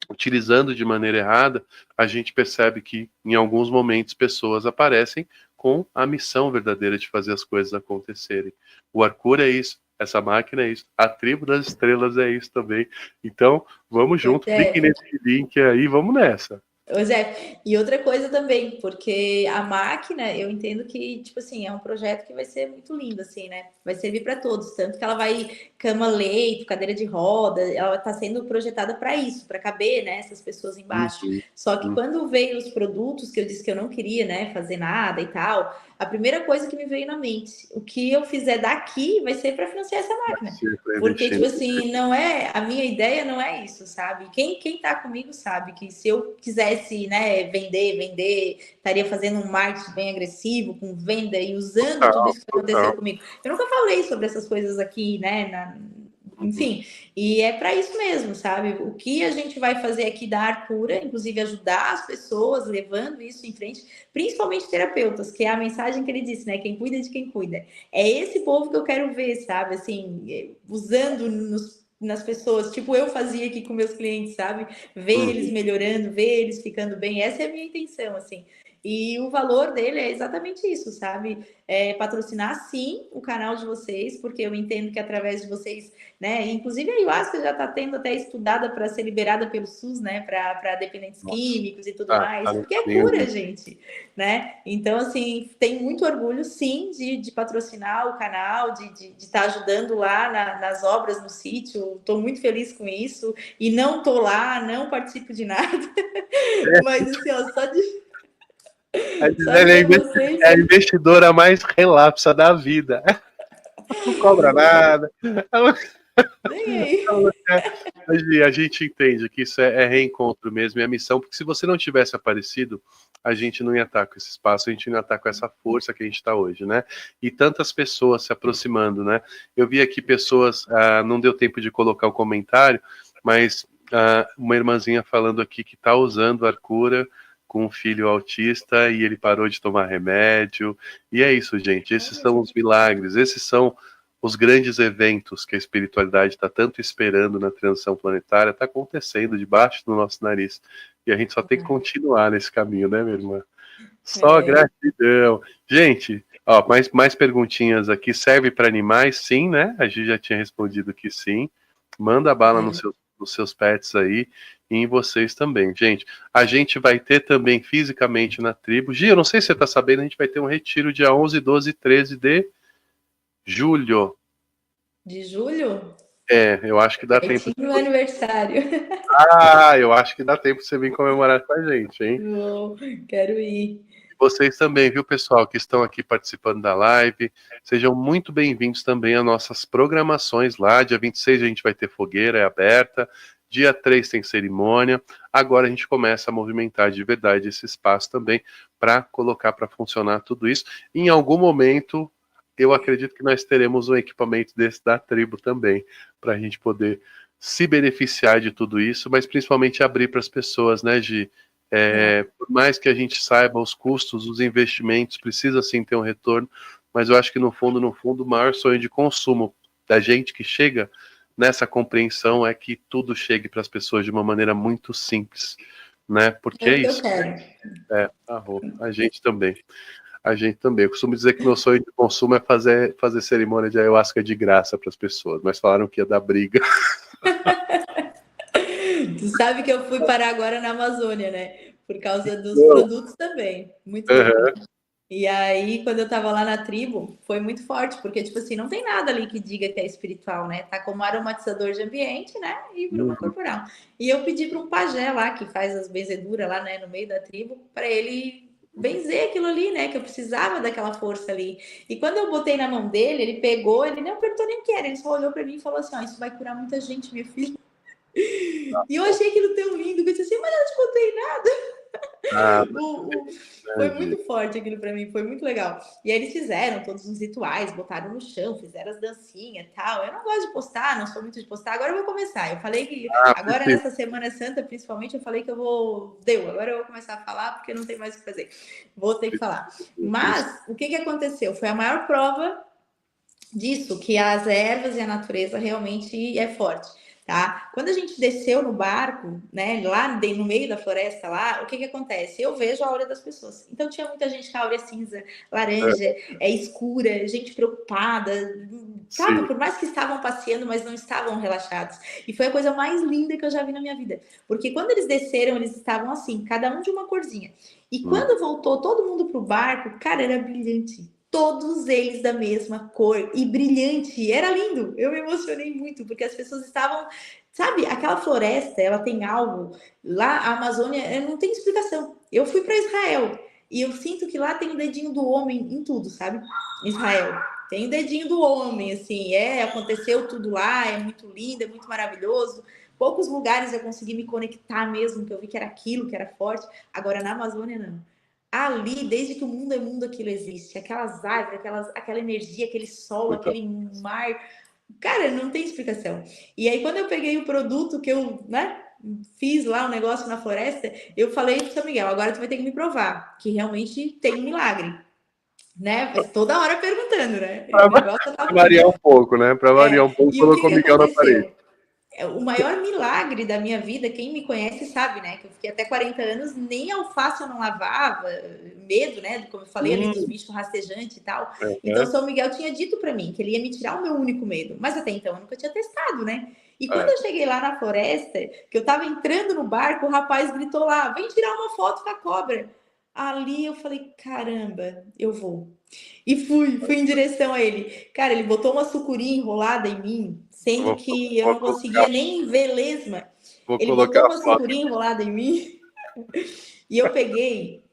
utilizando de maneira errada, a gente percebe que em alguns momentos pessoas aparecem com a missão verdadeira de fazer as coisas acontecerem. O Arcura é isso, essa máquina é isso, a tribo das estrelas é isso também. Então, vamos Pois junto, cliquem é. nesse link aí, vamos nessa. Pois é, e outra coisa também, porque a máquina, eu entendo que, tipo assim, é um projeto que vai ser muito lindo, assim, né? Vai servir para todos, tanto que ela vai cama-leito, cadeira de roda, ela está sendo projetada para isso, para caber, né, essas pessoas embaixo. Uhum, Só que uhum. quando veio os produtos, que eu disse que eu não queria, né, fazer nada e tal, a primeira coisa que me veio na mente, o que eu fizer daqui vai ser para financiar essa Vai máquina. ser para Porque, investir. tipo assim, não é. A minha ideia não é isso, sabe? Quem tá comigo sabe que se eu quisesse, né, vender, estaria fazendo um marketing bem agressivo, com venda e usando tudo Total, isso que total. aconteceu comigo. Eu nunca falei sobre essas coisas aqui, né? Uhum. Enfim, e é para isso mesmo, sabe? O que a gente vai fazer aqui da Arcura, inclusive ajudar as pessoas, levando isso em frente, principalmente terapeutas, que é a mensagem que ele disse, né? Quem cuida de quem cuida. É esse povo que eu quero ver, sabe? Assim, usando nas pessoas, tipo eu fazia aqui com meus clientes, sabe? Ver eles Uhum. melhorando, ver eles ficando bem. Essa é a minha intenção, assim. E o valor dele é exatamente isso, sabe? Patrocinar sim o canal de vocês, porque eu entendo que através de vocês, né? Inclusive a ayahuasca já está tendo até estudada para ser liberada pelo SUS, né? Para dependentes Nossa. químicos e tudo Tá mais, no porque é caminho cura, lindo. gente, né? Então, assim, tem muito orgulho, sim, de patrocinar o canal, de estar ajudando lá nas obras no sítio. Estou muito feliz com isso. E não estou lá, não participo de nada. Mas, assim, ó, A só de Gisele ver vocês. é a investidora mais relapsa da vida. Não cobra nada. Nem aí. A gente entende que isso é reencontro mesmo, é a missão, porque se você não tivesse aparecido, a gente não ia estar com esse espaço, a gente não ia estar com essa força que a gente está hoje, né? E tantas pessoas se aproximando, né? Eu vi aqui pessoas, não deu tempo de colocar o comentário, mas uma irmãzinha falando aqui que está usando a Arcura com um filho autista e ele parou de tomar remédio. E é isso, gente. Esses são os milagres, esses são os grandes eventos que a espiritualidade está tanto esperando na transição planetária, está acontecendo debaixo do nosso nariz. E a gente só tem que continuar nesse caminho, né, minha irmã? Só gratidão. Gente, ó, mais perguntinhas aqui. Serve para animais? Sim, né? A gente já tinha respondido que sim. Manda bala nos seus pets aí e em vocês também. Gente, a gente vai ter também fisicamente na tribo. Gia, eu não sei se você está sabendo, a gente vai ter um retiro dia 11, 12 e 13 de julho. De julho? Eu acho que dá tempo. Do aniversário. Eu acho que dá tempo de você vir comemorar com a gente, hein? Quero ir. Vocês também, viu, pessoal, que estão aqui participando da live. Sejam muito bem-vindos também às nossas programações lá. Dia 26 a gente vai ter fogueira, é aberta. Dia 3 tem cerimônia. Agora a gente começa a movimentar de verdade esse espaço também para colocar para funcionar tudo isso. Em algum momento, eu acredito que nós teremos um equipamento desse da tribo também, para a gente poder se beneficiar de tudo isso, mas principalmente abrir para as pessoas, né, Gi? Por mais que a gente saiba os custos, os investimentos, precisa sim ter um retorno, mas eu acho que no fundo, o maior sonho de consumo da gente que chega nessa compreensão é que tudo chegue para as pessoas de uma maneira muito simples, né? Porque é isso. A gente também. Eu costumo dizer que meu sonho de consumo é fazer cerimônia de ayahuasca de graça para as pessoas, mas falaram que ia dar briga. Tu sabe que eu fui parar agora na Amazônia, né? Por causa dos produtos também. Muito bom. E aí, quando eu tava lá na tribo, foi muito forte, porque, tipo assim, não tem nada ali que diga que é espiritual, né? Tá como aromatizador de ambiente, né? E bruma corporal. E eu pedi para um pajé lá, que faz as benzeduras lá, né, no meio da tribo, para ele benzer aquilo ali, né? Que eu precisava daquela força ali. E quando eu botei na mão dele, ele pegou, ele não perguntou nem o que era, ele só olhou para mim e falou assim: ó, isso vai curar muita gente, minha filha. E eu achei aquilo tão lindo, que eu disse assim, mas eu não te contei nada. Foi muito forte aquilo para mim, foi muito legal. E aí eles fizeram todos os rituais, botaram no chão, fizeram as dancinhas e tal. Eu não gosto de postar, não sou muito de postar. Agora eu vou começar. Eu falei que agora nessa Semana Santa, principalmente, eu falei que agora eu vou começar a falar, porque não tem mais o que fazer. Vou ter que falar. Mas o que aconteceu? Foi a maior prova disso, que as ervas e a natureza realmente é forte. Tá? Quando a gente desceu no barco, né, lá no meio da floresta lá, o que acontece? Eu vejo a aura das pessoas. Então tinha muita gente com a aura cinza, laranja, escura, gente preocupada, sabe? Sim. Por mais que estavam passeando, mas não estavam relaxados. E foi a coisa mais linda que eu já vi na minha vida. Porque quando eles desceram, eles estavam assim, cada um de uma corzinha. E quando voltou todo mundo pro barco, cara, era brilhante. Todos eles da mesma cor e brilhante, era lindo. Eu me emocionei muito porque as pessoas estavam, sabe, aquela floresta, ela tem algo lá, a Amazônia não tem explicação. Eu fui para Israel e eu sinto que lá tem o dedinho do homem em tudo, sabe? Israel tem o dedinho do homem, assim, aconteceu tudo lá, é muito lindo, é muito maravilhoso. Poucos lugares eu consegui me conectar mesmo, que eu vi que era aquilo, que era forte. Agora na Amazônia não. Ali, desde que o mundo é mundo, aquilo existe. Aquelas árvores, aquela energia, aquele sol, aquele mar. Cara, não tem explicação. E aí, quando eu peguei o produto que eu, né, fiz lá um negócio na floresta, eu falei pro São Miguel, agora tu vai ter que me provar que realmente tem um milagre. Né? Mas toda hora perguntando, né? Para variar um pouco, né? Para variar um pouco, colocou o Miguel na parede. O maior milagre da minha vida, quem me conhece sabe, né? Que eu fiquei até 40 anos, nem alface eu não lavava, medo, né? Como eu falei ali, dos bichos rastejantes e tal. Então, São Miguel tinha dito para mim que ele ia me tirar o meu único medo. Mas até então eu nunca tinha testado, né? E quando eu cheguei lá na floresta, que eu tava entrando no barco, o rapaz gritou lá: vem tirar uma foto com a cobra. Ali eu falei: caramba, eu vou. E fui em direção a ele. Cara, ele botou uma sucuri enrolada em mim, sendo que eu não conseguia nem ver lesma. Ele botou uma sucuri enrolada em mim e eu peguei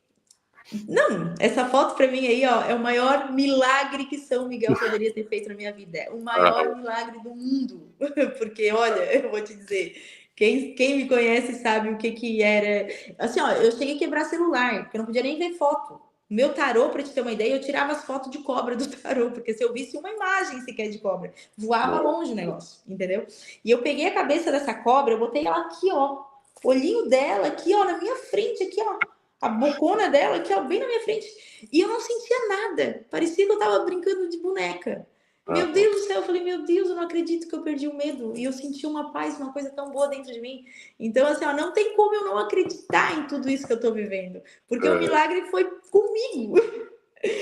Não, essa foto para mim aí, ó, é o maior milagre que São Miguel poderia ter feito na minha vida. É o maior Ah, milagre do mundo. Porque, olha, eu vou te dizer, quem me conhece sabe o que que era. Assim, ó, eu cheguei a quebrar celular, porque eu não podia nem ver foto. O meu tarô, para te ter uma ideia, eu tirava as fotos de cobra do tarô, porque se eu visse uma imagem sequer de cobra, voava não. longe o negócio, entendeu? E eu peguei a cabeça dessa cobra, eu botei ela aqui, ó, olhinho dela aqui, ó, na minha frente, aqui, ó, a bocona dela aqui, ó, bem na minha frente. E eu não sentia nada. Parecia que eu tava brincando de boneca. Ah, Meu Deus do céu, eu falei, meu Deus, eu não acredito que eu perdi o medo. E eu senti uma paz, uma coisa tão boa dentro de mim. Então, assim, ó, não tem como eu não acreditar em tudo isso que eu tô vivendo. Porque o é, milagre foi comigo.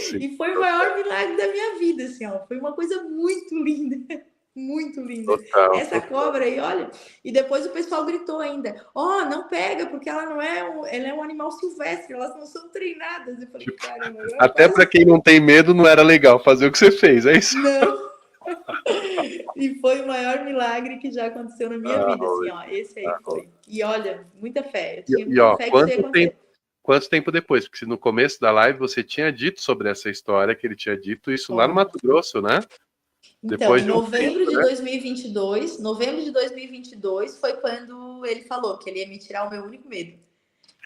sim, E foi o maior milagre da minha vida, assim, ó. Foi uma coisa muito linda. Muito linda. total, Essa total. cobra aí, olha. E depois o pessoal gritou ainda: ó, oh, não pega, porque ela não é ela é um animal silvestre, elas não são treinadas. Eu falei, Tipo, caramba, eu até para quase. quem não tem medo, não era legal fazer o que você fez, é isso? Não. E foi o maior milagre que já aconteceu na minha Ah, vida, assim, ó. Esse aí ah, foi. E olha, muita fé. Eu tinha e muita ó, fé que isso ia acontecer. quanto tempo depois? Porque se no começo da live você tinha dito sobre essa história, que ele tinha dito isso lá no Bom, Mato Grosso, né? então, Depois em de um novembro tempo, de né? 2022, novembro de 2022 foi quando ele falou que ele ia me tirar o meu único medo.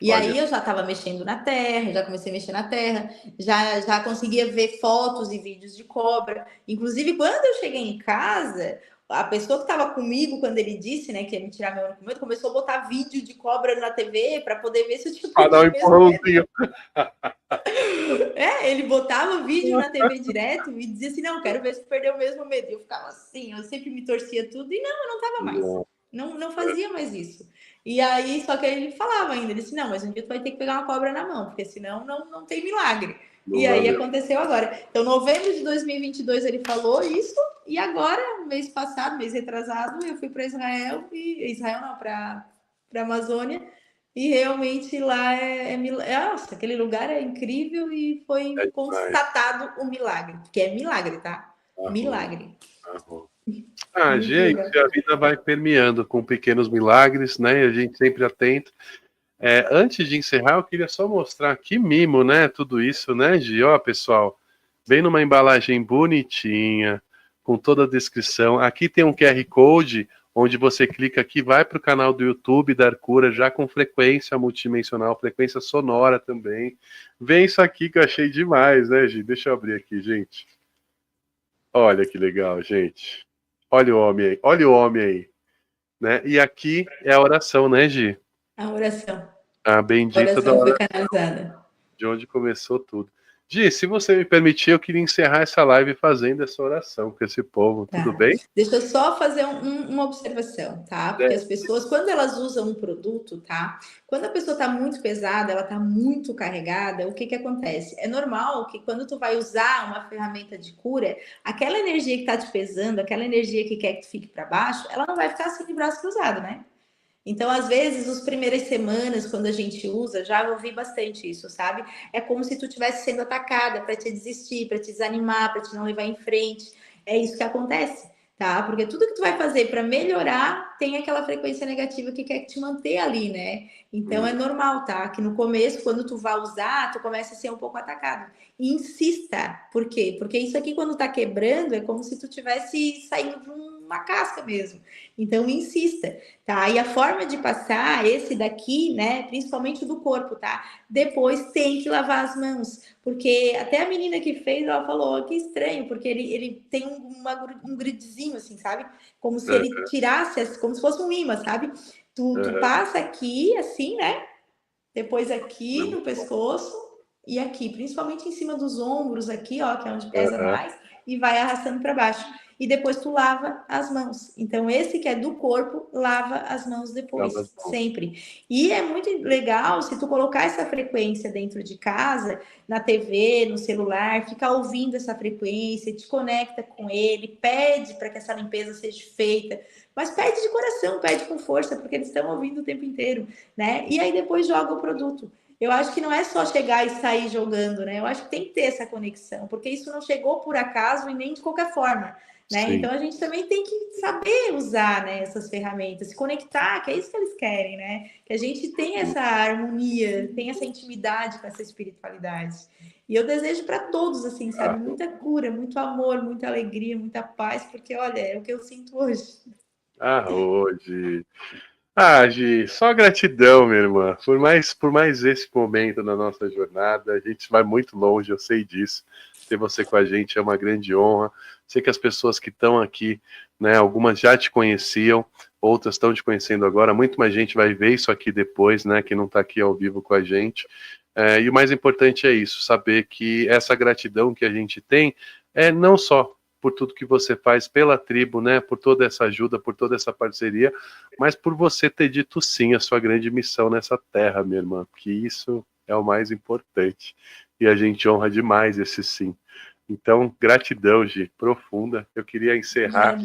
E Olha, aí eu já estava mexendo na terra, já comecei a mexer na terra, já conseguia ver fotos e vídeos de cobra. Inclusive, quando eu cheguei em casa, a pessoa que estava comigo, quando ele disse, né, que ia me tirar meu único medo, começou a botar vídeo de cobra na TV para poder ver se eu tinha para dar um perdido mesmo o medo. empurrãozinho. É, ele botava vídeo na TV direto e dizia assim: não, quero ver se perdeu mesmo o medo. E eu ficava assim, eu sempre me torcia tudo e não, eu não tava mais. Não, Não fazia mais isso. E aí, só que ele falava ainda, ele disse: não, mas um dia tu vai ter que pegar uma cobra na mão, porque senão não tem milagre. não E aí valeu. aconteceu agora. Então, novembro de 2022 ele falou isso, e agora, mês passado, mês retrasado, eu fui para Israel, e Israel não, para Amazônia, e realmente lá nossa, aquele lugar é incrível e É foi demais. constatado o milagre, que é milagre, tá? Arro, Milagre. arro. Ah, Muito legal. gente, a vida vai permeando com pequenos milagres, né? E a gente sempre atento. É, antes de encerrar, eu queria só mostrar que mimo, né? Tudo isso, né, Gi? Ó, pessoal, vem numa embalagem bonitinha, com toda a descrição. Aqui tem um QR Code, onde você clica aqui, vai para o canal do YouTube da Arcura, já com frequência multidimensional, frequência sonora também. Vem isso aqui que eu achei demais, né, Gi? Deixa eu abrir aqui, gente. Olha que legal, gente. Olha o homem aí, né? E aqui é a oração, né, Gi? A oração. A A bendita da oração foi hora canalizada. de onde começou tudo. Gi, se você me permitir, eu queria encerrar essa live fazendo essa oração com esse povo, tudo Tá. bem? Deixa eu só fazer uma observação, tá? É, Porque as pessoas, quando elas usam um produto, tá? Quando a pessoa tá muito pesada, ela tá muito carregada, o que que acontece? É normal que quando tu vai usar uma ferramenta de cura, aquela energia que tá te pesando, aquela energia que quer que tu fique para baixo, ela não vai ficar assim de braço cruzado, né? Então, às vezes, as primeiras semanas, quando a gente usa, já ouvi bastante isso, sabe? É como se tu estivesse sendo atacada para te desistir, para te desanimar, para te não levar em frente. É isso que acontece, tá? Porque tudo que tu vai fazer para melhorar tem aquela frequência negativa que quer te manter ali, né? Então é normal, tá? Que no começo, quando tu vai usar, tu começa a ser um pouco atacado. E insista. Por quê? Porque isso aqui, quando tá quebrando, é como se tu tivesse saindo de uma casca mesmo. Então, insista. Tá? E a forma de passar esse daqui, né, principalmente do corpo, tá? Depois tem que lavar as mãos, porque até a menina que fez, ela falou, oh, que estranho, porque ele tem um gridzinho, assim, sabe? Como se é, ele tirasse, como se fosse um imã, sabe? Tu é, passa aqui, assim, né? Depois aqui é, no pescoço e aqui, principalmente em cima dos ombros aqui, ó, que é onde pesa é, mais, e vai arrastando para baixo. E depois tu lava as mãos. Então esse que é do corpo, lava as mãos lava as depois, mãos. sempre. E é muito legal se tu colocar essa frequência dentro de casa, na TV, no celular, ficar ouvindo essa frequência, te conecta com ele, pede para que essa limpeza seja feita, mas pede de coração, pede com força, porque eles estão ouvindo o tempo inteiro, né? E aí depois joga o produto. Eu acho que não é só chegar e sair jogando, né? Eu acho que tem que ter essa conexão, porque isso não chegou por acaso e nem de qualquer forma. né? Sim. Então a gente também tem que saber usar, né, essas ferramentas, se conectar, que é isso que eles querem, né? Que a gente tem essa harmonia, tem essa intimidade com essa espiritualidade. E eu desejo para todos, assim, sabe, muita cura, muito amor, muita alegria, muita paz, porque olha, é o que eu sinto hoje. Hoje. Gi, só gratidão, minha irmã. Por mais esse momento na nossa jornada, a gente vai muito longe, eu sei disso. Ter você com a gente é uma grande honra. Sei que as pessoas que estão aqui, né, algumas já te conheciam, outras estão te conhecendo agora. Muito mais gente vai ver isso aqui depois, né, que não está aqui ao vivo com a gente. E o mais importante é isso, saber que essa gratidão que a gente tem é não só por tudo que você faz pela tribo, né, por toda essa ajuda, por toda essa parceria, mas por você ter dito sim à sua grande missão nessa terra, minha irmã, que isso é o mais importante. E a gente honra demais esse sim. Então, gratidão, Gi, profunda. Eu queria encerrar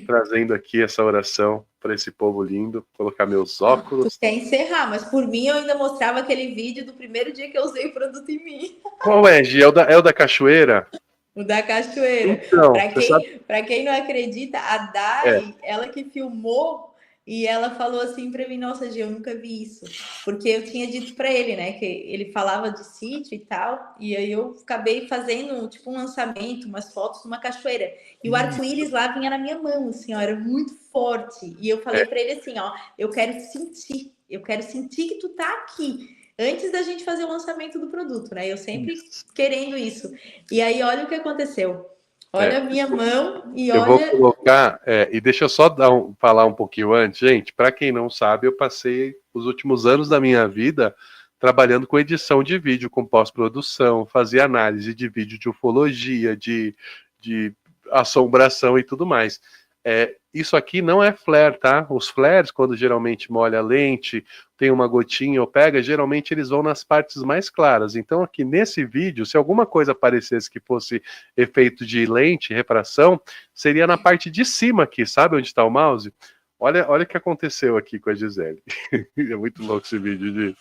trazendo aqui essa oração para esse povo lindo, colocar meus Tu óculos. quer encerrar, mas por mim eu ainda mostrava aquele vídeo do primeiro dia que eu usei o produto em mim. Qual é, Gi? É o da cachoeira? O da cachoeira. Então, Para você sabe? quem não acredita, a É, Dai, ela que filmou e ela falou assim para mim, nossa, Gi, eu nunca vi isso, porque eu tinha dito para ele, né, que ele falava de sítio e tal, e aí eu acabei fazendo tipo um lançamento, umas fotos numa cachoeira, e o arco-íris lá vinha na minha mão, assim, ó, era muito forte, e eu falei para ele assim, ó, eu quero sentir que tu tá aqui. Antes da gente fazer o lançamento do produto, né? Eu sempre isso. querendo isso. E aí, olha o que aconteceu. Olha É. a minha mão e Eu vou olha. colocar, e deixa eu só falar um pouquinho antes, gente. Para quem não sabe, eu passei os últimos anos da minha vida trabalhando com edição de vídeo, com pós-produção, fazia análise de vídeo de ufologia, de assombração e tudo mais. Isso aqui não é flare, tá? Os flares, quando geralmente molha a lente, tem uma gotinha ou pega, geralmente eles vão nas partes mais claras. Então, aqui nesse vídeo, se alguma coisa aparecesse que fosse efeito de lente, refração, seria na parte de cima aqui, sabe onde está o mouse? Olha o que aconteceu aqui com a Gisele. É muito louco esse vídeo, de.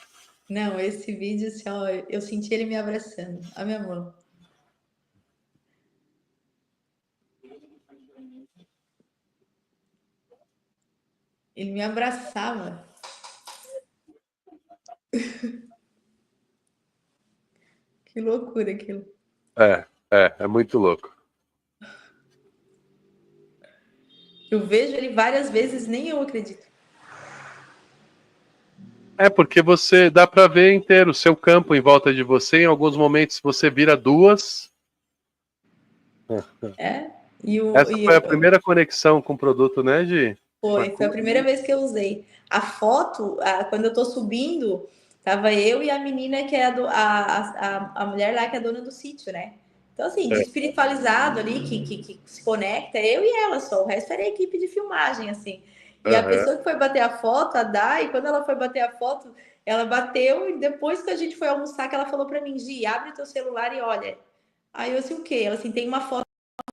Não, esse vídeo, assim, ó, eu senti ele me abraçando. A minha mão. Ele me abraçava. Que loucura aquilo. É muito louco. Eu vejo ele várias vezes, nem eu acredito. Porque você dá para ver inteiro o seu campo em volta de você. Em alguns momentos você vira duas. É? Essa foi a primeira conexão com o produto, né, Gi? Foi a primeira vez que eu usei. A foto, quando eu tô subindo, tava eu e a menina que é a mulher lá que é dona do sítio, né? Então, assim, de espiritualizado ali, que se conecta, eu e ela só. O resto era a equipe de filmagem, assim. E a Uhum. pessoa que foi bater a foto, a Dai, quando ela foi bater a foto, ela bateu e depois que a gente foi almoçar, que ela falou para mim, Gi, abre teu celular e olha. Aí eu assim, o quê? Ela assim, tem uma foto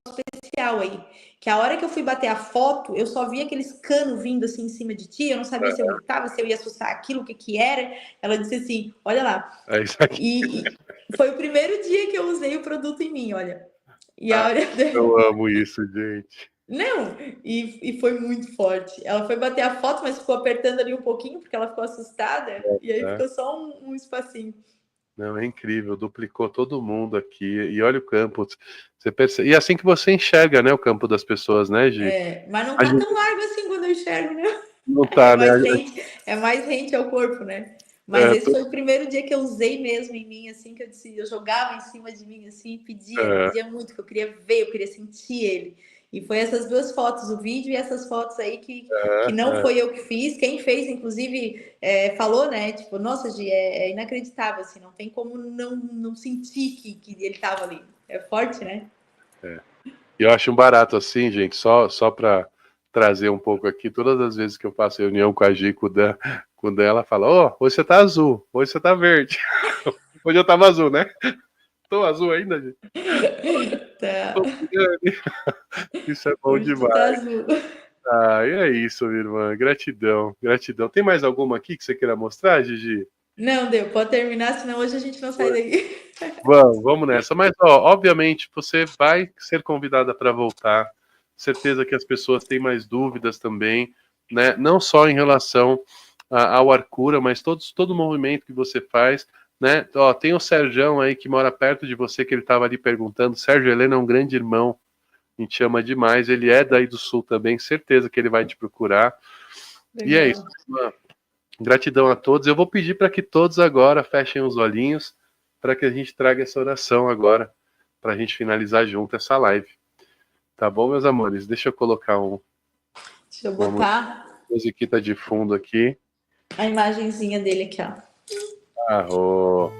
especial aí. Que a hora que eu fui bater a foto, eu só vi aqueles canos vindo assim em cima de ti. Eu não sabia se eu gritava, se eu ia assustar aquilo, o que que era. Ela disse assim: olha lá. É isso aqui. E foi o primeiro dia que eu usei o produto em mim, olha. E a hora. Eu amo isso, gente. Não, e foi muito forte. Ela foi bater a foto, mas ficou apertando ali um pouquinho, porque ela ficou assustada. E aí ficou só um espacinho. Não, é incrível, duplicou todo mundo aqui. E olha o campo. Você percebe, e assim que você enxerga, né, o campo das pessoas, né, Gi? Mas não A tá gente tão largo assim quando eu enxergo, né? não tá, né? É mais rente ao corpo, né? Mas esse Tô, foi o primeiro dia que eu usei mesmo em mim, assim, que eu disse, eu jogava em cima de mim, assim, pedia muito, que eu queria ver, eu queria sentir ele. E foi essas duas fotos, o vídeo e essas fotos aí que não foi eu que fiz. Quem fez, inclusive, falou, né? Tipo, nossa, Gi, é inacreditável, assim, não tem como não sentir que ele tava ali. É forte, né? E eu acho um barato assim, gente, só para trazer um pouco aqui, todas as vezes que eu faço reunião com a Gi, com o Dan, ela fala, hoje você tá azul, hoje você tá verde. Hoje eu tava azul, né? Tô azul ainda, gente. Tá. Isso é bom Hoje tu tá demais. azul. E é isso, minha irmã. Gratidão, gratidão. Tem mais alguma aqui que você queira mostrar, Gigi? Não, deu, pode terminar, senão hoje a gente não sai daí. Vamos nessa. Mas, ó, obviamente, você vai ser convidada para voltar. Certeza que as pessoas têm mais dúvidas também, né? Não só em relação ao Arcura, mas todo o movimento que você faz, né? Ó, tem o Serjão aí que mora perto de você, que ele estava ali perguntando. Sérgio Heleno é um grande irmão, a gente ama demais. Ele é daí do Sul também, certeza que ele vai te procurar. E é isso. Legal. Gratidão a todos. Eu vou pedir para que todos agora fechem os olhinhos para que a gente traga essa oração agora, para a gente finalizar junto essa live. Tá bom, meus amores? Deixa eu colocar Deixa eu uma botar musiquita de fundo aqui. a imagenzinha dele aqui, ó. Arro.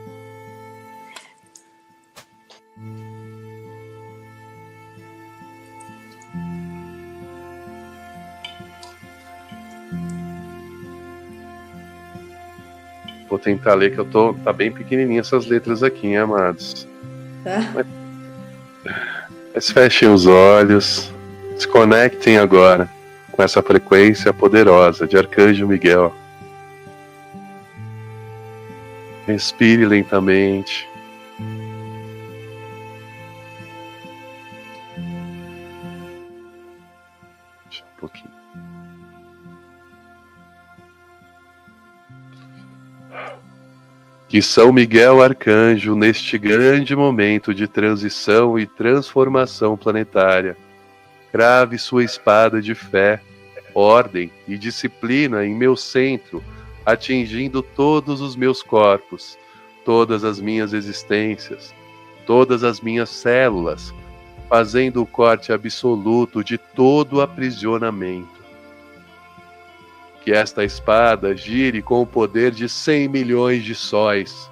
Vou tentar ler, que tá bem pequenininha essas letras aqui, hein, amados? Tá? Mas fechem os olhos, se conectem agora com essa frequência poderosa de Arcanjo Miguel. Respire lentamente. Deixa um pouquinho. Que São Miguel Arcanjo, neste grande momento de transição e transformação planetária, crave sua espada de fé, ordem e disciplina em meu centro, atingindo todos os meus corpos, todas as minhas existências, todas as minhas células, fazendo o corte absoluto de todo aprisionamento. Que esta espada gire com o poder de 100 milhões de sóis,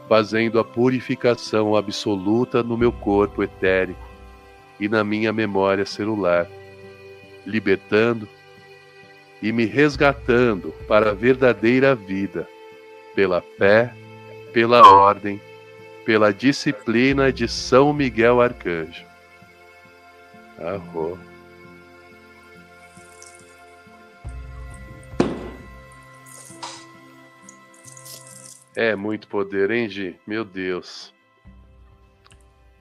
fazendo a purificação absoluta no meu corpo etérico e na minha memória celular, libertando e me resgatando para a verdadeira vida, pela fé, pela ordem, pela disciplina de São Miguel Arcanjo. Arro. É muito poder, hein, Gi? Meu Deus.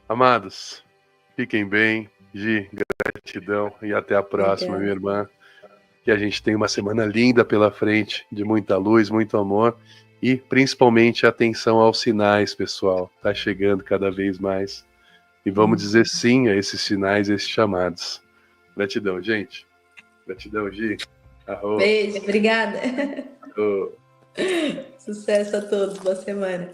Amados, fiquem bem. Gi, gratidão e até a próxima, minha Obrigada. irmã. Que a gente tenha uma semana linda pela frente, de muita luz, muito amor e principalmente atenção aos sinais, pessoal. Tá chegando cada vez mais. E vamos dizer sim a esses sinais, a esses chamados. Gratidão, gente. Gratidão, Gi. Arro. Beijo, obrigada. Arro. Sucesso a todos, boa semana.